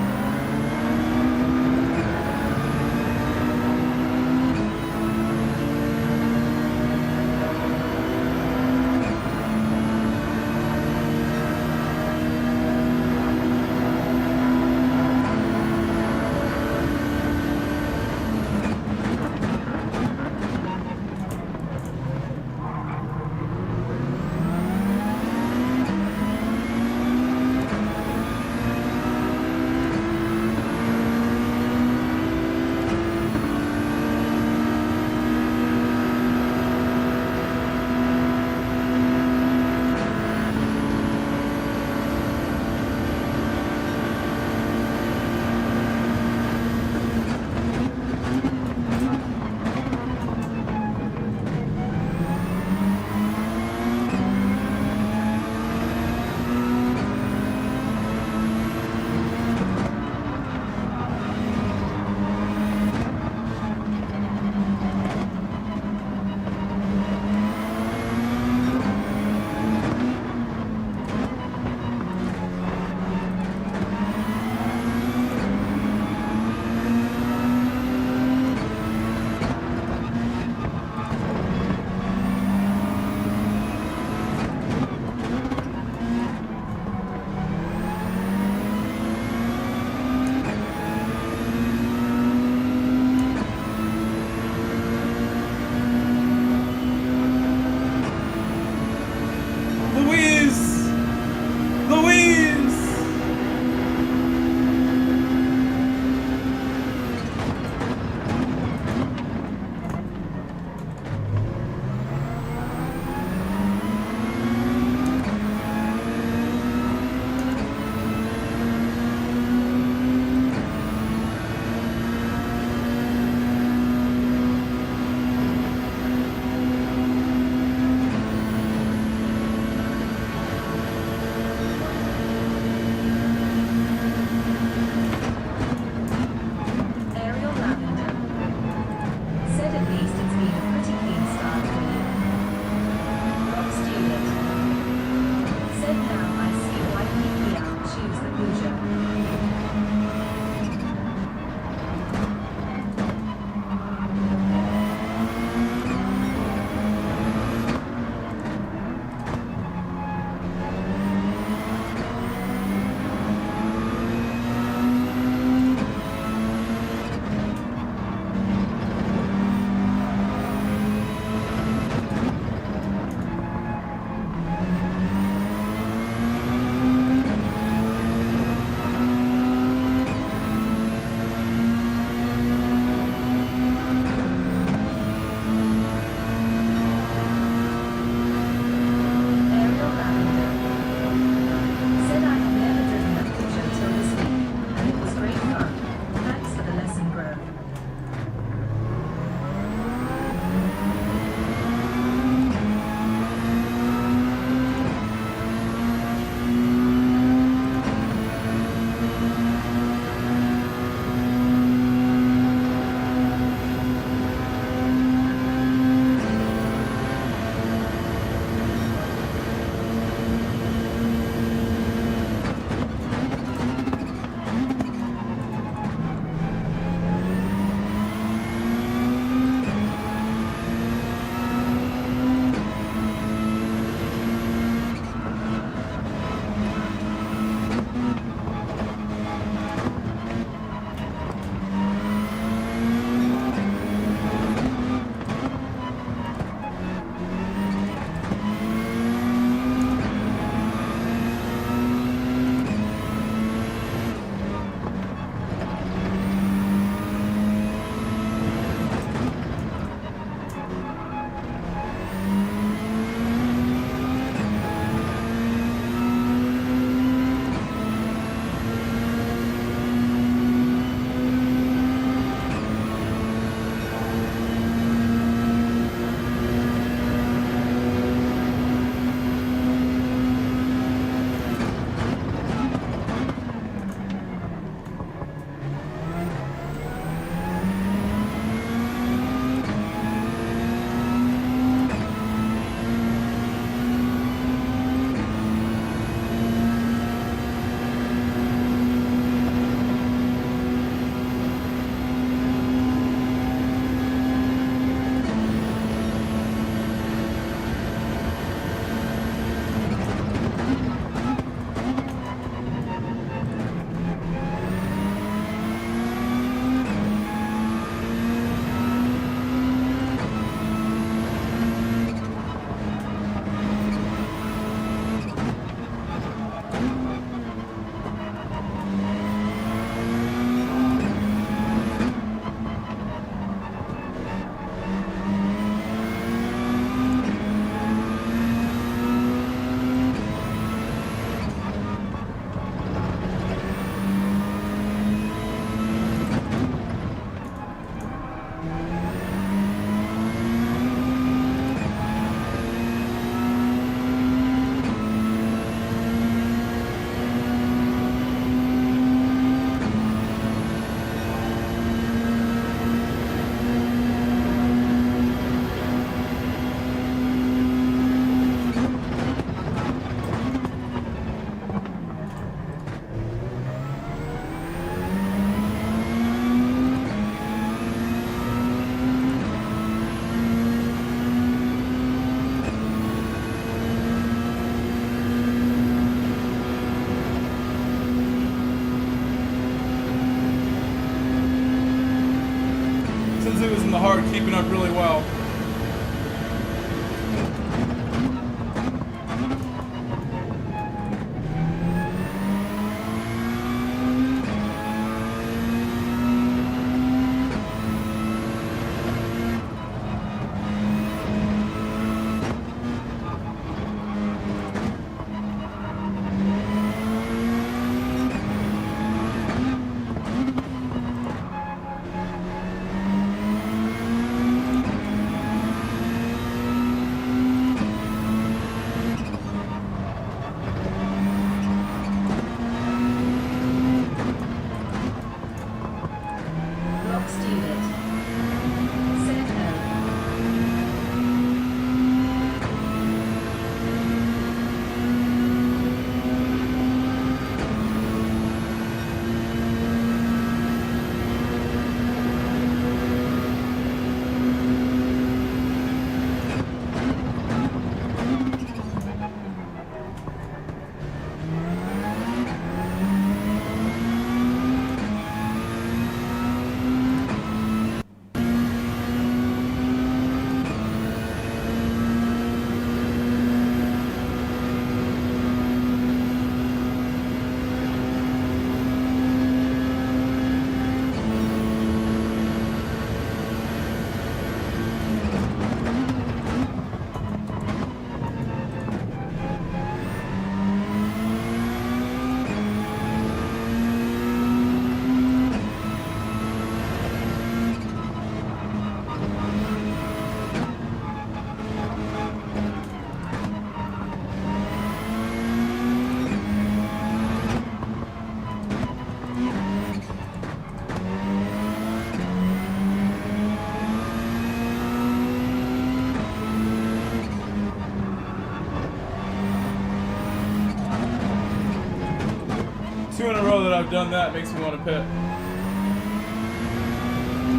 2 in a row that I've done that makes me want to pit.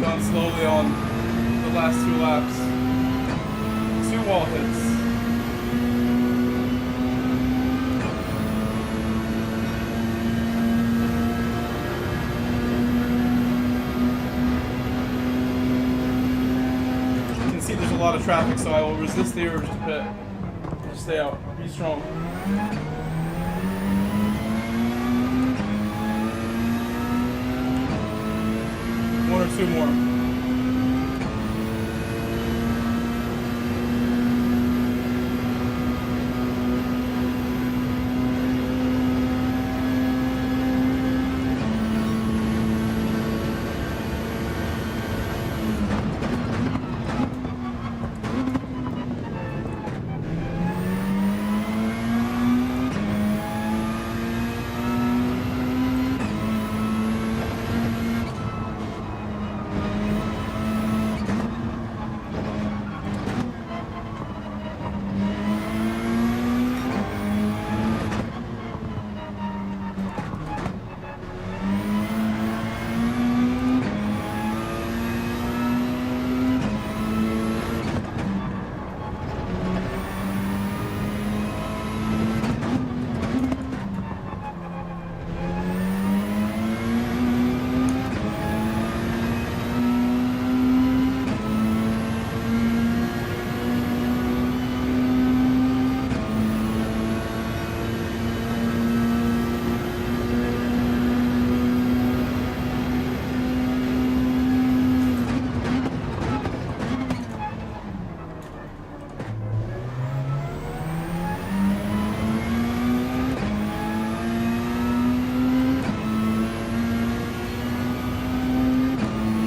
Gone slowly on the last 2 laps. 2 wall hits. You can see there's a lot of traffic, so I will resist the urge to pit. Just stay out. Be strong. 1 or 2 more.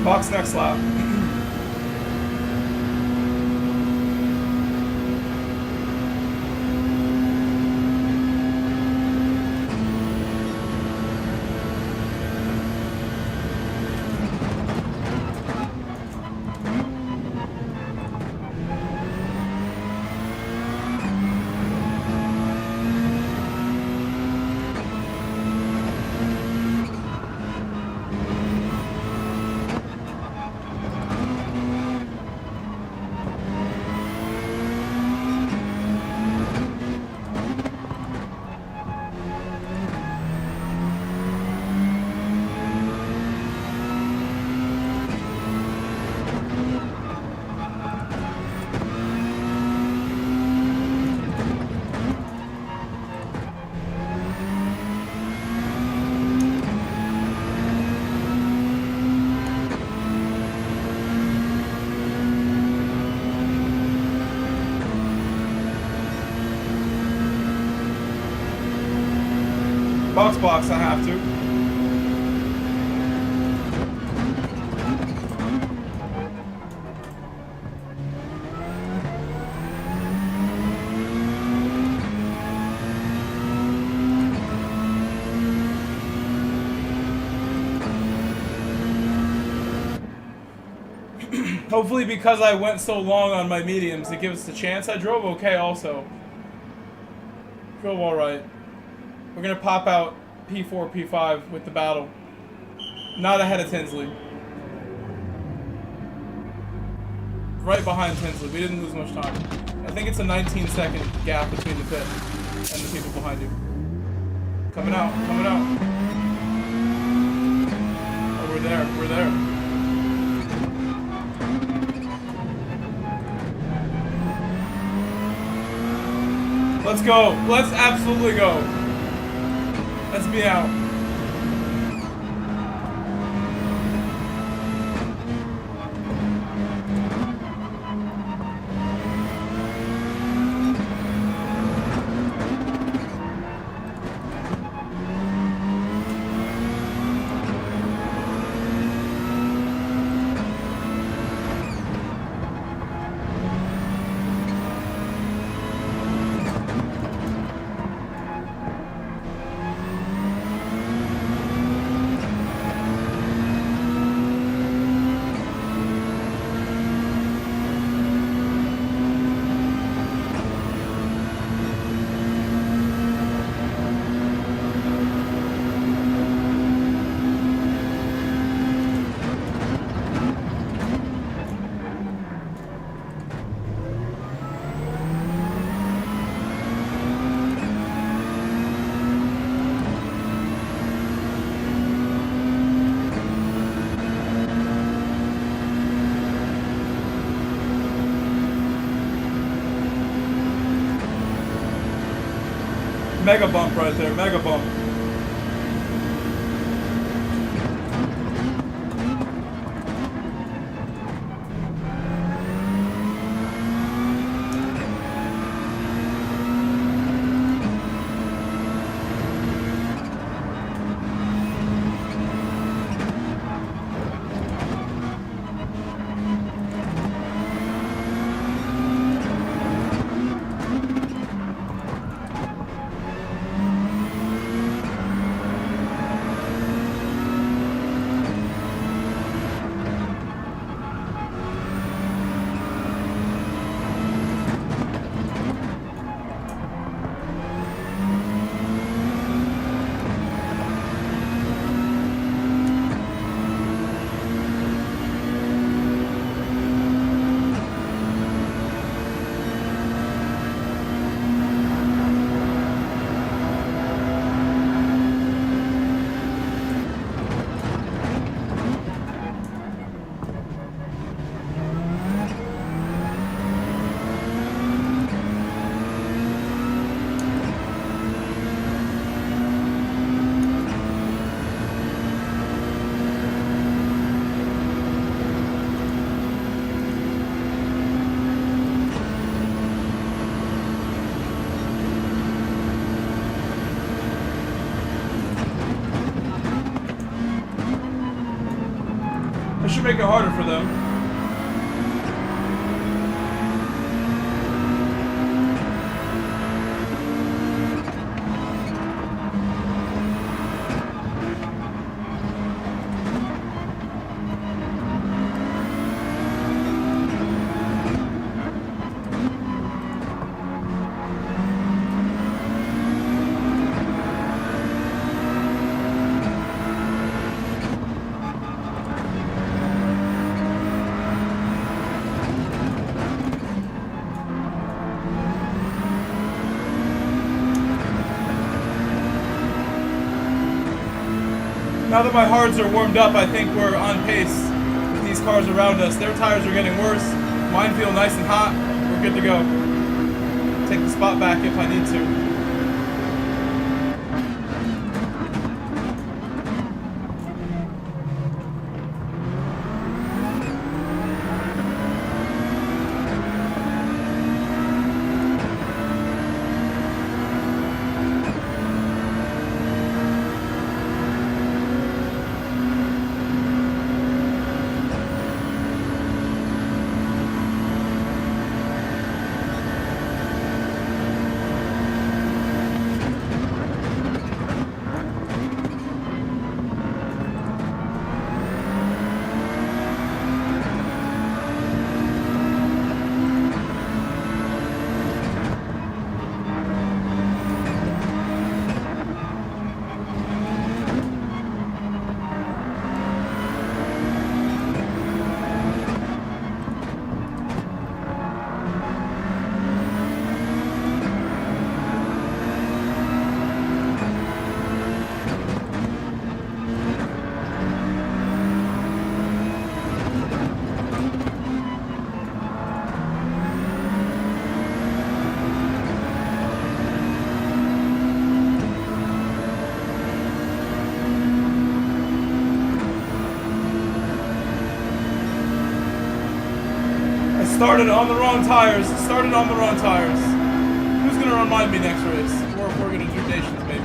Box next lap. Box, I have to. Hopefully because I went so long on my mediums, it gives us a chance. I drove okay also. Drove alright. We're gonna pop out P4, P5 with the battle. Not ahead of Tinsley. Right behind Tinsley. We didn't lose much time. I think it's a 19-second gap between the pit and the people behind you. Coming out, coming out. Oh, we're there, we're there. Let's go. Let's absolutely go. Let's be out. Mega bump right there, mega bump. Should make it harder for them. Now that my hards are warmed up, I think we're on pace with these cars around us. Their tires are getting worse. Mine feel nice and hot. We're good to go. Take the spot back if I need to. Started on the wrong tires. Started on the wrong tires. Who's gonna remind me next race? Or if we're gonna do nations, maybe.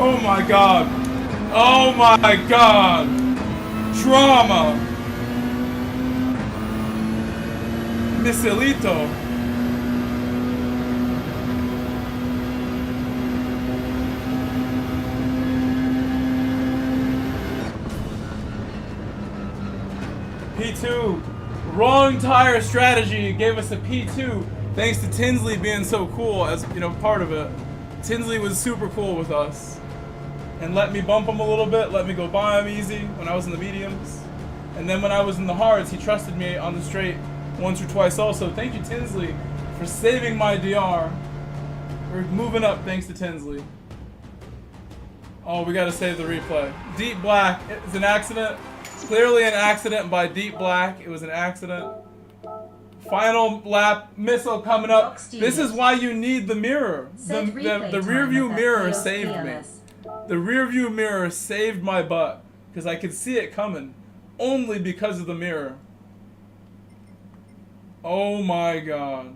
Oh my god. Oh my god. Drama. Michelito. P2. Wrong tire strategy gave us a P2 thanks to Tinsley being so cool as, you know, part of it. Tinsley was super cool with us and let me bump him a little bit, let me go by him easy when I was in the mediums. And then when I was in the hards, he trusted me on the straight once or twice also. Thank you, Tinsley, for saving my DR. We're moving up thanks to Tinsley. Oh, we gotta save the replay. Deep Black, it's an accident. Clearly an accident by Deep Black. It was an accident. Final lap missile coming up. This is why you need the mirror. The rear view mirror saved me. The rear view mirror saved my butt because I could see it coming only because of the mirror. Oh my god.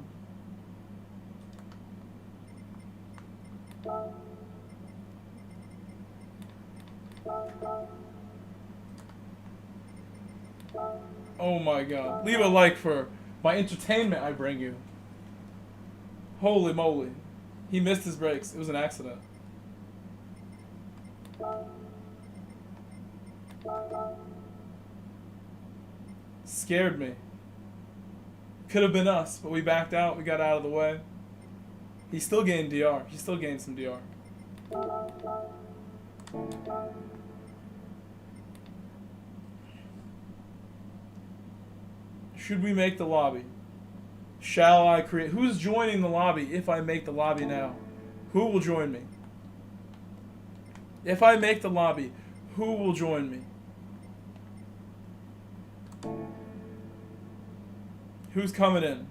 Oh my god. Leave a like for my entertainment I bring you. Holy moly. He missed his brakes. It was an accident. Scared me. Could have been us, but we backed out. We got out of the way. He still gained DR. He still gained some DR. Should we make the lobby? Shall I create? Who's joining the lobby if I make the lobby now? Who will join me? If I make the lobby, who will join me? Who's coming in?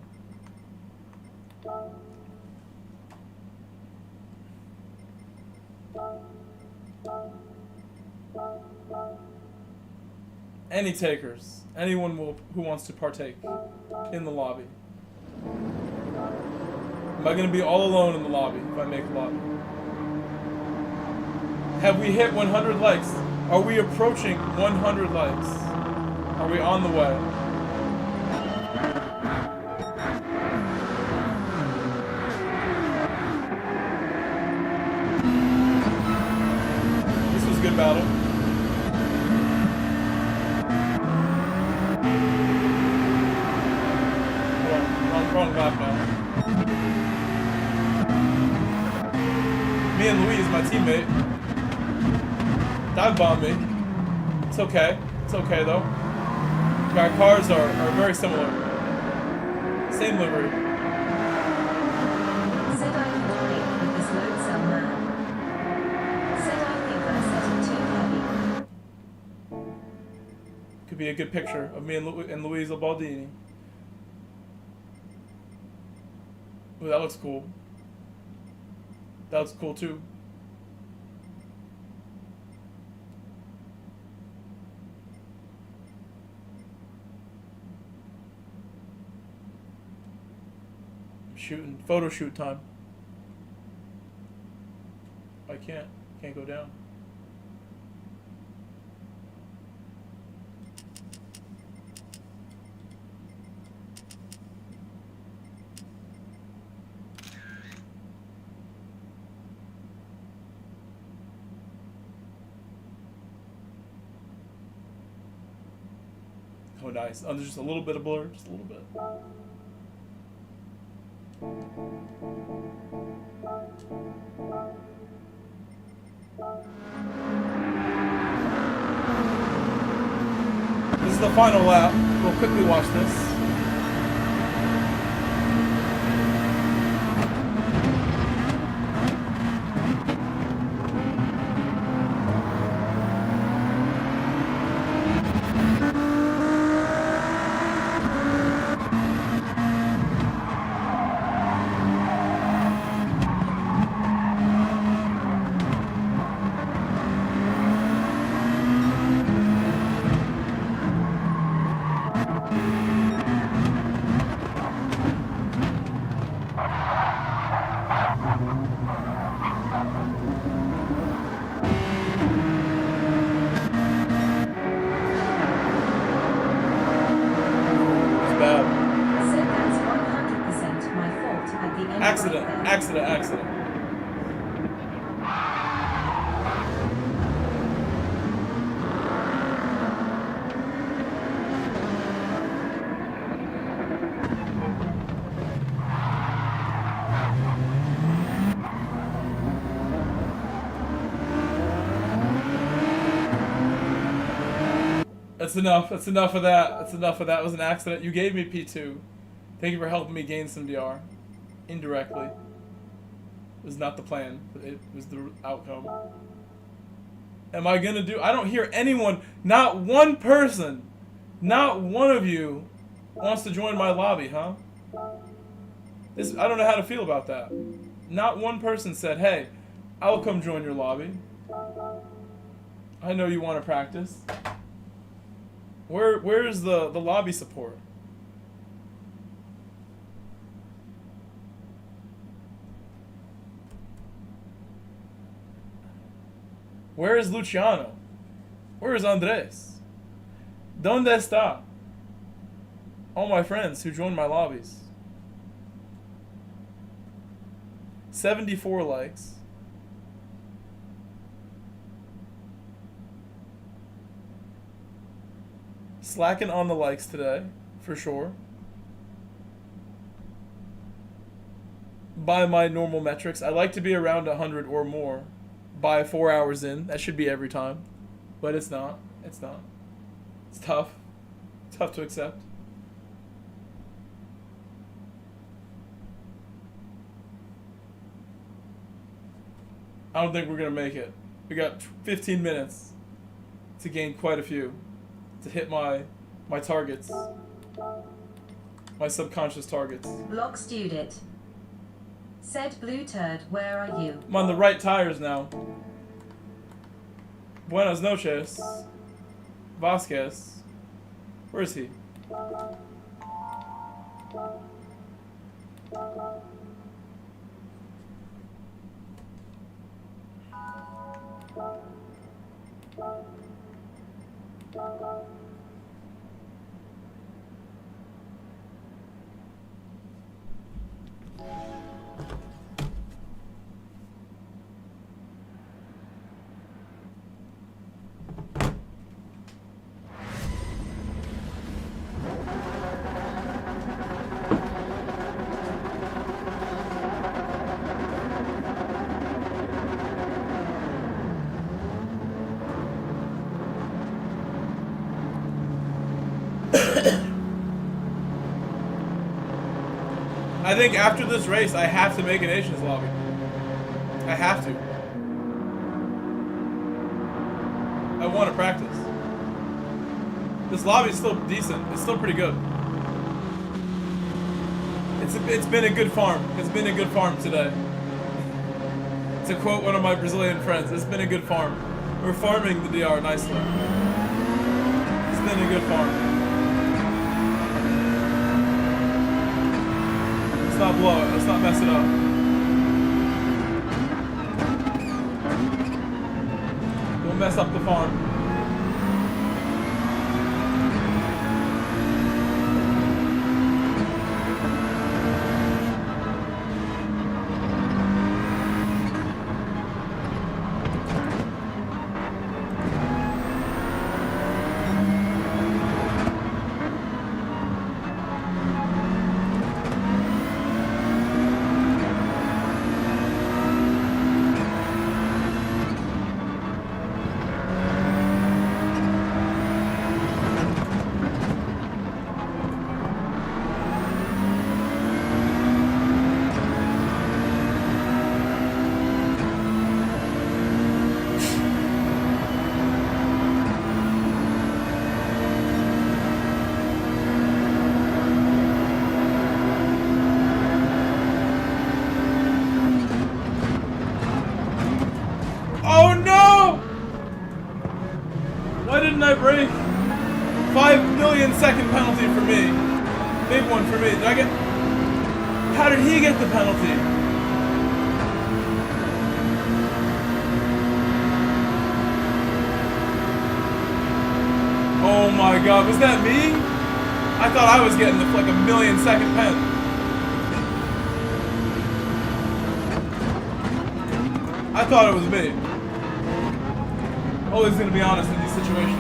Any takers? Anyone who wants to partake in the lobby? Am I going to be all alone in the lobby if I make the lobby? Have we hit 100 likes? Are we approaching 100 likes? Are we on the way? This was a good battle. Wrong lap now. Me and Louise, my teammate, dive bombed me. It's okay. It's okay though. Our cars are very similar. Same livery. Said I could break with this loadsome man. Said I think I set it too heavy. Could be a good picture of me and Louise Baldini. Ooh, that looks cool. That looks cool too. Shooting photo shoot time. I can't go down. Oh, nice. Oh, there's just a little bit of blur, just a little bit. This is the final lap. We'll quickly watch this. Accident. That's enough. That's enough of that. That's enough of that. It was an accident. You gave me P2. Thank you for helping me gain some DR. Indirectly. It was not the plan, but it was the outcome. Am I gonna do... I don't hear anyone, not one person, not one of you wants to join my lobby, huh? I don't know how to feel about that. Not one person said, hey, I'll come join your lobby. I know you want to practice. Where's the lobby support? Where is Luciano? Where is Andres? ¿Dónde está? All my friends who joined my lobbies. 74 likes. Slacking on the likes today, for sure. By my normal metrics, I like to be around 100 or more by 4 hours in. That should be every time. But it's not. It's not. It's tough. It's tough to accept. I don't think we're going to make it. We got 15 minutes to gain quite a few. To hit my targets. My subconscious targets. Block student. Said blue turd, where are you? I'm on the right tires now. Buenas noches. Vasquez. Where is he? I think after this race, I have to make a Nations lobby. I have to. I want to practice. This lobby is still decent. It's still pretty good. It's been a good farm. It's been a good farm today. To quote one of my Brazilian friends, it's been a good farm. We're farming the DR nicely. It's been a good farm. Let's not blow it. Let's not mess it up. Don't mess up the farm. I break? 5 million second penalty for me. Big one for me. Did I get... How did he get the penalty? Oh my god, was that me? I thought I was getting the, like a 1 million second pen. thought it was me. Always gonna be honest in these situations.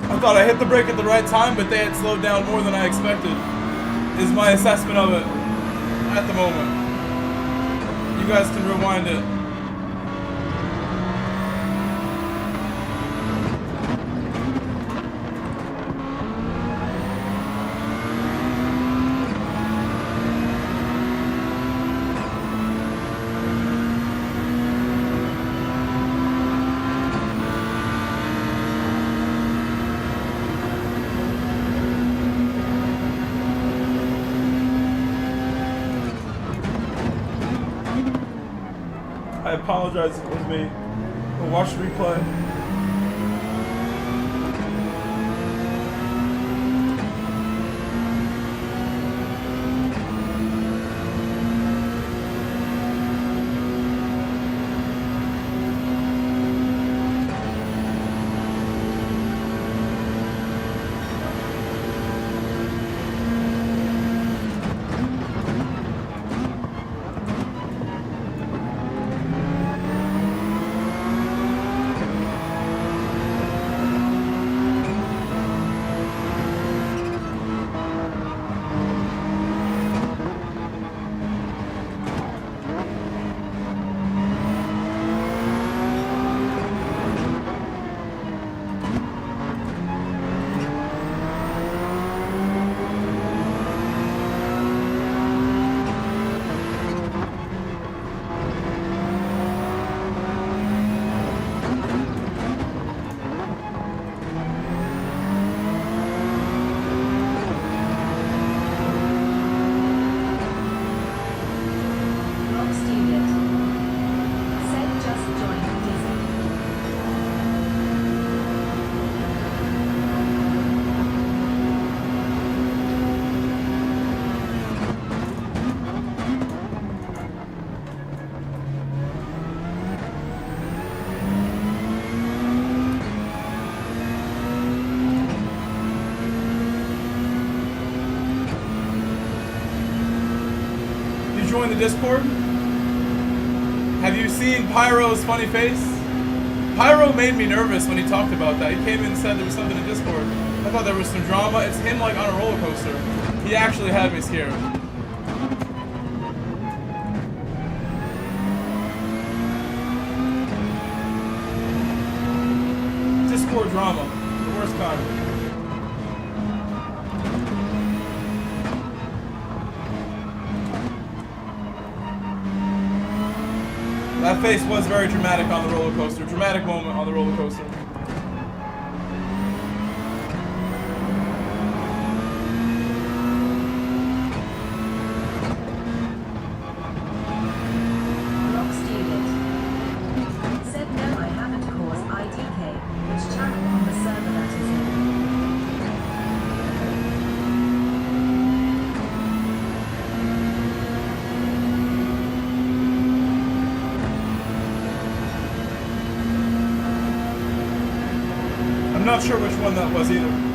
I thought I hit the brake at the right time, but they had slowed down more than I expected, is my assessment of it at the moment. You guys can rewind it. I apologize if it was me. But watch the replay. Join the Discord? Have you seen Pyro's funny face? Pyro made me nervous when he talked about that. He came in and said there was something in Discord. I thought there was some drama. It's him like on a roller coaster. He actually had me scared. Discord drama. The worst kind. That face was very dramatic on the roller coaster. Dramatic moment on the roller coaster. Rock student. Said no, I haven't caused IDK. Which channel on the server that is in? I'm not sure which one that was either.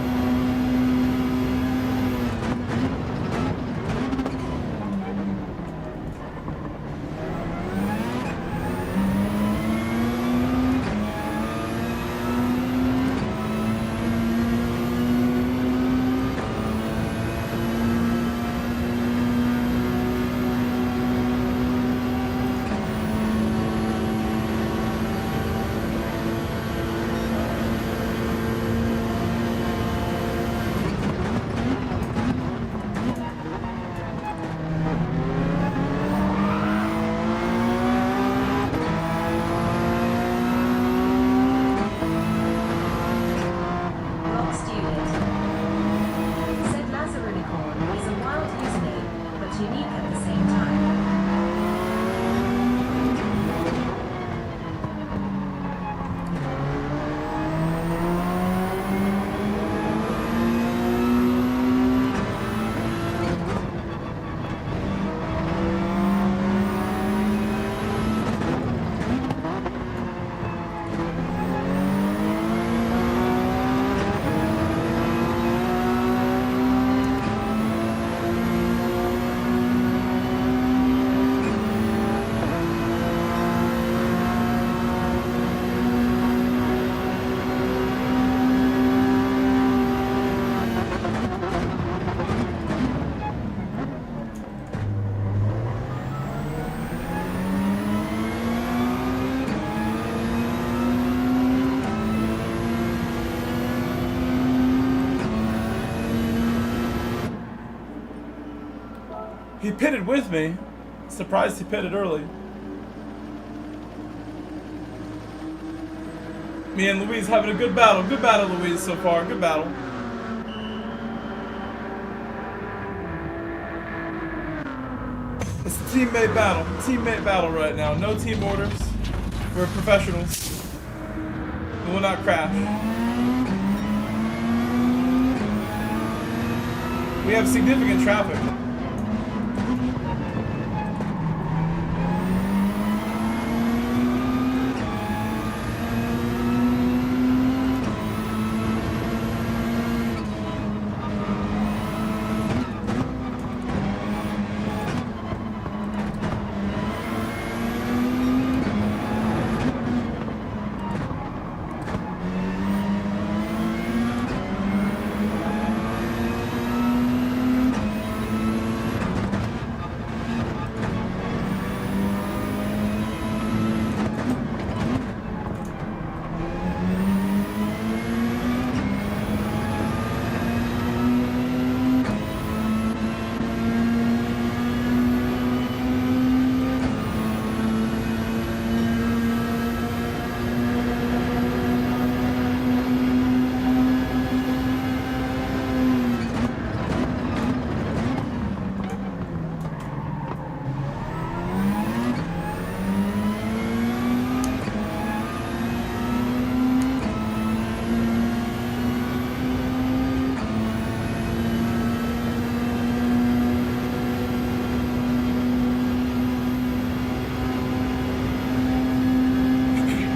He pitted with me. Surprised he pitted early. Me and Louise having a good battle. Good battle, Louise, so far. Good battle. It's a teammate battle. Teammate battle right now. No team orders. We're professionals. We will not crash. We have significant traffic.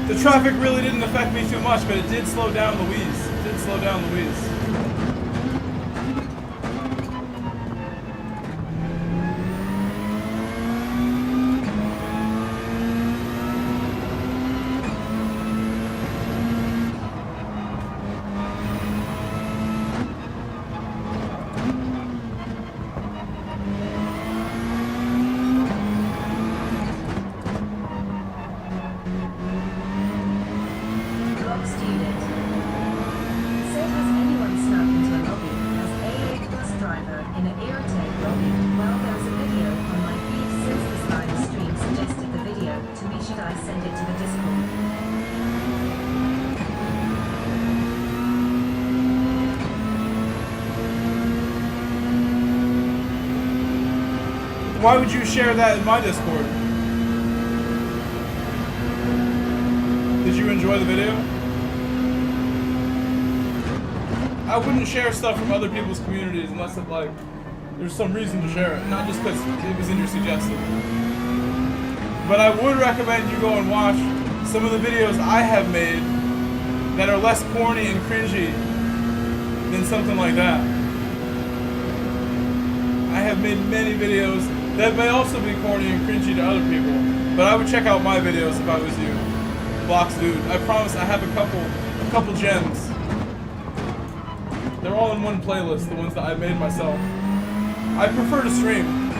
The traffic really didn't affect me too much, but it did slow down Louise. It did slow down Louise. Why would you share that in my Discord? Did you enjoy the video? I wouldn't share stuff from other people's communities unless it, like, there's some reason to share it, not just because it was in your suggestion. But I would recommend you go and watch some of the videos I have made that are less corny and cringy than something like that. I have made many videos that may also be corny and cringy to other people, but I would check out my videos if I was you. Blocks dude. I promise I have a couple gems. They're all in one playlist, the ones that I made myself. I prefer to stream.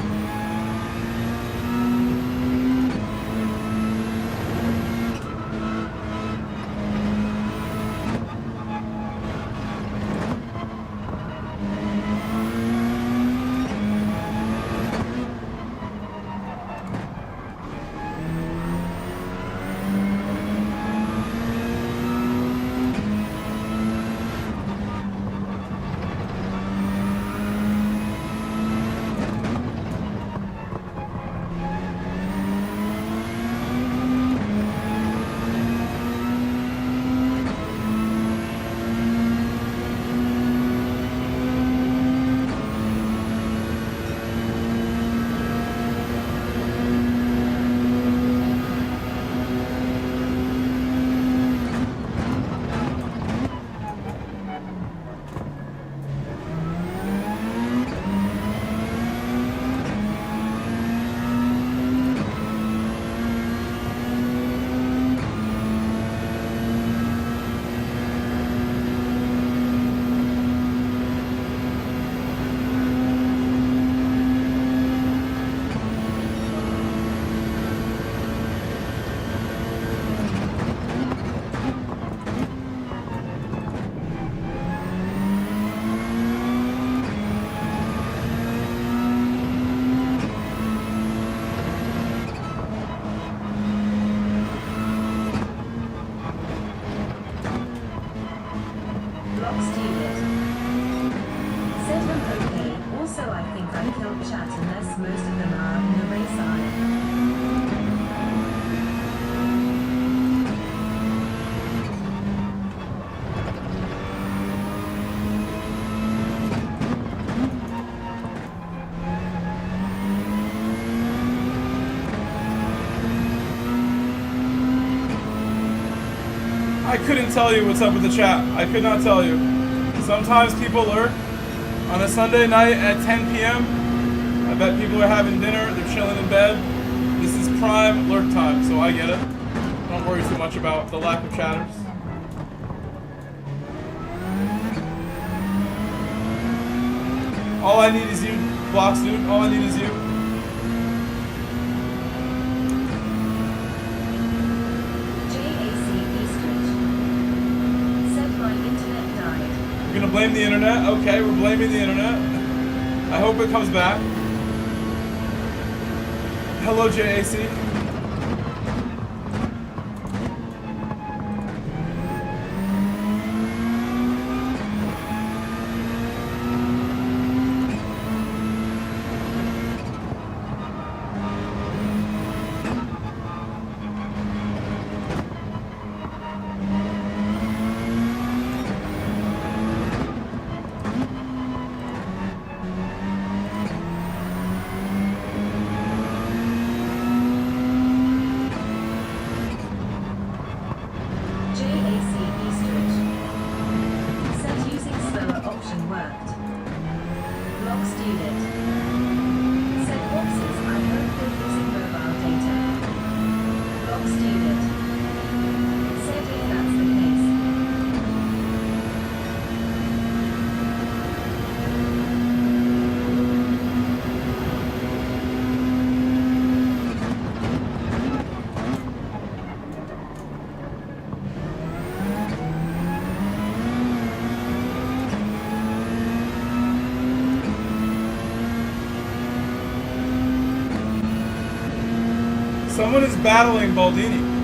Also, I think I killed chat unless most of them are in the race eye. I couldn't tell you what's up with the chat. I could not tell you. Sometimes people lurk on a Sunday night at 10 p.m. I bet people are having dinner, they're chilling in bed. This is prime lurk time, so I get it. Don't worry too much about the lack of chatters. All I need is you, Blocks, dude. All I need is you. You're gonna blame the internet? Okay, we're blaming the internet. I hope it comes back. Hello, JAC. Someone is battling Baldini.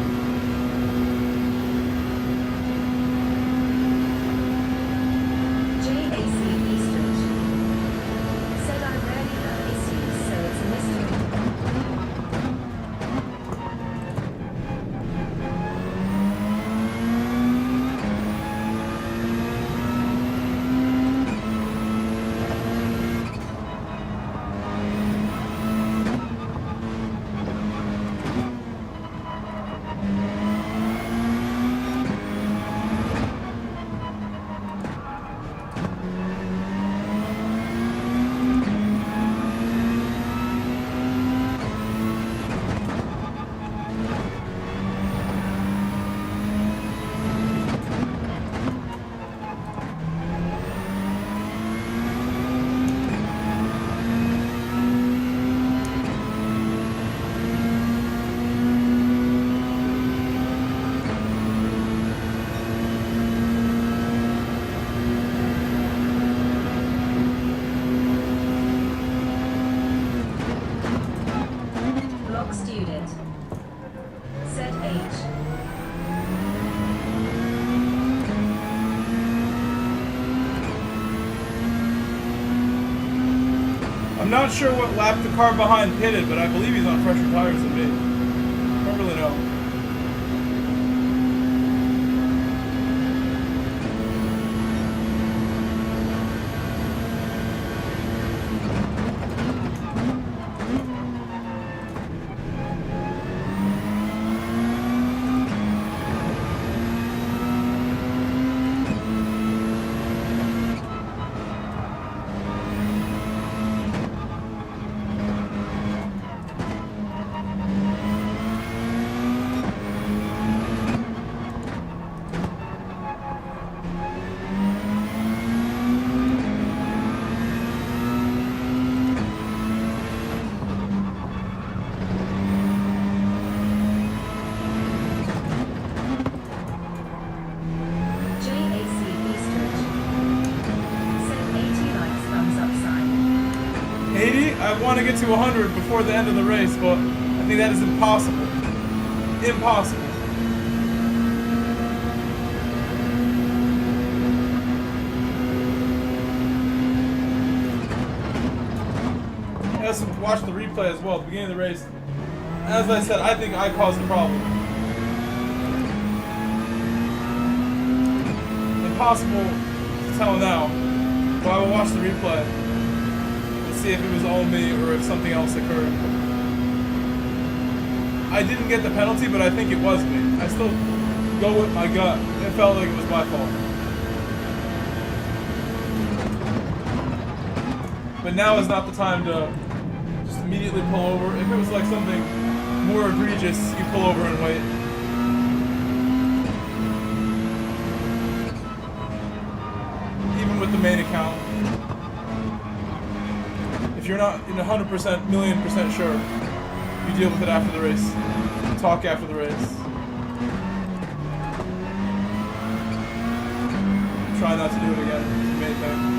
I'm not sure what lap the car behind pitted, but I believe he's on fresher tires than me. Don't really know. I want to get to 100 before the end of the race, but I think that is impossible. Impossible. Let's watch the replay as well at the beginning of the race. As I said, I think I caused the problem. Impossible to tell now, but I will watch the replay and see if it was all me or if something else occurred. I didn't get the penalty, but I think it was me. I still go with my gut. It felt like it was my fault. But now is not the time to just immediately pull over. If it was like something more egregious, you pull over and wait. Even with the main account. If you're not in 100%, million% sure, you deal with it after the race. Talk after the race. Try not to do it again. It's the main thing.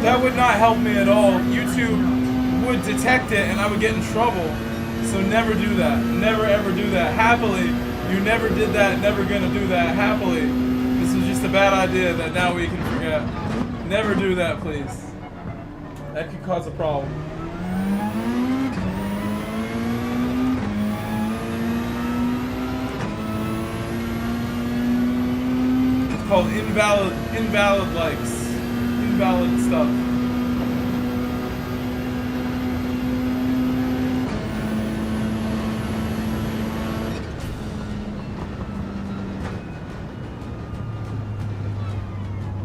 That would not help me at all. YouTube would detect it and I would get in trouble. So never do that. Never ever do that. Happily, you never did that, never gonna do that. Happily. This was just a bad idea that now we can forget. Never do that, please. That could cause a problem. It's called invalid likes. Invalid stuff.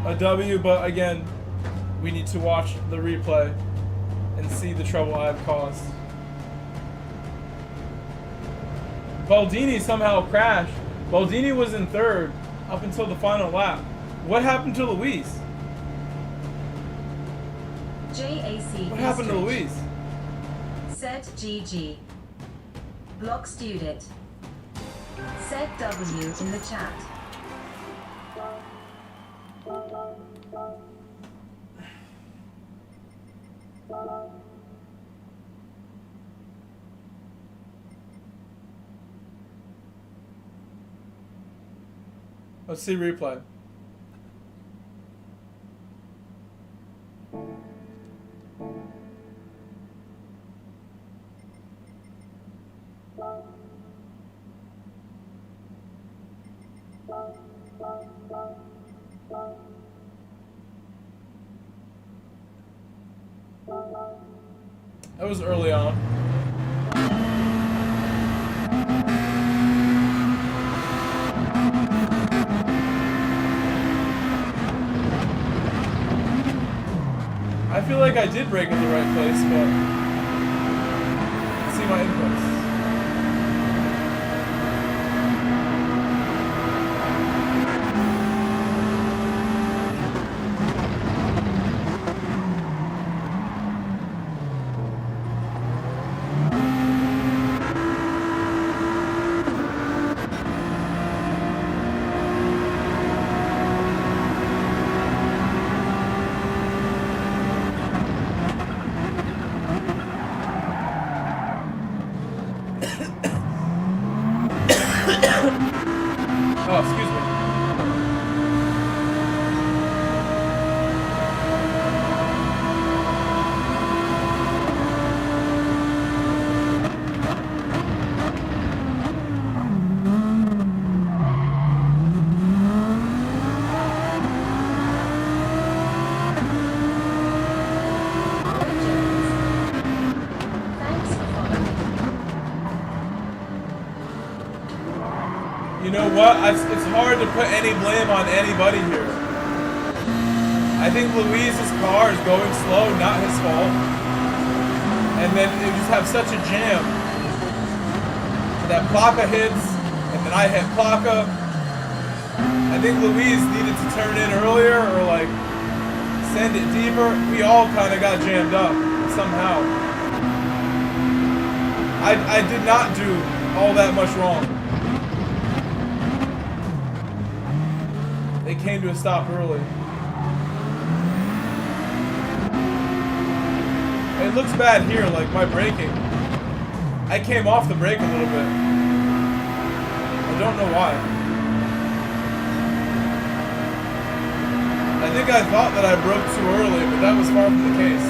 A W, but again, we need to watch the replay and see the trouble I've caused. Baldini somehow crashed. Baldini was in third up until the final lap. What happened to Luis? JAC. What happened to Luis? Set GG. Block Student. Set W in the chat. Let's see replay. That was early on. I feel like I did brake in the right place, but let's see my inputs. Oh, excuse me. You know what? It's hard to put any blame on anybody here. I think Luis's car is going slow, not his fault. And then they just have such a jam. That Plaka hits, and then I hit Plaka. I think Luis needed to turn in earlier or like send it deeper. We all kind of got jammed up somehow. I did not do all that much wrong. They came to a stop early. It looks bad here, like my braking. I came off the brake a little bit. I don't know why. I think I thought that I broke too early, but that was far from the case.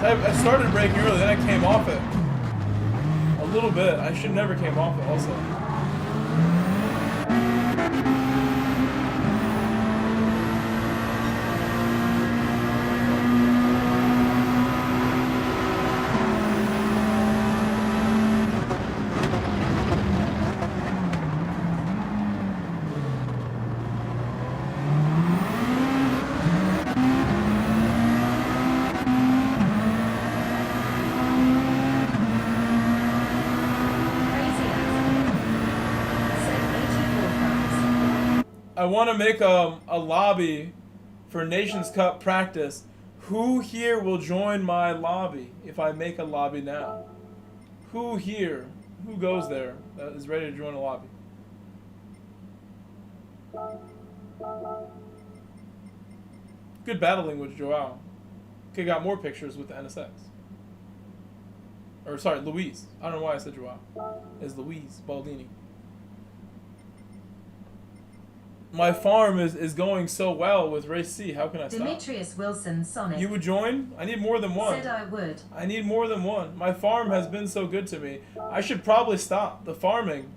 I started braking early, then I came off it. A little bit. I should never came off it also. I want to make a lobby for Nations Cup practice. Who here will join my lobby if I make a lobby now? Who here, who goes there, that is ready to join a lobby? Good battling with Joao. Okay, got more pictures with the NSX. Or sorry, Luis. I don't know why I said Joao. It's Luis Baldini. My farm is going so well with Race C. How can I stop? Demetrius Wilson Sonic. You would join? I need more than one. Said I would. I need more than one. My farm has been so good to me. I should probably stop. The farming,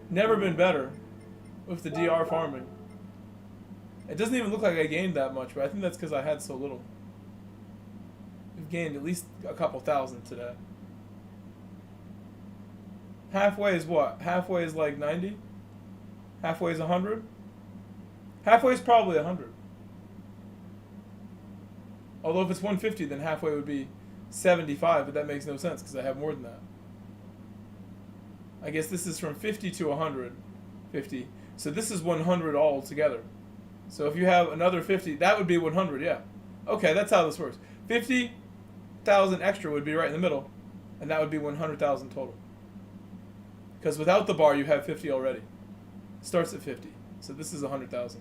never been better with the DR farming. It doesn't even look like I gained that much, but I think that's because I had so little. We've gained at least a couple thousand today. Halfway is what? Halfway is like 90? Halfway is 100? Halfway is probably 100. Although if it's 150, then halfway would be 75, but that makes no sense because I have more than that. I guess this is from 50 to 150. So this is 100 all together. So if you have another 50, that would be 100, yeah. Okay, that's how this works. 50,000 extra would be right in the middle, and that would be 100,000 total. Because without the bar, you have 50 already. It starts at 50. So this is 100,000.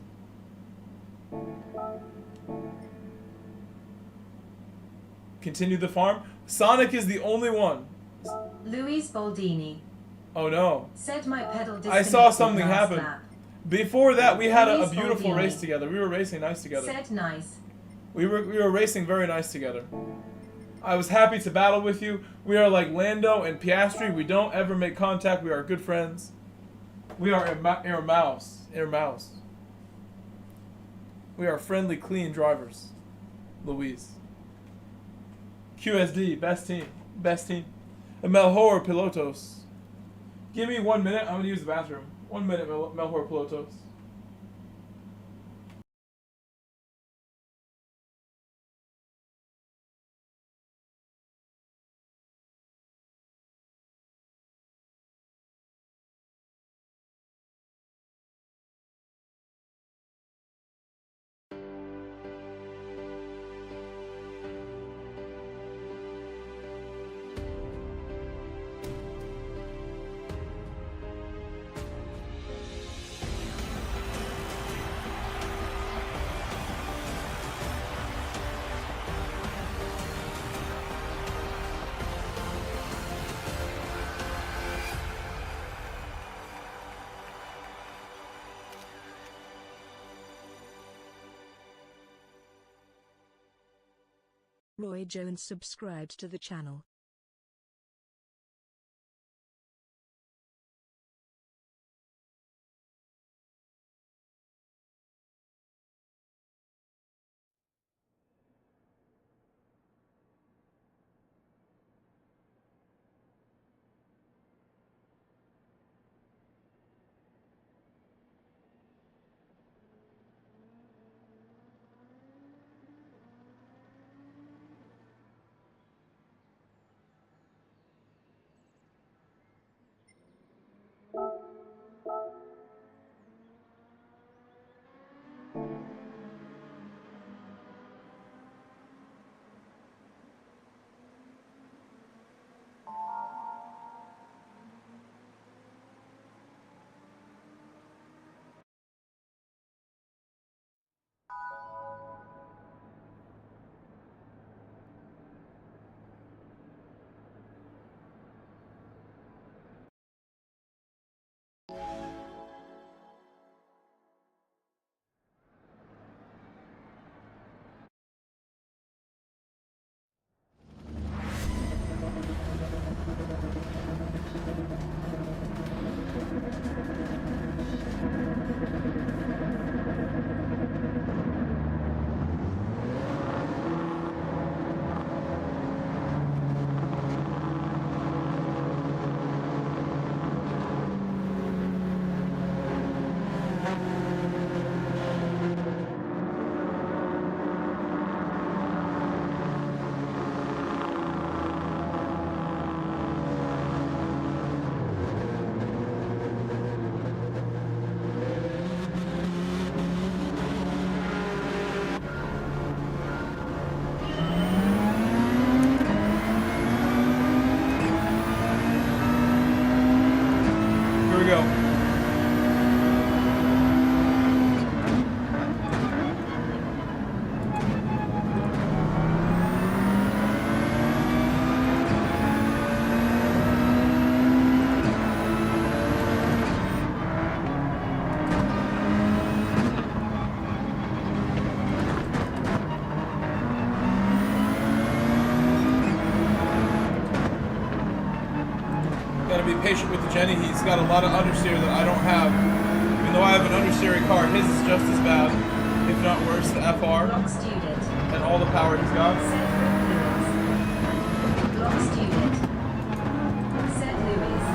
Continue the farm. Sonic is the only one. Luis Baldini. Oh no. Said my pedal disconnected. I saw something last happen. lap. Before that, we had a Luis beautiful Baldini. race together. We were racing nice together. Said nice. We were racing very nice together. I was happy to battle with you. We are like Lando and Piastri. We don't ever make contact. We are good friends. We are air mouse. We are friendly, clean drivers. Luis. QSD, best team. Melhor Pilotos. Give me 1 minute. I'm going to use the bathroom. 1 minute, Melhor Pilotos. Roy Jones subscribed to the channel. Be patient with the Jenny. He's got a lot of understeer that I don't have. Even though I have an understeering car, his is just as bad, if not worse, the FR. Block student. And all the power he's got. Block student. Set Lewis.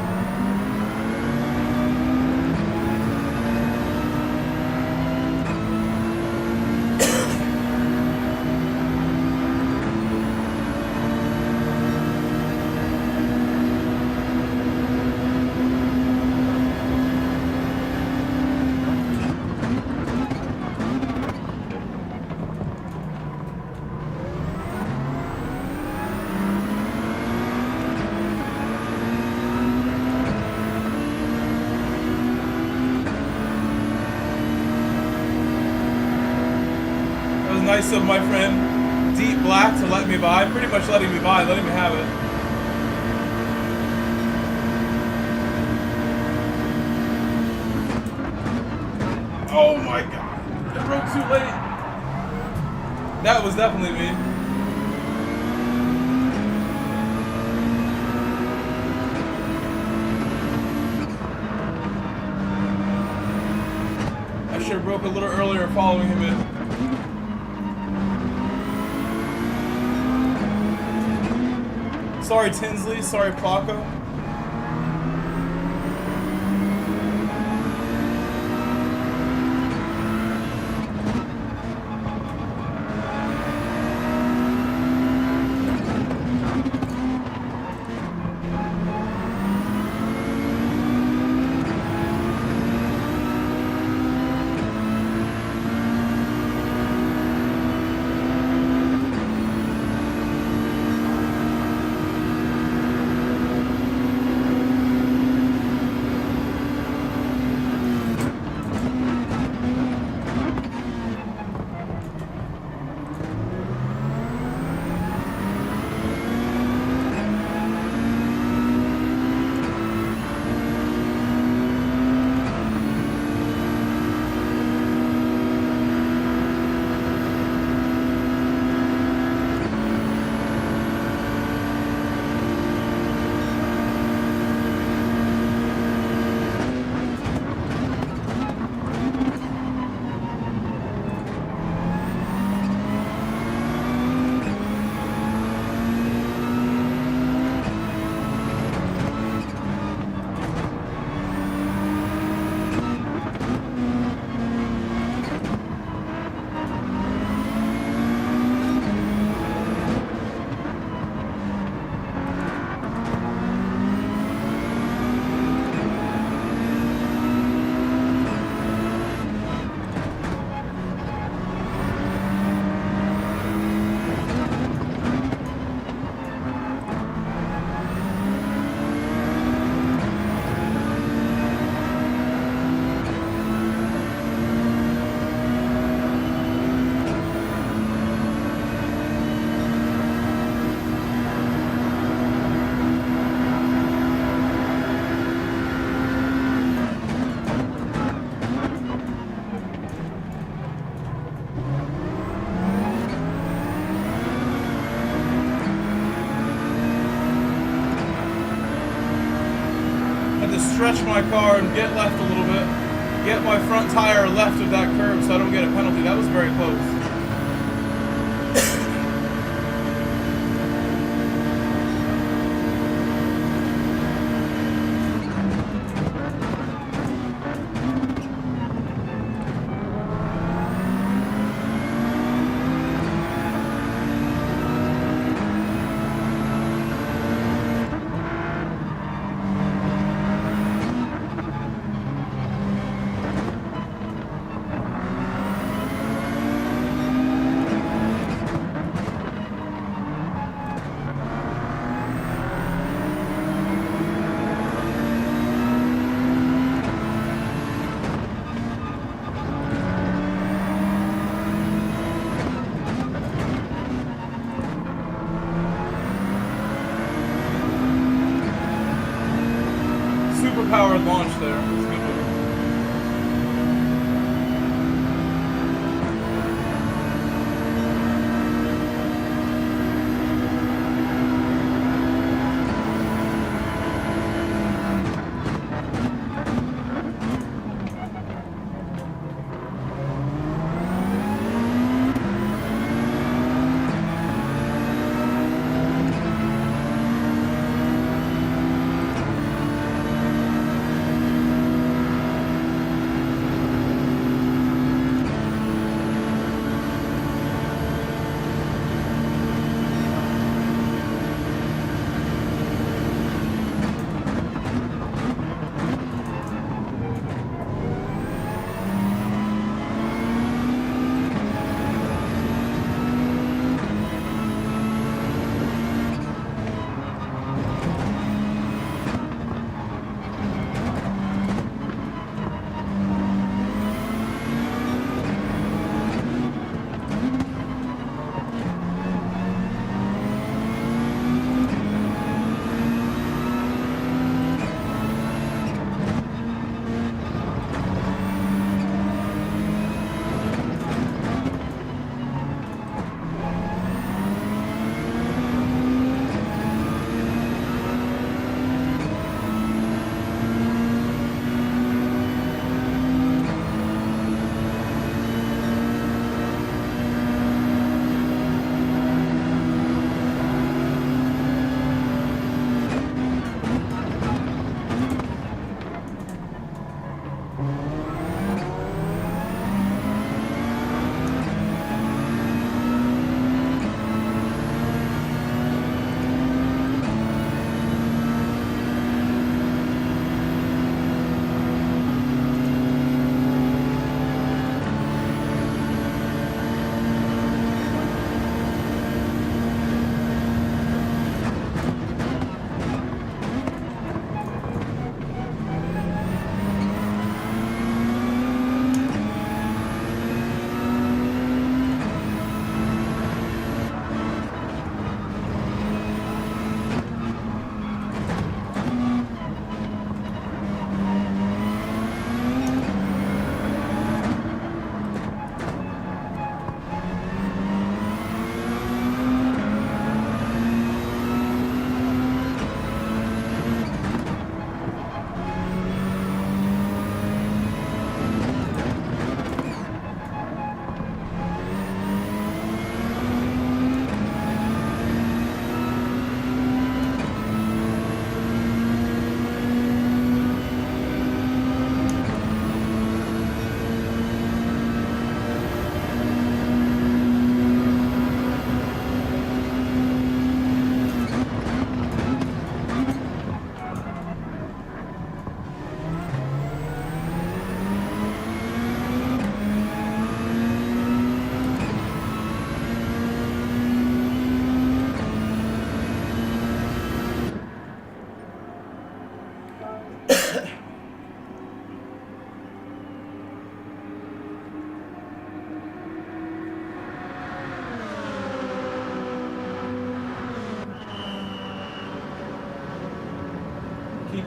Nice of my friend Deep Black to let me buy, pretty much letting me buy, letting me have it. Oh my god, I broke too late. That was definitely me. I should have broke a little earlier following him in. Sorry Tinsley, sorry Placo. stretch my car and get left a little bit. Get my front tire left of that curb so I don't get a penalty. That was very close. Powered launch there. That's a good one.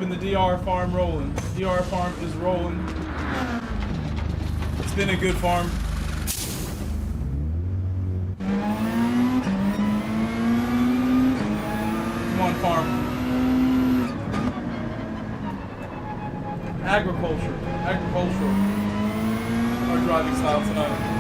keeping the DR farm rolling. DR farm is rolling. It's been a good farm. Come on, farm. Agricultural. Our driving style tonight.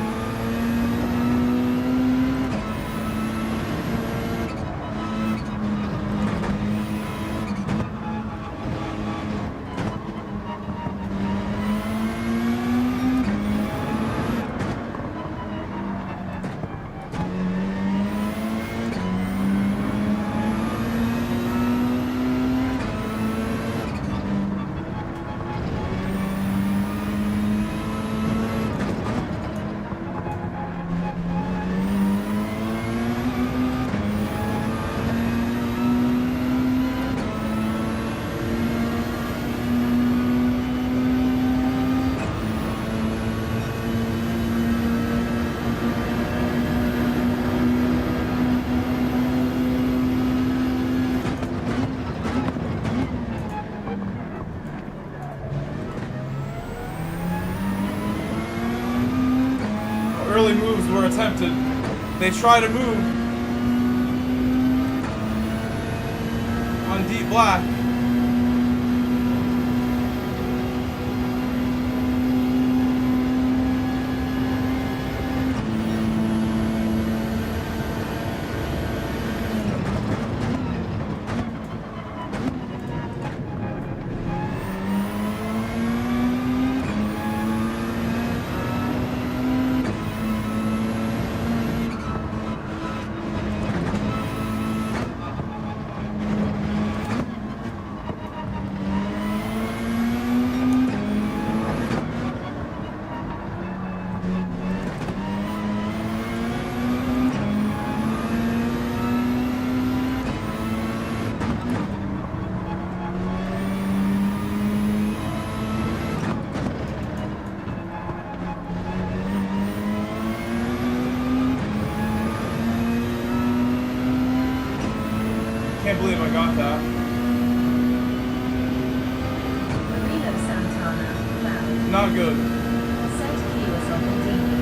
Early moves were attempted. They try to move on deep black. Can't believe I got that. Marino Santana, found. Not good. Set Q as on continue.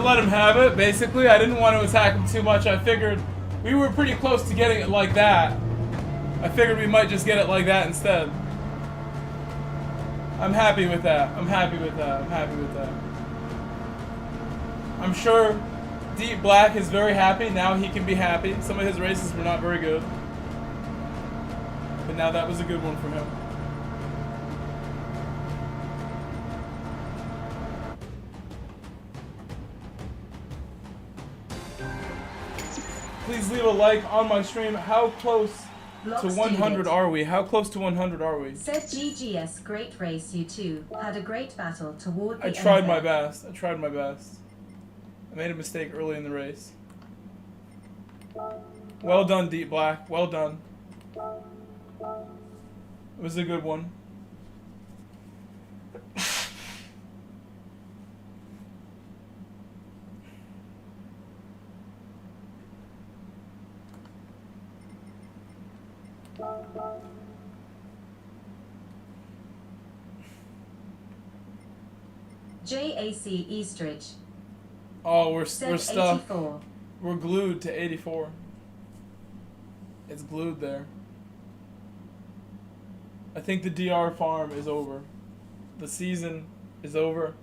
let him have it, basically. I didn't want to attack him too much. I figured we were pretty close to getting it like that. I figured we might just get it like that instead. I'm happy with that. I'm happy with that. I'm happy with that. I'm sure Deep Black is very happy. Now he can be happy. Some of his races were not very good. But now that was a good one for him. Please leave a like on my stream. How close to 100 are we? How close to 100 are we? Said GGS, great race, you two. Had a great battle toward the I end tried my there. best. I tried my best. I made a mistake early in the race. Well done, Deep Black. Well done. It was a good one. JAC Eastridge. Oh, we're Said stuck. 84. We're glued to 84. It's glued there. I think the DR farm is over. The season is over.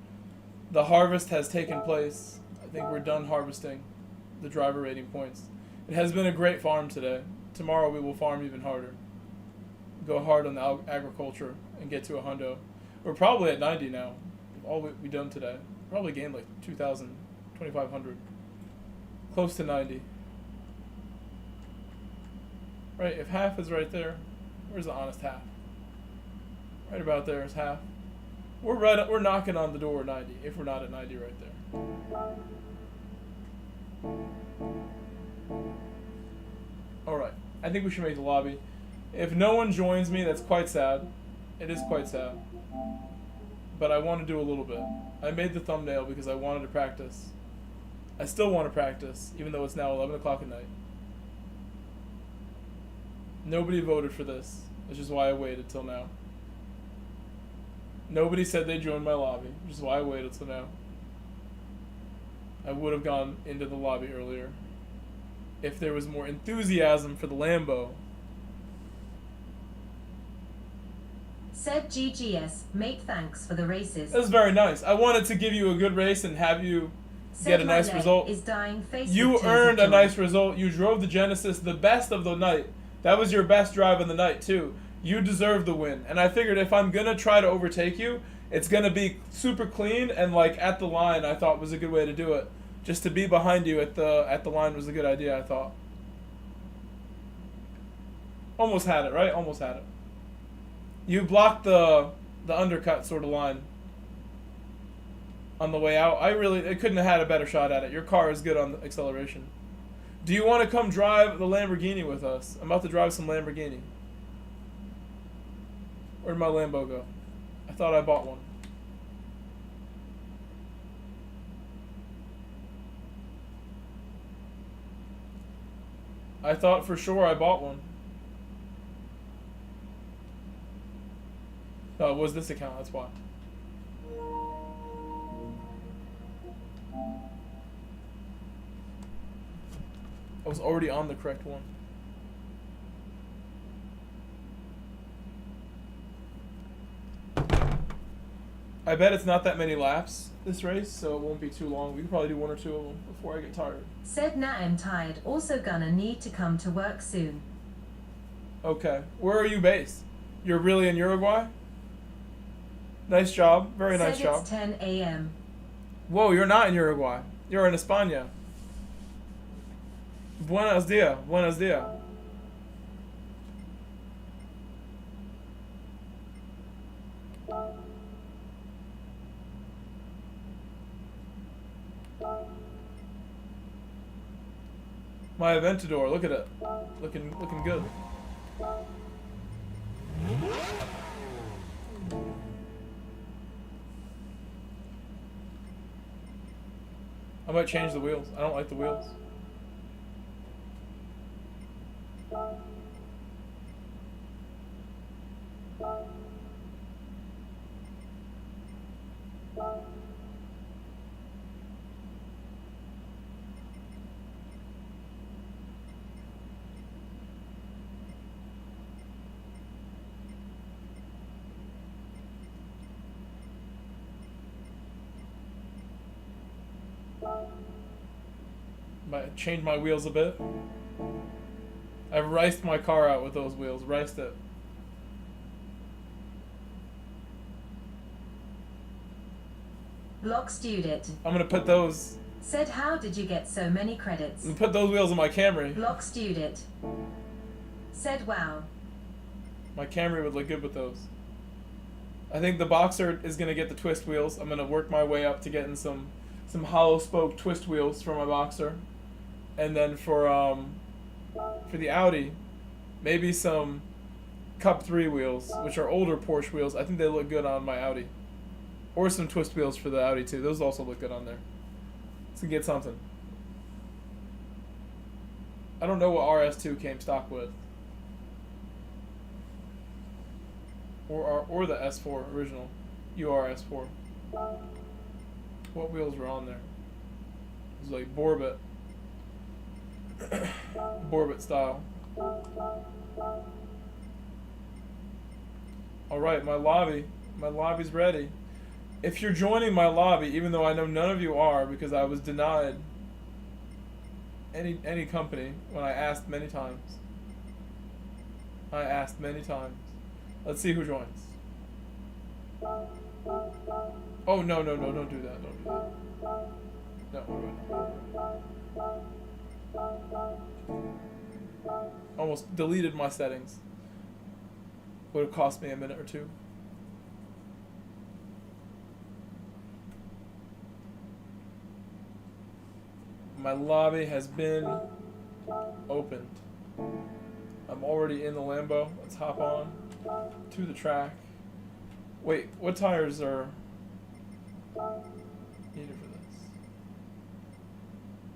The harvest has taken place. I think we're done harvesting the driver rating points. It has been a great farm today. Tomorrow we will farm even harder. Go hard on the agriculture and get to a hundo. We're probably at 90 now. All we done today. Probably gained like 2,000, 2,500. Close to 90. Right, if half is right there, where's the honest half? Right about there is half. We're knocking on the door 90, if we're not at 90 right there. Alright, I think we should make the lobby. If no one joins me, that's quite sad. It is quite sad. But I want to do a little bit. I made the thumbnail because I wanted to practice. I still want to practice, even though it's now 11 o'clock at night. Nobody voted for this, which is why I waited till now. Nobody said they joined my lobby, which is why I waited till now. I would have gone into the lobby earlier if there was more enthusiasm for the Lambo. Said GGS, mate, thanks for the races. That was very nice. I wanted to give you a good race and have you get a My nice leg result. Is dying, face You with tears earned of a joy. nice result. You drove the Genesis, the best of the night. That was your best drive of the night, too. You deserve the win. And I figured if I'm going to try to overtake you, it's going to be super clean and like at the line. I thought was a good way to do it. Just to be behind you at the line was a good idea, I thought. Almost had it, right? Almost had it. You blocked the undercut sort of line on the way out. I couldn't have had a better shot at it. Your car is good on the acceleration. Do you want to come drive the Lamborghini with us? I'm about to drive some Lamborghini. Where'd my Lambo go? I thought I bought one. I thought for sure I bought one. No, it was this account, that's why. I was already on the correct one. I bet it's not that many laps, this race, so it won't be too long. We can probably do one or two of them before I get tired. Said I'm tired, also gonna need to come to work soon. Okay. Where are you based? You're really in Uruguay? Nice job. Very nice Said job. it's 10 a.m. Whoa, you're not in Uruguay. You're in España. Buenos dias. Buenos dias. My Aventador, look at it. Looking good. I might change the wheels. I don't like the wheels. Might change my wheels a bit. I've riced my car out with those wheels. Riced it. Block Student. I'm gonna put those. Said, how did you get so many credits? I'm gonna put those wheels in my Camry. Block Student. Said, wow. My Camry would look good with those. I think the Boxer is gonna get the twist wheels. I'm gonna work my way up to getting some hollow spoke twist wheels for my Boxer, and then for the Audi, maybe some Cup 3 wheels, which are older Porsche wheels. I think they look good on my Audi, or some twist wheels for the Audi too. Those also look good on there. Let's get something. I don't know what RS2 came stock with. Or the S4 original, URS4. What wheels were on there? It was like Borbet, Borbet style. All right, my lobby's ready. If you're joining my lobby, even though I know none of you are, because I was denied any company when I asked many times. Let's see who joins. Oh, no, don't do that. No. Almost deleted my settings. Would have cost me a minute or two. My lobby has been opened. I'm already in the Lambo. Let's hop on to the track. Wait, what tires are needed for this?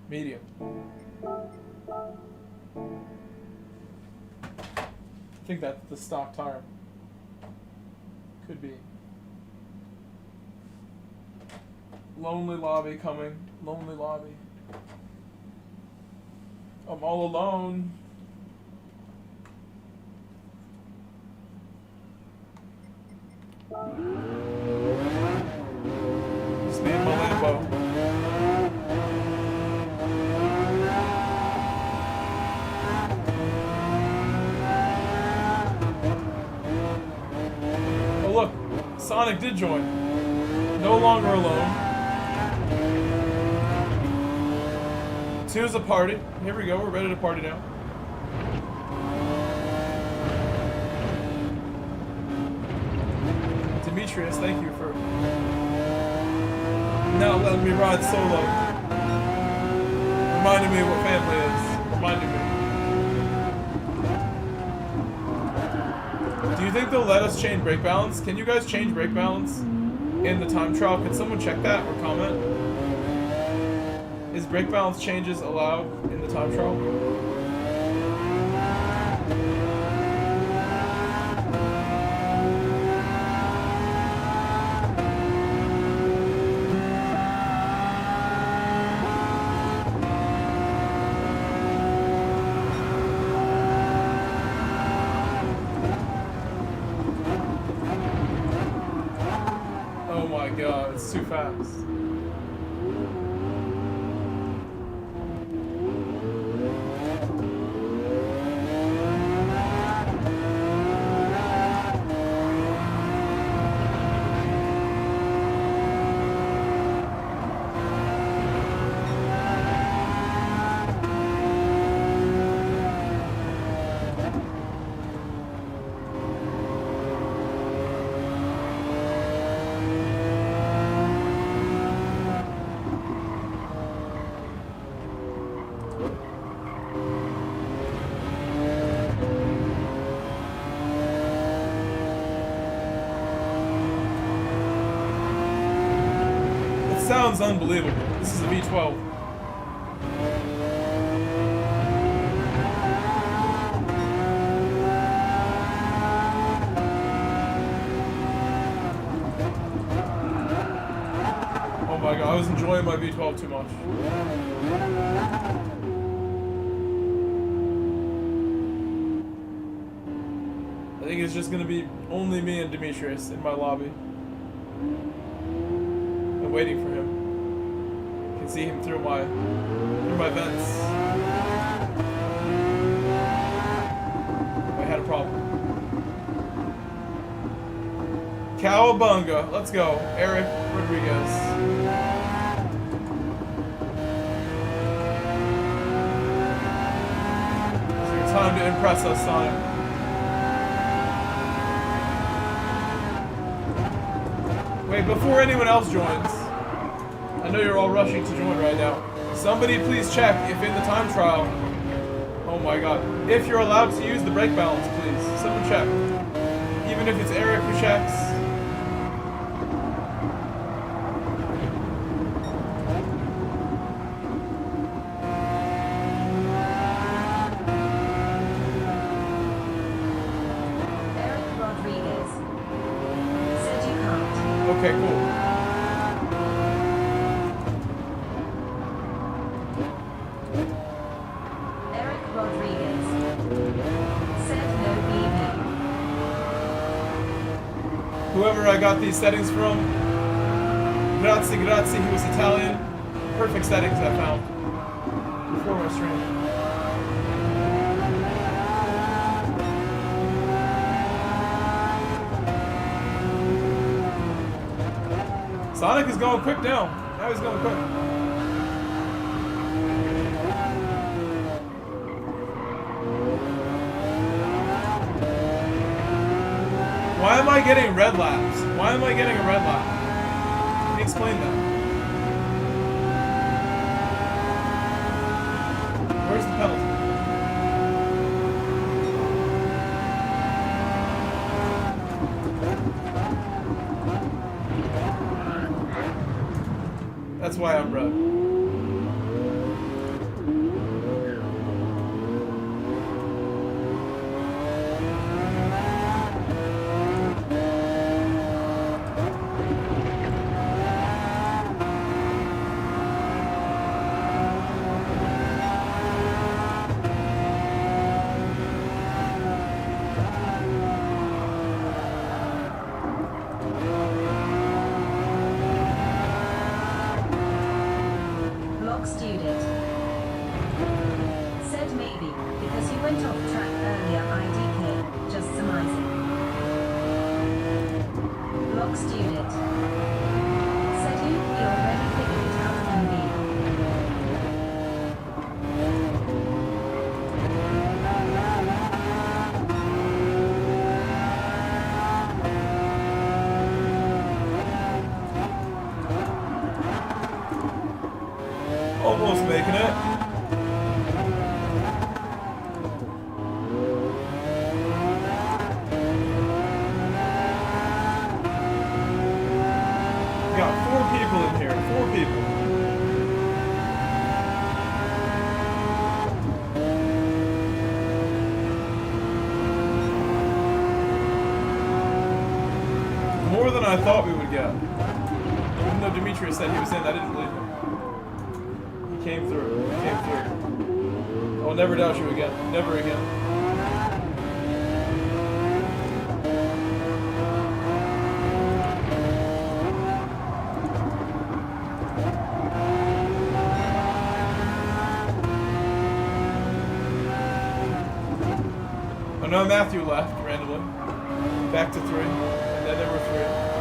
Medium. I think that's the stock tire. Could be. Lonely lobby coming. Lonely lobby. I'm all alone. Just me and my Lambo. Oh look, Sonic did join. No longer alone. Here's a party. Here we go. We're ready to party now. Demetrius, thank you for not letting me ride solo. Reminding me what family is. Reminding me. Do you think they'll let us change brake balance? Can you guys change brake balance in the time trial? Can someone check that or comment? Is brake balance changes allowed in the time trial? Oh my god, it's too fast. Sounds unbelievable. This is a V12. Oh my god, I was enjoying my V12 too much. I think it's just gonna be only me and Demetrius in my lobby. Waiting for him. can see him through my vents. I had a problem. Cowabunga. Let's go. Eric Rodriguez. It's your time to impress us, Sonic. Wait, before anyone else joins, I know you're all rushing to join right now. Somebody please check if in the time trial, oh my god, if you're allowed to use the brake balance, please. Someone check. Even if it's Eric who checks. Eric Rodriguez said you can't. Okay, cool. Eric Rodriguez said no BB. Whoever I got these settings from, grazie, grazie, he was Italian. Perfect settings I found before my stream. Sonic is going quick now. Now he's going quick. Why am I getting red laps? Why am I getting a red lap? Can you explain that? Where's the penalty? That's why I'm red. Block student said maybe because you went off track earlier. IDK, just surmising. Block student said he already figured it out on me. Almost making it. We got 4 people in here. 4 people. More than I thought we would get. Even though Demetrius said he was in, I didn't believe him. He came through. He came through. I will never doubt you again. Never again. Oh no, Matthew left randomly. Back to 3. And then there were 3.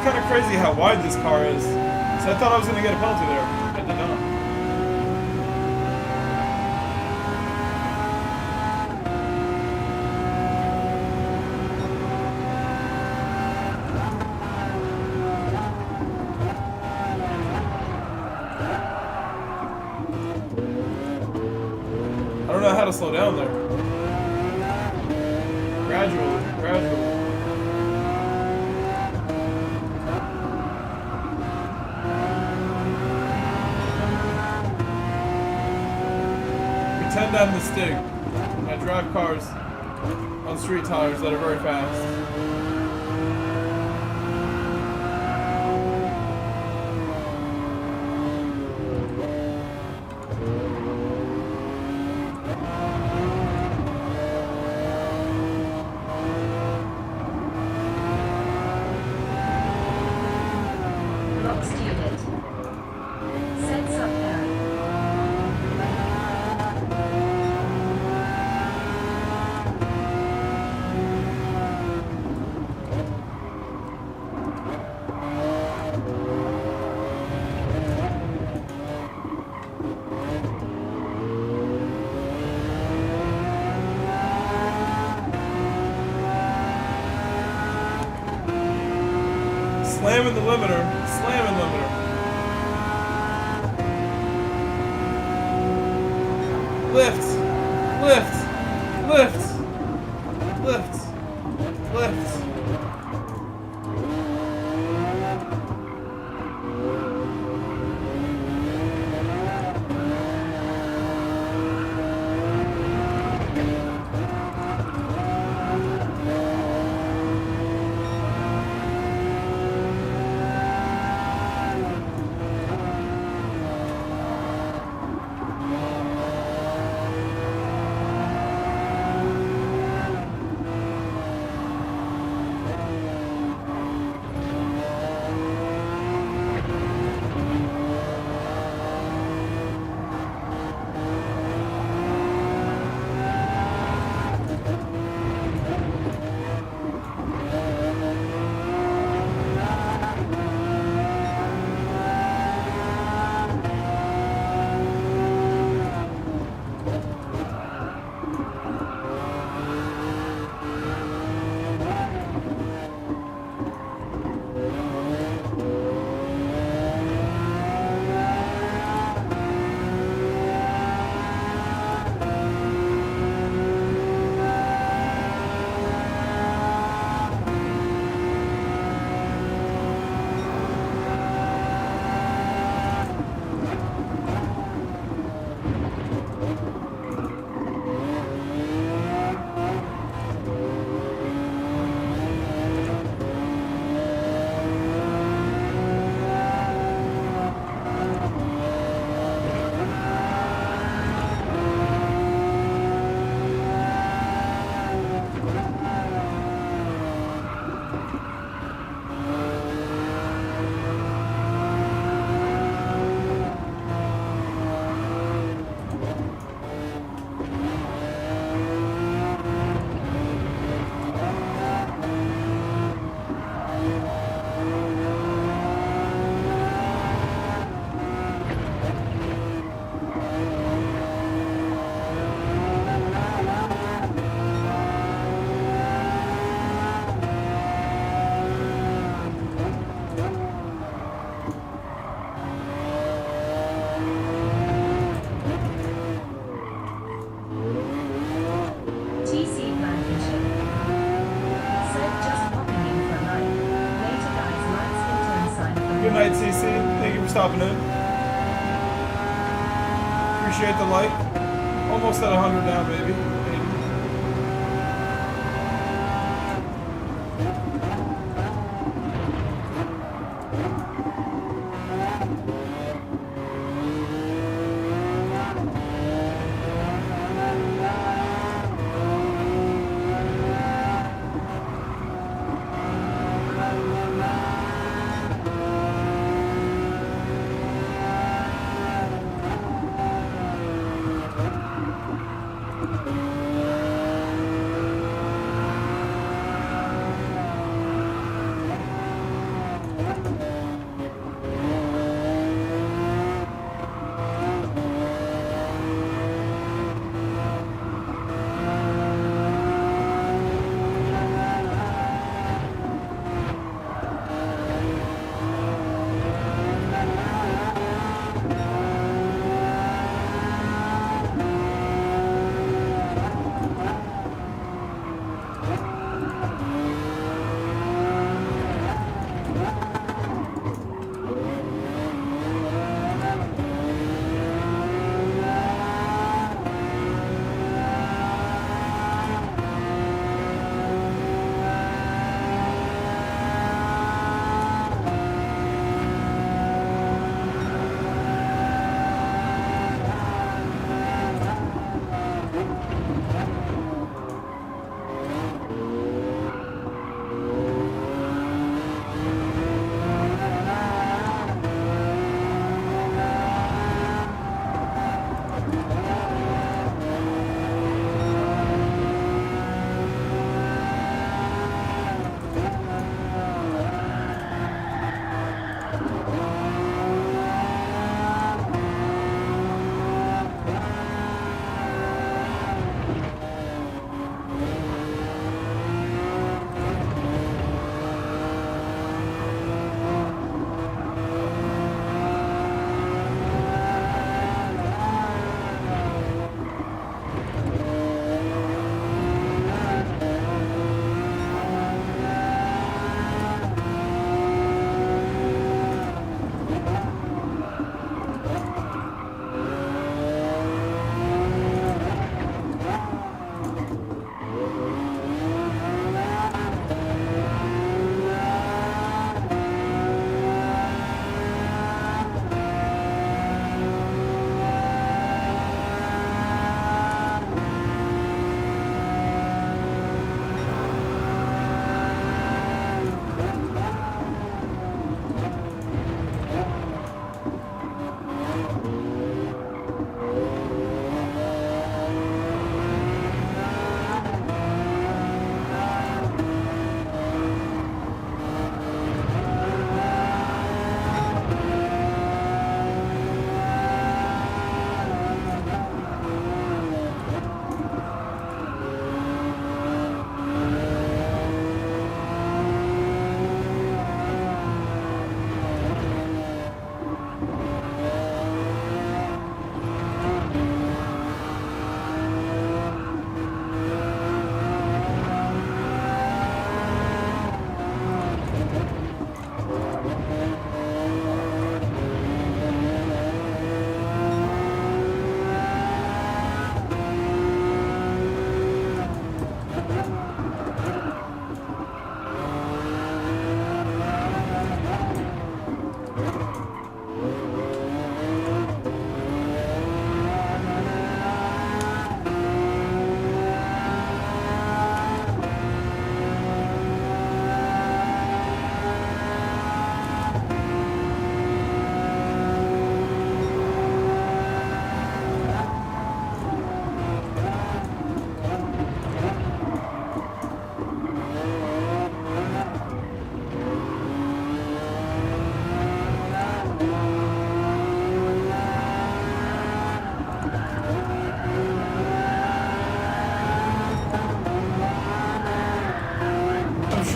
Kind of crazy how wide this car is. So I thought I was going to get a penalty there. I did not. I don't know how slow down there. Gradually, gradually. Pretend I'm the Stig. I drive cars on street tires that are very fast. Lock student. Sets up error. Slamming the limiter. Slamming limiter. Lift. Lift. Lift. Lift. Lift. night, CC. Thank you for stopping in. Appreciate the like. Almost at 100 now, baby.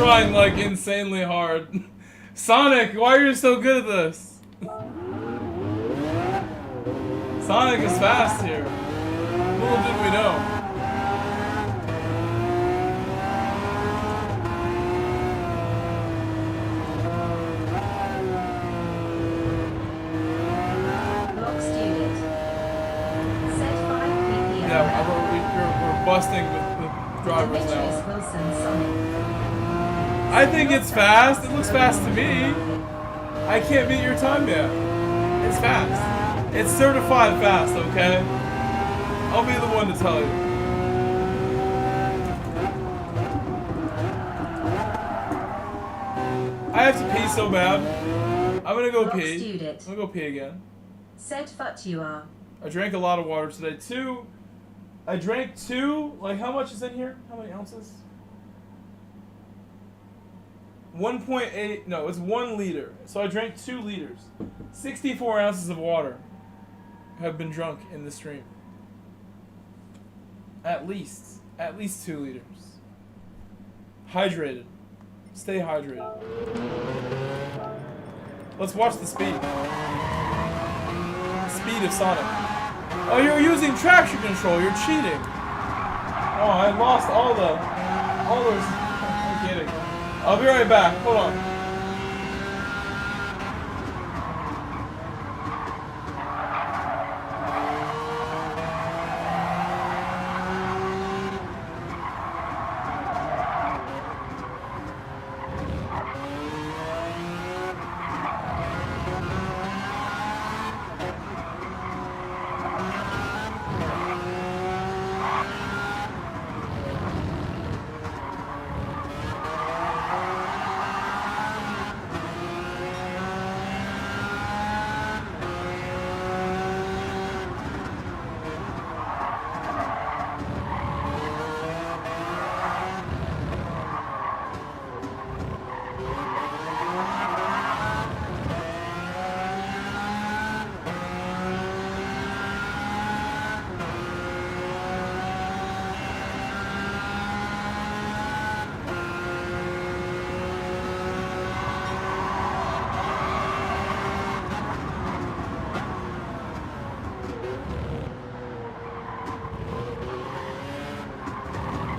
trying like insanely hard. Sonic, why are you so good at this? Sonic is fast here. Little did we know. Yeah, we're busting with drivers now. I think it's fast. It looks fast to me. I can't beat your time yet. It's fast. It's certified fast, okay? I'll be the one to tell you. I have to pee so bad. I'm gonna go pee. I'm gonna go pee again. Said what you are. I drank a lot of water today. I drank two, like how much is in here? How many ounces? 1.8, no, it's 1 liter. So I drank 2 liters. 64 ounces of water have been drunk in the stream. At least 2 liters. Hydrated. Stay hydrated. Let's watch the speed. The speed of Sonic. Oh, you're using traction control. You're cheating. Oh, I lost all those. I'm kidding. I'll be right back. Hold on.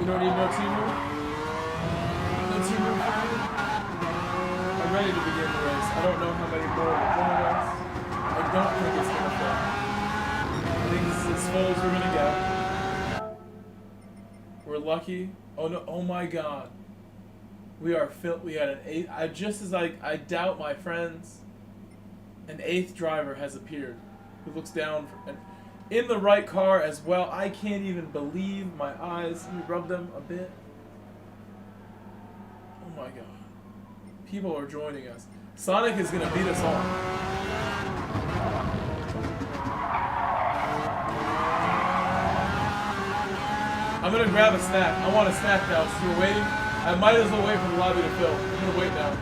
don't need no teamwork. No teamwork for me. I'm ready to begin the race. I don't know how many more will join us. I don't think it's gonna fail. I think this is as full as we're gonna get. We're lucky. Oh no! Oh my God. We are filled. We had an eighth. I doubt my friends. An 8th driver has appeared, who looks down in the right car as well. I can't even believe my eyes. Let me rub them a bit. Oh my God. People are joining us. Sonic is gonna beat us all. I'm gonna grab a snack. I want a snack now. So we're waiting. I might as well wait for the lobby to fill. I'm gonna wait now.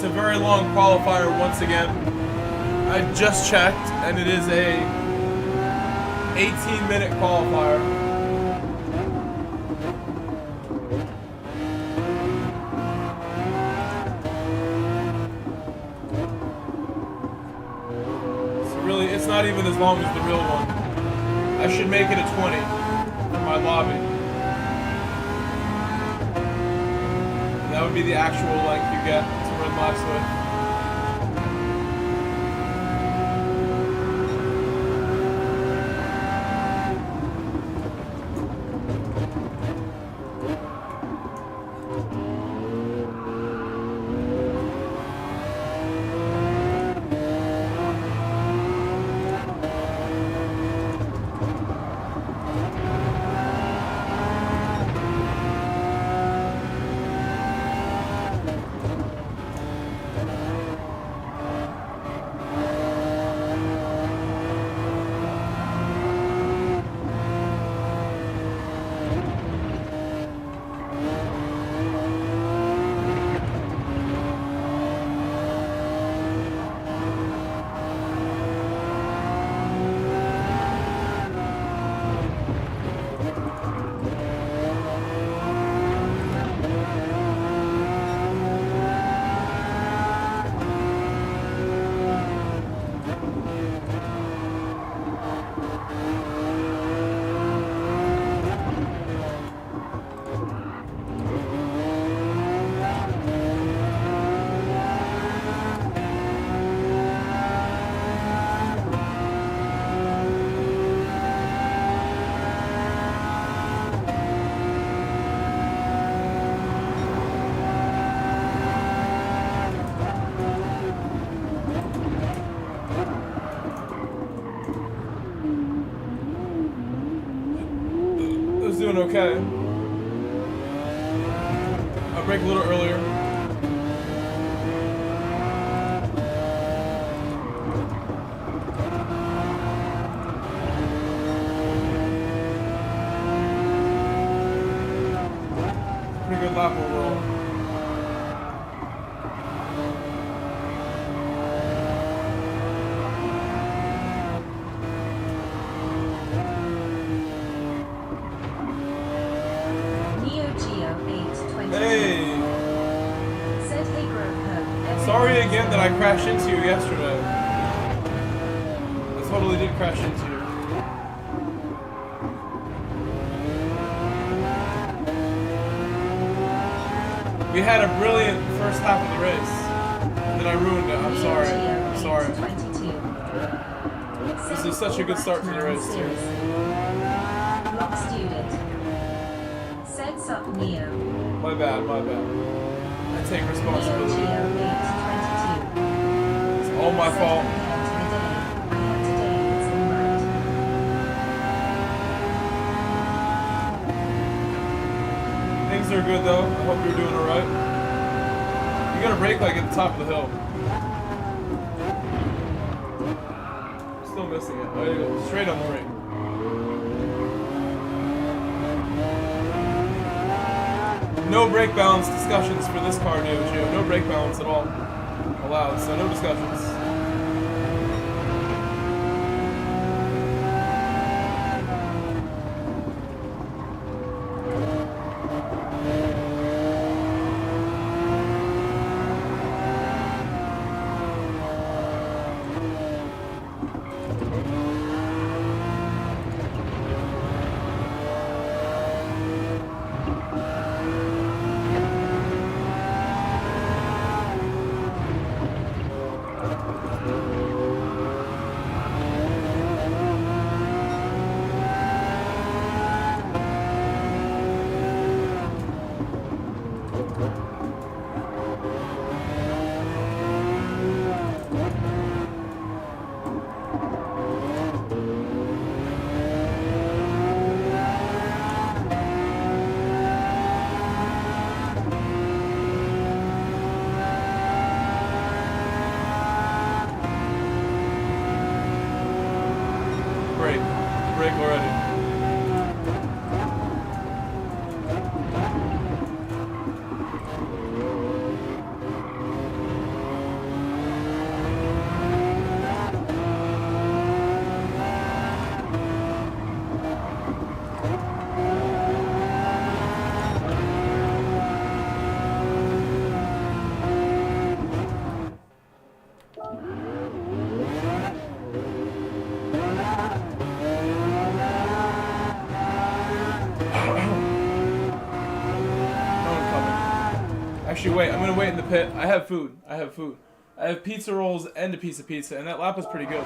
a very long qualifier once again. I just checked, and it is a 18-minute qualifier. So really, it's not even as long as the real one. I should make it a 20 for my lobby. That would be the actual length you get to run laps with. Doing okay. I'll break a little earlier. Pretty good lap overall. Sorry again that I crashed into you yesterday. I totally did crash into you. We had a brilliant first half of the race. And then I ruined it. I'm sorry. I'm sorry. This is such a good start to the race, too. Block student. Sets up Neo. My bad, my bad. I take responsibility. It's all my fault. Things are good though. I hope you're doing alright. You gotta brake like at the top of the hill. Still missing it. There you go. Straight on the brake. No brake balance discussions for this car, Geo. No brake balance at all allowed, so no discussions. wait. I'm gonna wait in the pit. I have food. I have food. I have pizza rolls and a piece of pizza, and that lap was pretty good.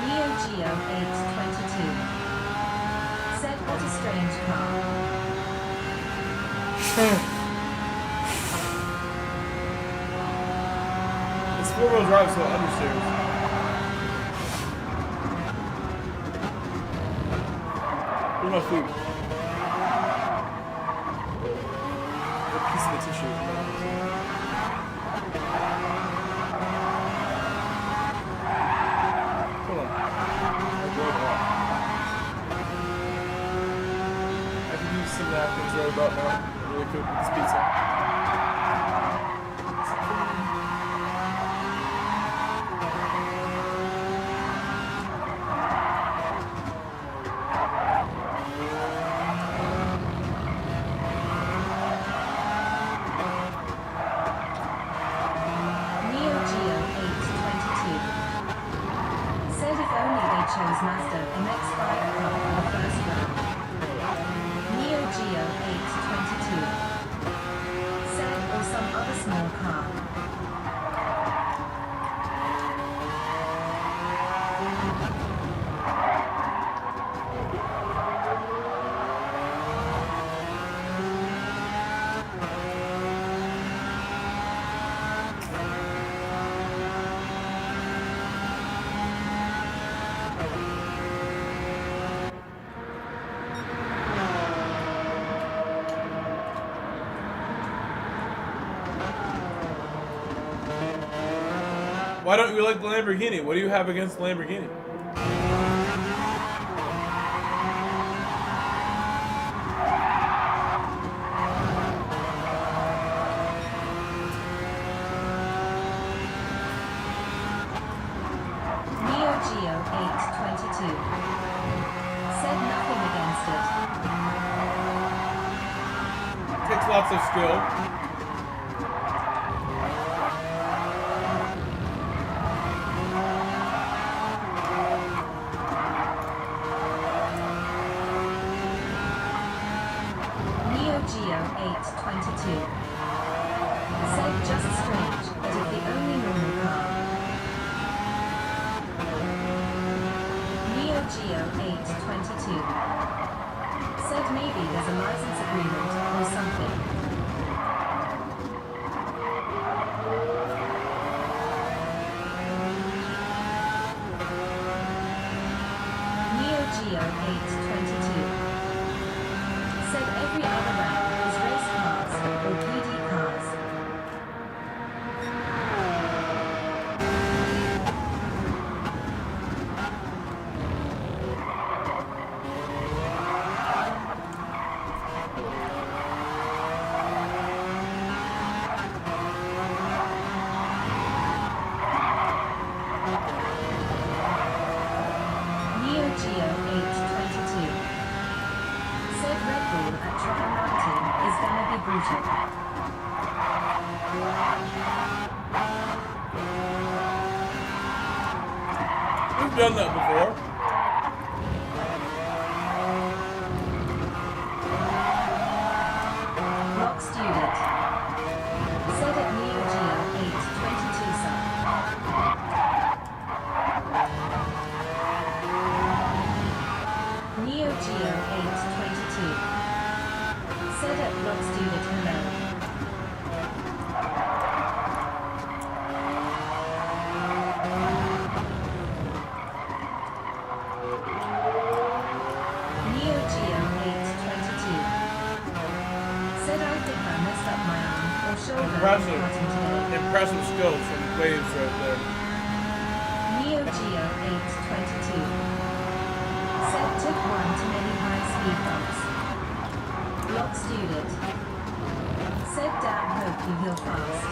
Neo Geo 822 said, "What a strange car." It's 4-wheel drive, so understeers. Where's my food? A piece of the tissue. Hold on. I can use some napkins right about now. I'm really quick with this pizza. Neo Geo 822 said, "If only they chose Mazda MX-5 car for the first round." Neo Geo 822 said, "Or some other small car." Why don't you like the Lamborghini? What do you have against the Lamborghini? Neo Geo 822 said, "Nothing against it." Takes lots of skill. Neo Geo 822 said, "Just strange, but if the only normal car." Neo Geo 822 said, "Maybe there's a license agreement or something." Neo Geo 822 said, "Every other round is race cars or PD cars." Neo Geo 822 said, "Red Bull at Trak is gonna be brutal." We've done that before. Rock Student said at Neo Geo 822 sub. Neo Geo 822 said at Rock Student hello. Neo Geo 822 said, "I think I messed up my arm or shoulder Impressive. cutting today." Impressive skills from waves right there. Neo Geo 822 said, "Took one too many high speed bumps." Block Student said, "Damn, hope you heal fast."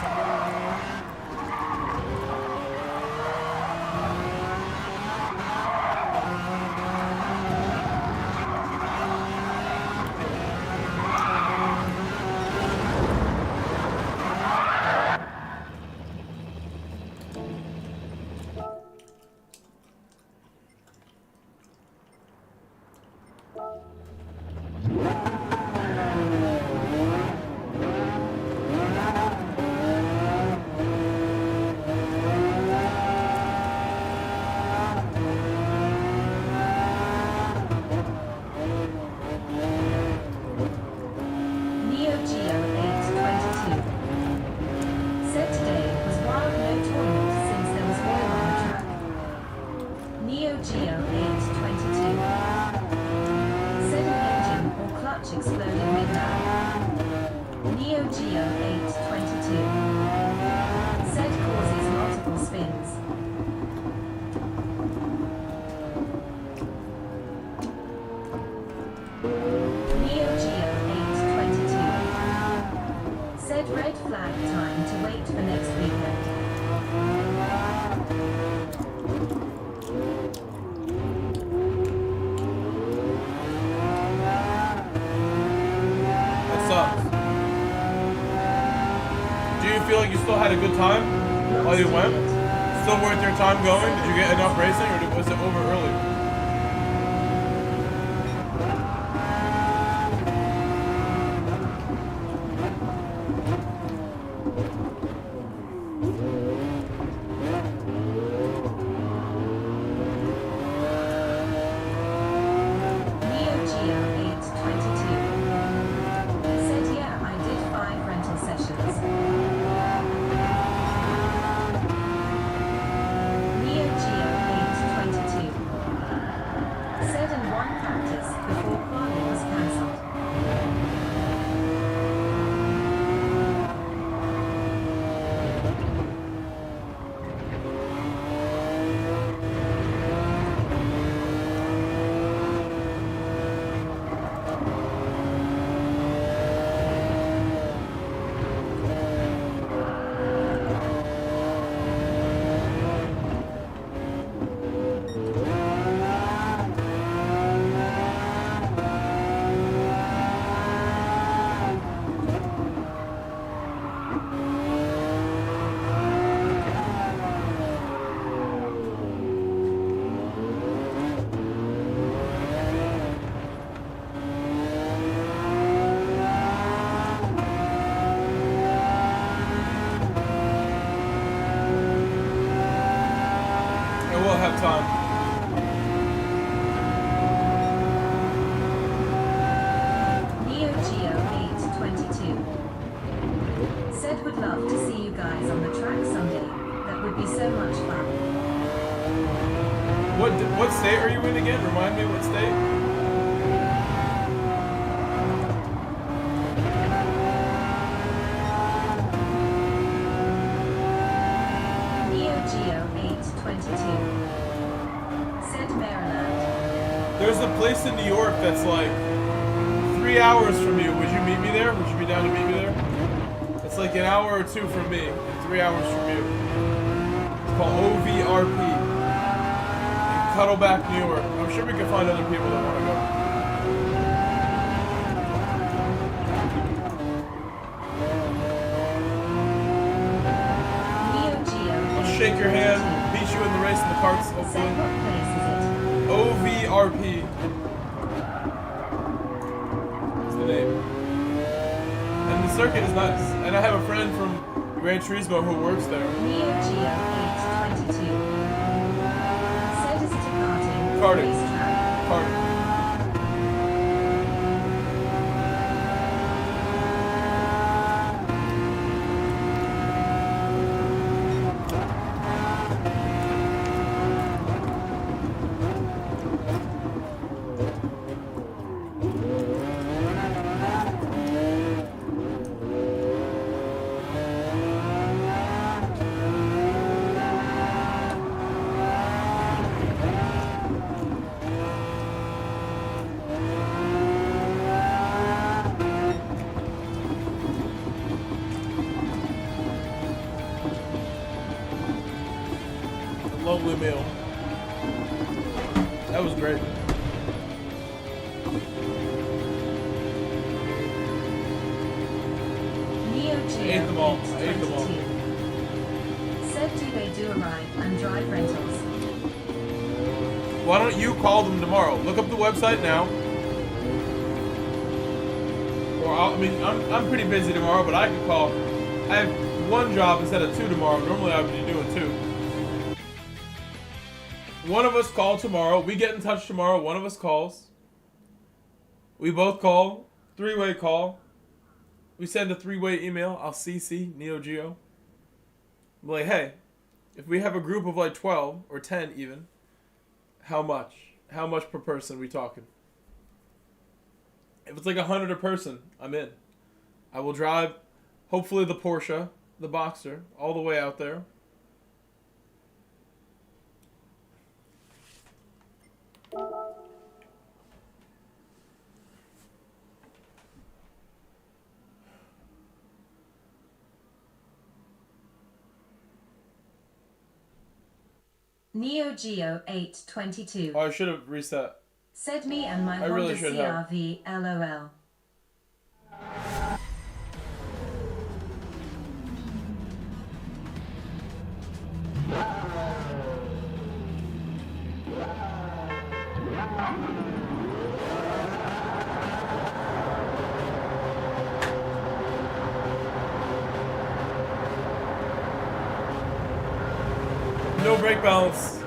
which exploded mid-lap. Neo Geo 822. Said causes multiple spins. Neo Geo 822. Said red flag time to wait for next weekend. That sucks. Do you feel like you still had a good time while you went? Still worth your time going? Did you get enough racing, or was it over early? Neo Geo 822. Said yeah, I did 5 rental sessions. Neo Geo 822. Said in one practice before quali was cancelled. I will have time. Neo Geo 822. Said would love to see you guys on the track someday. That would be so much fun. What state are you in again? Remind me what state? Neo Geo 822. Said Maryland. There's a place in New York that's like 3 hours from you. Would you meet me there? Would you be down to meet me there? It's like an hour or two from me and 3 hours from you. It's called OVRP in Cuddleback, New York. I'm sure we can find other people that want to go. Neo Geo I'll shake your hand, beat you in the race in the carts, Said hopefully. what place is it? OVRP is the name. And the circuit is nice. And I have a friend from Gran Turismo who works there. Neo Geo 822. Said is it a karting? Karting. Racetrack? Carter. Lovely meal. That was great. Neo Geo ate them all. I ate them all. 822. Said do they do a ride and drive rentals? Why don't you call them tomorrow? Look up the website now. Or I'm pretty busy tomorrow, but I can call. I have one job instead of two tomorrow. Normally I would be doing two. One of us call tomorrow. We get in touch tomorrow. One of us calls. We both call. 3-way call. We send a 3-way email. I'll CC Neo Geo. I'm like, hey, if we have a group of like 12 or 10 even, how much? How much per person are we talking? If it's like 100 a person, I'm in. I will drive, hopefully the Porsche, the Boxer, all the way out there. Neo Geo 822. Oh, I should have reset. Said me and my I Honda really should have. CRV LOL. No brake balance.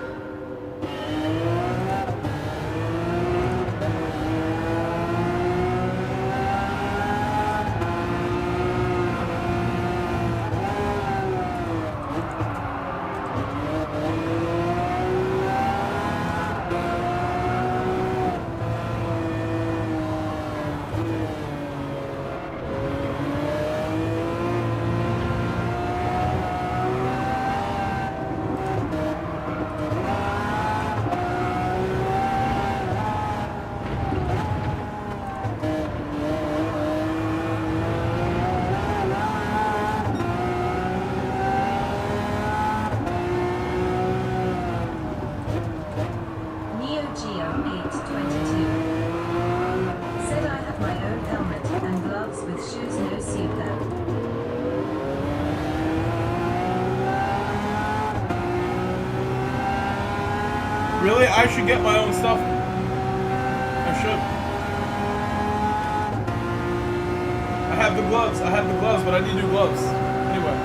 Neo Geo 822. Said I have my own helmet and gloves with shoes, no suit though. Really? I should get my own stuff. I should. I have the gloves. But I need new gloves. Anyway.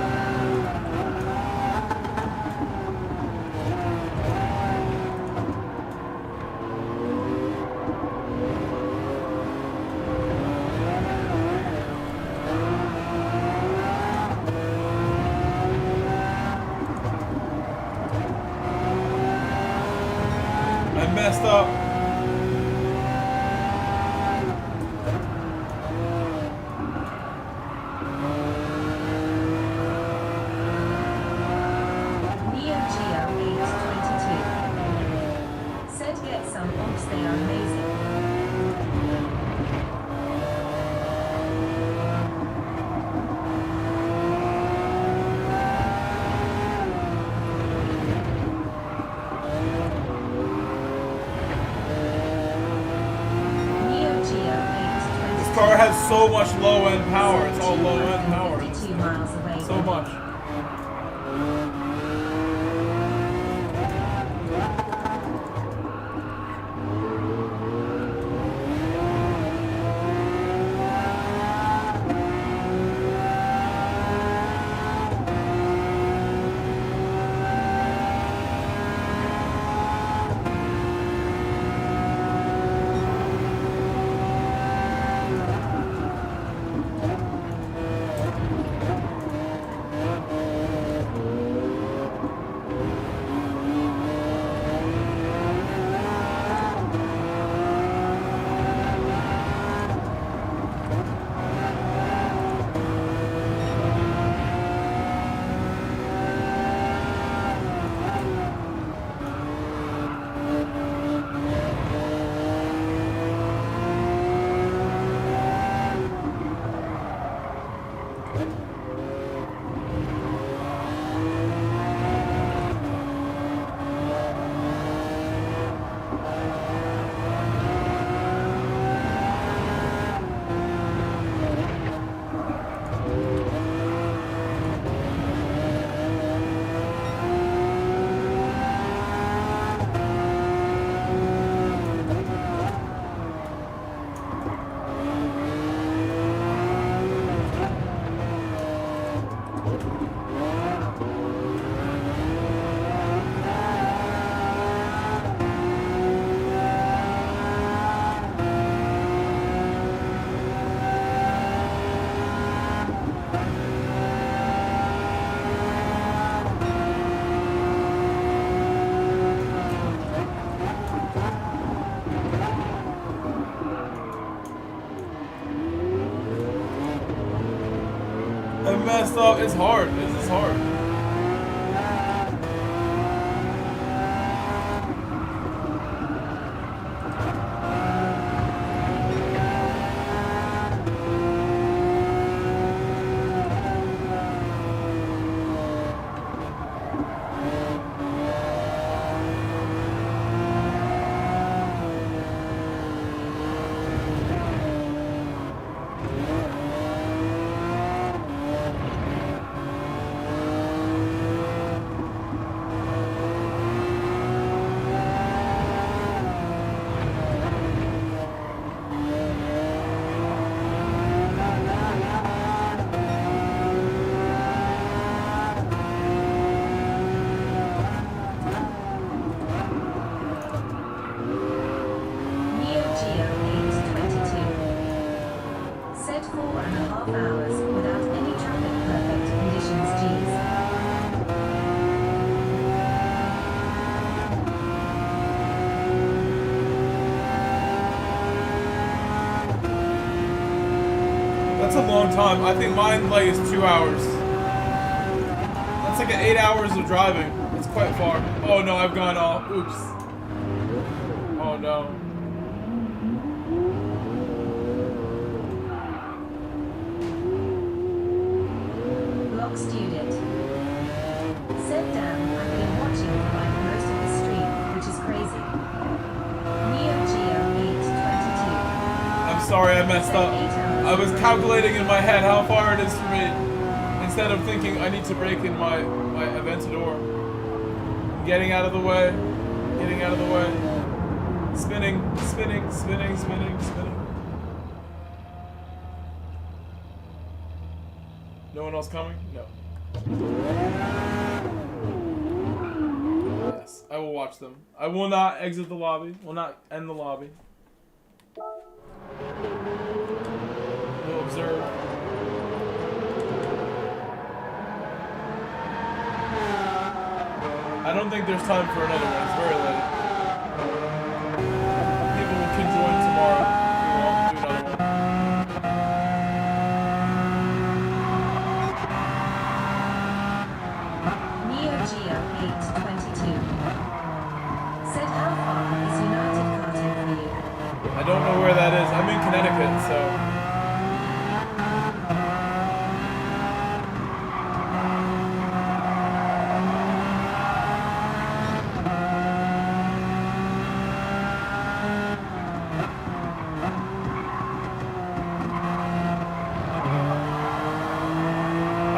I messed up. Neo Geo 822. Said get some ops, they are amazing. Neo Geo 822. This car has so much low-end power. It's all low-end power. 252 miles away. So much. I messed up. It's hard. This is hard. That's a long time. I think mine like is 2 hours. That's like 8 hours of driving. It's quite far. Oh no, I've gone all. Oops. Oh no. Block student. Said Dan, I've been watching for like most of the stream, which is crazy. Neo Geo 822. I'm sorry, I messed up. I was calculating in my head how far it is for me, instead of thinking I need to brake in my Aventador. Getting out of the way, getting out of the way. Spinning, spinning, spinning, spinning, spinning. No one else coming? No. Yes, I will watch them. I will not exit the lobby, will not end the lobby. We'll observe. I don't think there's time for another one. It's very late. People can join tomorrow if we want to do another one. Neo Geo 822. Said how far is United Karting for you? I don't know where that is. I'm in Connecticut, so.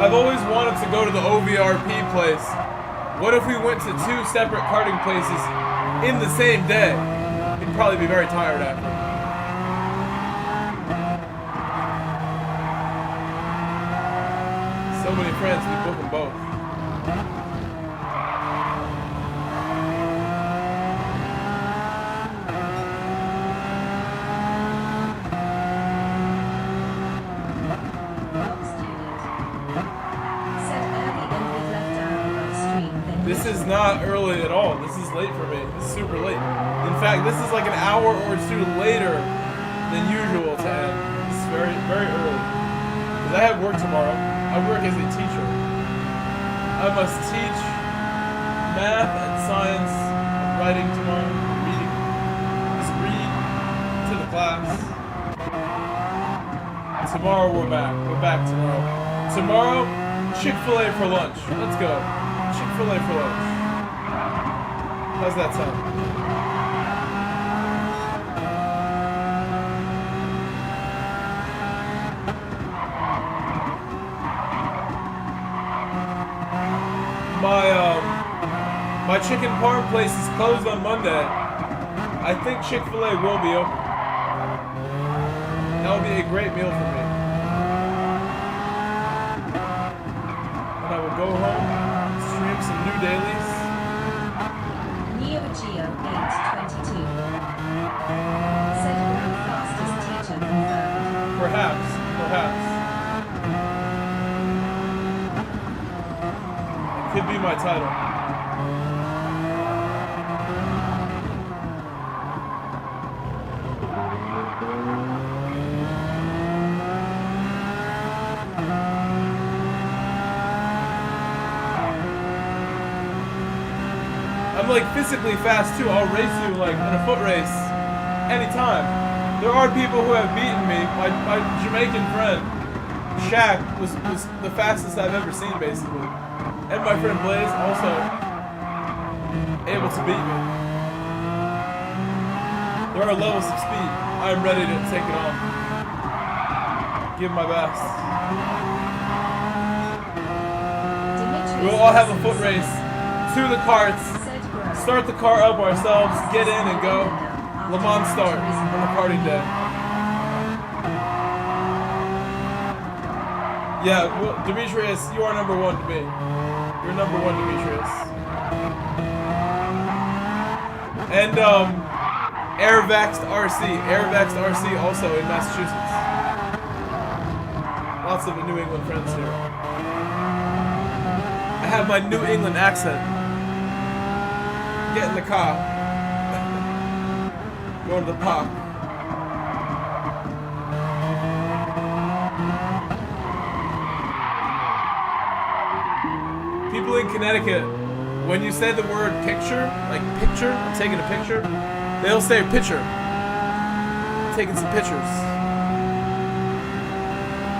I've always wanted to go to the OVRP place. What if we went to 2 separate karting places in the same day? He'd probably be very tired after. So many friends, we book them both. This is not early at all. This is late for me. This is super late. In fact, this is like an hour or 2 later than usual to end. This is very, very early. Because I have work tomorrow. I work as a teacher. I must teach math and science and writing tomorrow. Reading. Just read to the class. Tomorrow we're back. We're back tomorrow. Tomorrow, Chick-fil-A for lunch. Let's go. Chick-fil-A for lunch. How's that sound? My chicken parm place is closed on Monday. I think Chick-fil-A will be open. That would be a great meal for me. And I will go home, stream some new dailies. Neo Geo 822. Said world fastest teacher confirmed. Perhaps, perhaps. It could be my title. like physically fast too. I'll race you like in a foot race anytime. There are people who have beaten me. My Jamaican friend Shaq was the fastest I've ever seen, basically, and my friend Blaze also able to beat me. There are levels of speed. I'm ready to take it on. Give my best. We'll all have a foot race to the carts, start the car up ourselves, get in and go. Le Mans start on the karting day. Yeah, well, Demetrius, you are number one to me. You're number one, Demetrius. And Airvaxed RC also in Massachusetts. Lots of New England friends here. I have my New England accent. Get in the car. Go to the park. People in Connecticut, when you say the word picture, like picture, I'm taking a picture, they'll say picture. Taking some pictures.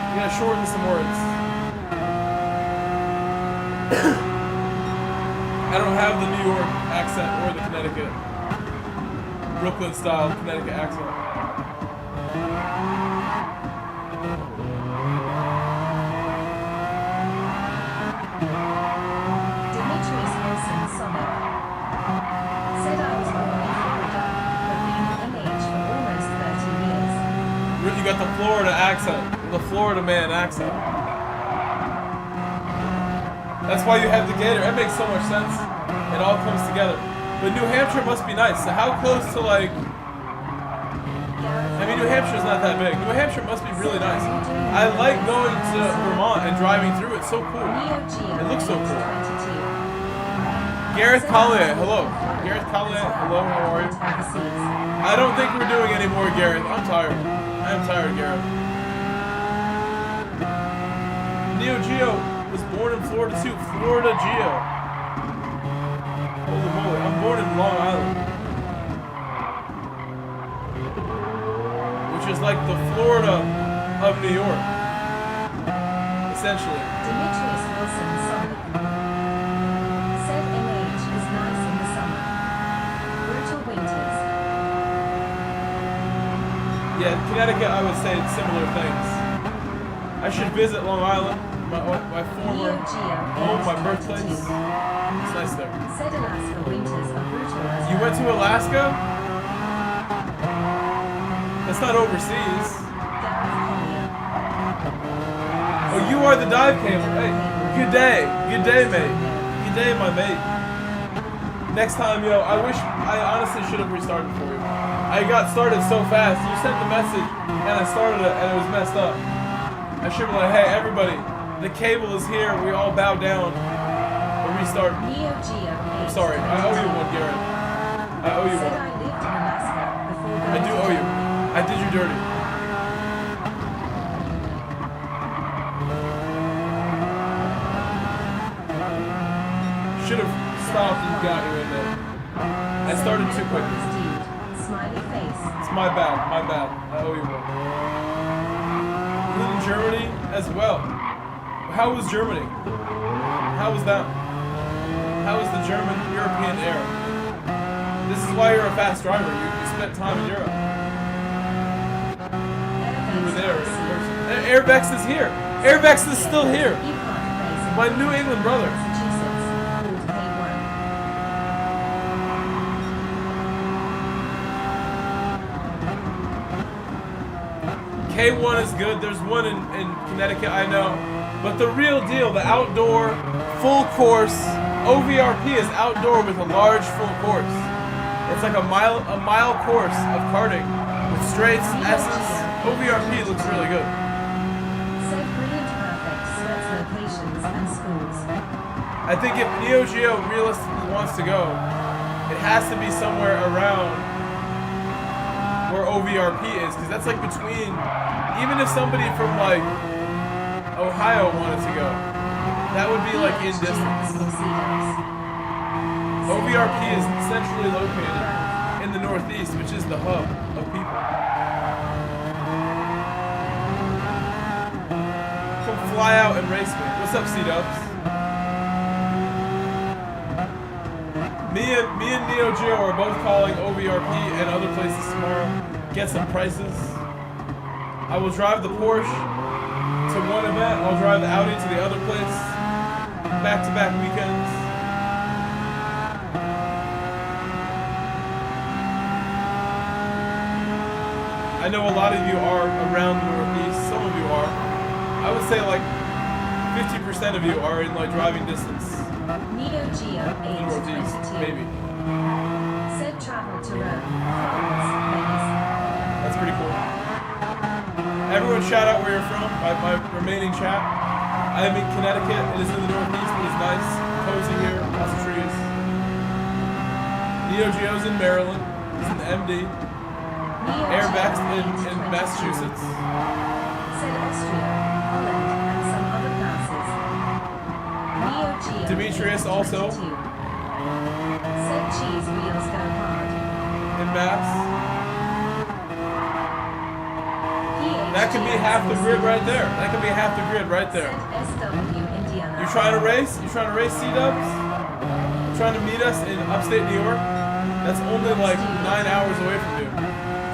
You gotta shorten some words. I don't have the New York accent or the Connecticut, Brooklyn style Connecticut accent. Demetrius Wilson Summit said I was born in Florida, but been in age for almost 30 years. You got the Florida accent, the Florida man accent. That's why you have the gator. It makes so much sense. It all comes together. But New Hampshire must be nice. So how close to like... I mean, New Hampshire's not that big. New Hampshire must be really nice. I like going to Vermont and driving through. It's so cool. It looks so cool. Gareth Collier, hello. Gareth Collier, hello, how are you? I don't think we're doing any more, Gareth. I'm tired. I am tired, Gareth. Neo Geo was born in Florida too. Florida Geo. Holy moly, I'm born in Long Island. Which is like the Florida of New York. Essentially. Demetrius Wilson Summit said MH is nice in the summer. Brutal winters. Yeah, Connecticut, I would say similar things. I should visit Long Island. My former home, my birthplace. It's nice there. Said Alaska winters are brutal as You went to Alaska? That's not overseas. Oh, you are the dive camel. Hey, good day. Good day, mate. Good day, my mate. Next time, yo, I honestly should have restarted for you. I got started so fast. You sent the message, and I started it, and it was messed up. I should be like, hey, everybody. The cable is here. We all bow down. Or restart. I'm sorry. I owe you one, Garrett. I owe you one. I do owe you. I did you dirty. Should have stopped and got you in there. I started too quickly. It's my bad. My bad. I owe you one. You live in Germany as well. How was Germany? How was that? How was the German European air? This is why you're a fast driver. You spent time in Europe. You were there. Airvex is here. Airvex is still here. My New England brother. K1 is good. There's one in Connecticut, I know. But the real deal, the outdoor, full course, OVRP is outdoor with a large full course. It's like a mile course of karting with straights, S's. OVRP looks really good. Said brilliant perfect sets locations and schools. I think if Neo Geo realistically wants to go, it has to be somewhere around where OVRP is, because that's like between, even if somebody from like Ohio wanted to go, that would be like in distance. OVRP is centrally located in the Northeast, which is the hub of people. Come fly out and race me. What's up, C-Dubs? Me and Neo Geo are both calling OVRP and other places tomorrow. Get some prices. I will drive the Porsche to one event. I'll drive the Audi to the other place. Back-to-back weekends. I know a lot of you are around the Northeast. Some of you are. I would say like 50% of you are in like driving distance. Neo Geo Northeast, 822. maybe. Said travel to Rome, France, Venice. That's pretty cool. Everyone shout out where you're from, my remaining chat. I am in Connecticut. It is in the Northeast. It is nice. Cozy here. Lots of trees. Neo Geo's in Maryland. He's in the MD. Airback's in Massachusetts. Said Austria, Holland, and some other classes. Neo Geo Demetrius also. 22. Said cheese wheels go hard. In Mass. That could be half the grid right there. That could be half the grid right there. Said SW Indiana. You trying to race? You trying to race C-Dubs? You trying to meet us in upstate New York? That's only like 9 hours away from you.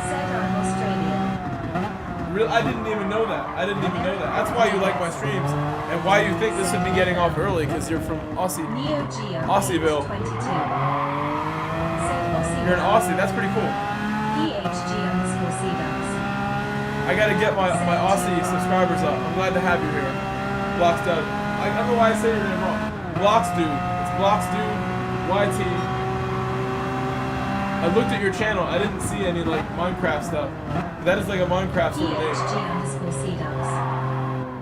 Said I'm Australian. Really, I didn't even know that. I didn't even know that. That's why you like my streams and why you think this would be getting off early, because you're from Aussie. Neo Geo Aussieville. 22. Said Aussie. You're an Aussie. That's pretty cool. PHG_CDubs. I gotta get my Aussie subscribers up. I'm glad to have you here. Blocks Dude. I don't know why I say your name wrong. Blocks Dude. It's Blocks Dude. YT. I looked at your channel. I didn't see any like Minecraft stuff. That is like a Minecraft sort of name. PHG_CDubs.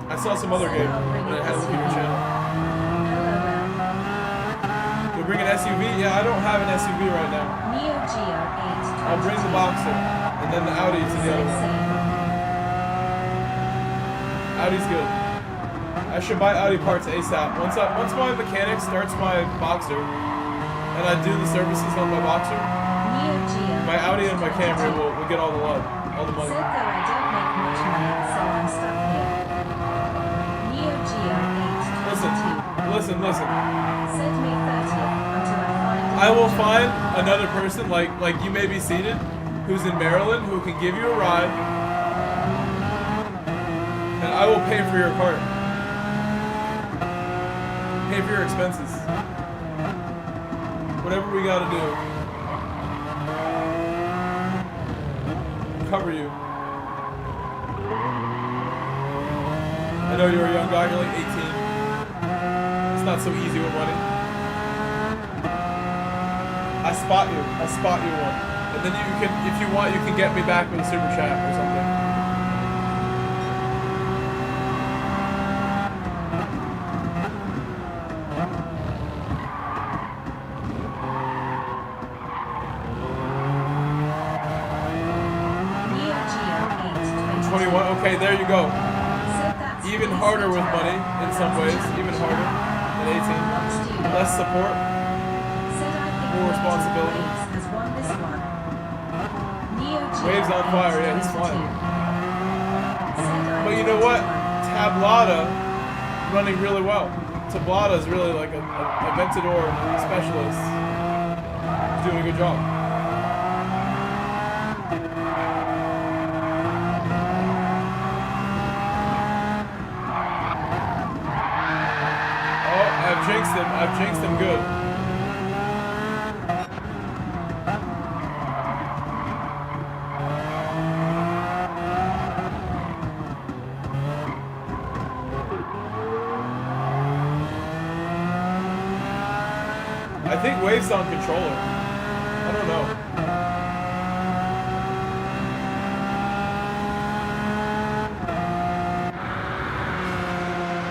I saw some other game, but I had to look at your channel. LOL. You'll bring an SUV? Yeah, I don't have an SUV right now. Neo Geo 8. I'll bring the Boxer and then the Audi to the other one. Audi's good. I should buy Audi parts ASAP. Once my mechanic starts my Boxer and I do the services on my Boxer, Neo Geo my Audi and my Camry will get all the love, all the money. Said though I don't make much money, so I'm stuck here. Neo Geo 8. Listen. Said May 30th until I find I will find another person like you may be seated, who's in Maryland, who can give you a ride, and I will pay for your cart. Pay for your expenses. Whatever we gotta do. Cover you. I know you're a young guy, you're like 18. It's not so easy with money. I spot you one. And then you can, if you want, you can get me back with a super chat or something. Neo Geo 8. 21, okay, there you go. Said that's Even harder with money in some ways, even harder than 18. Less support. Said I think More responsibility. Waves has won this one. Neo Geo Waves on fire, yeah, he's 822. flying. Said I'm But you know what? 21. Tablada running really well. Tablada is really like a Ventador specialist. He's doing a good job. Oh, I've jinxed him good. I think Wave's on controller. I don't know.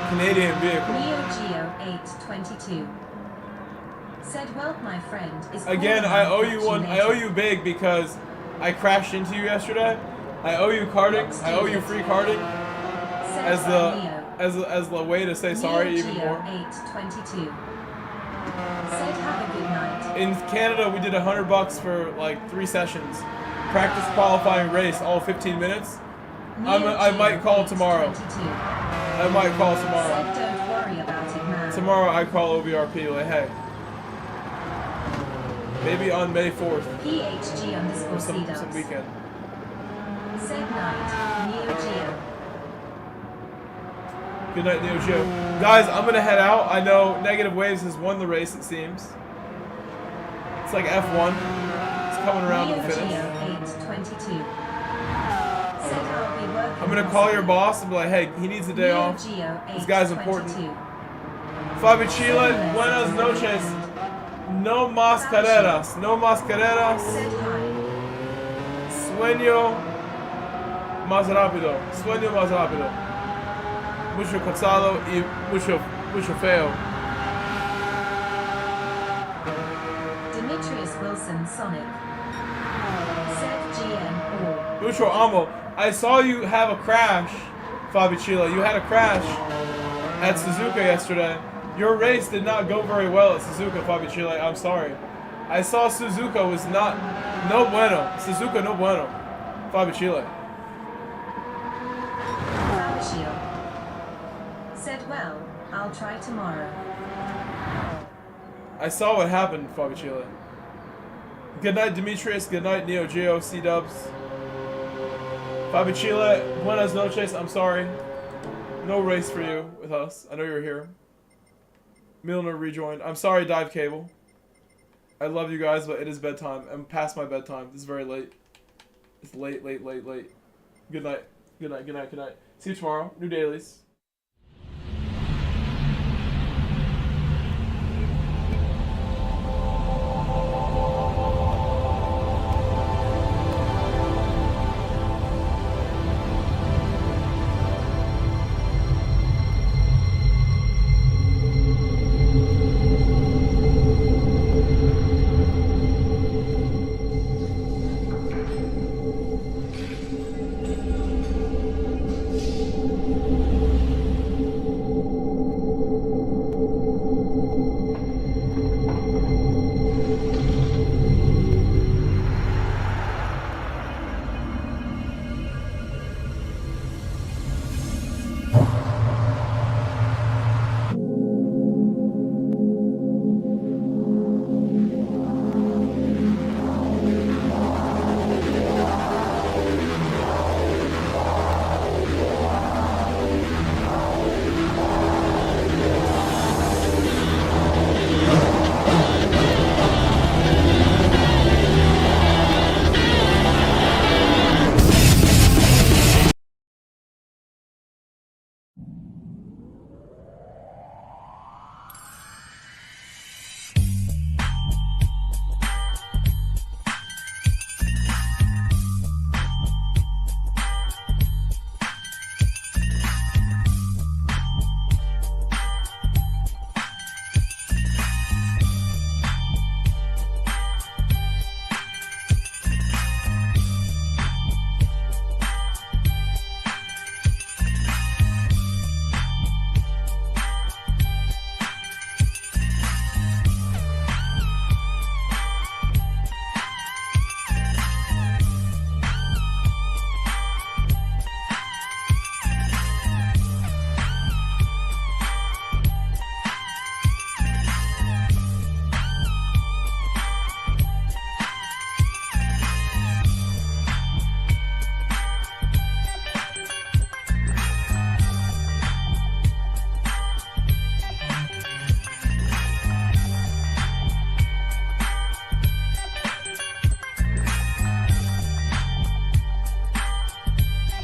Canadian vehicle. Neo Geo 822. Said, well, my friend is Again, calling I on owe you one. I owe you big because I crashed into you yesterday. I owe you carding. I owe you free carding Said as by Neo. the way to say sorry Neo even Geo more. 822. Said have a good night. In Canada, we did $100 for like 3 sessions. Practice qualifying race, all 15 minutes. I might call tomorrow. I might call tomorrow. Said don't worry about it, man. Tomorrow I call OVRP like, hey. Maybe on May 4th. PHG underscore Some C-dubs. weekend. Said night. Neo Geo. Good night, Neo Geo. Guys, I'm gonna head out. I know Negative Waves has won the race, it seems. It's like F1. It's coming around to the finish. Neo Geo 822. Said I'll be working. I'm gonna call your boss and be like, hey, he needs a day Neo off. Geo This guy's important. 822. Fabi Chile, buenas noches. No más carreras. No más carreras. Said hi. Sueño más rápido. Sueño más rápido. Mucho cansado y mucho feo. Demetrius Wilson Sonic. Said GM or. Mucho amo. I saw you have a crash, Fabi Chile. You had a crash at Suzuka yesterday. Your race did not go very well at Suzuka, Fabi Chile. I'm sorry. I saw Suzuka was not no bueno. Suzuka no bueno. Fabi Chile. Fabio. Said well, I'll try tomorrow. I saw what happened, Fabi Chile. Good night, Demetrius. Good night, Neo Geo, C-Dubs. Fabi Chile, buenas noches. I'm sorry. No race for you with us. I know you're here. Milner rejoined. I'm sorry, Dive Cable. I love you guys, but it is bedtime. I'm past my bedtime. This is very late. It's late. Good night. Good night. See you tomorrow. New dailies.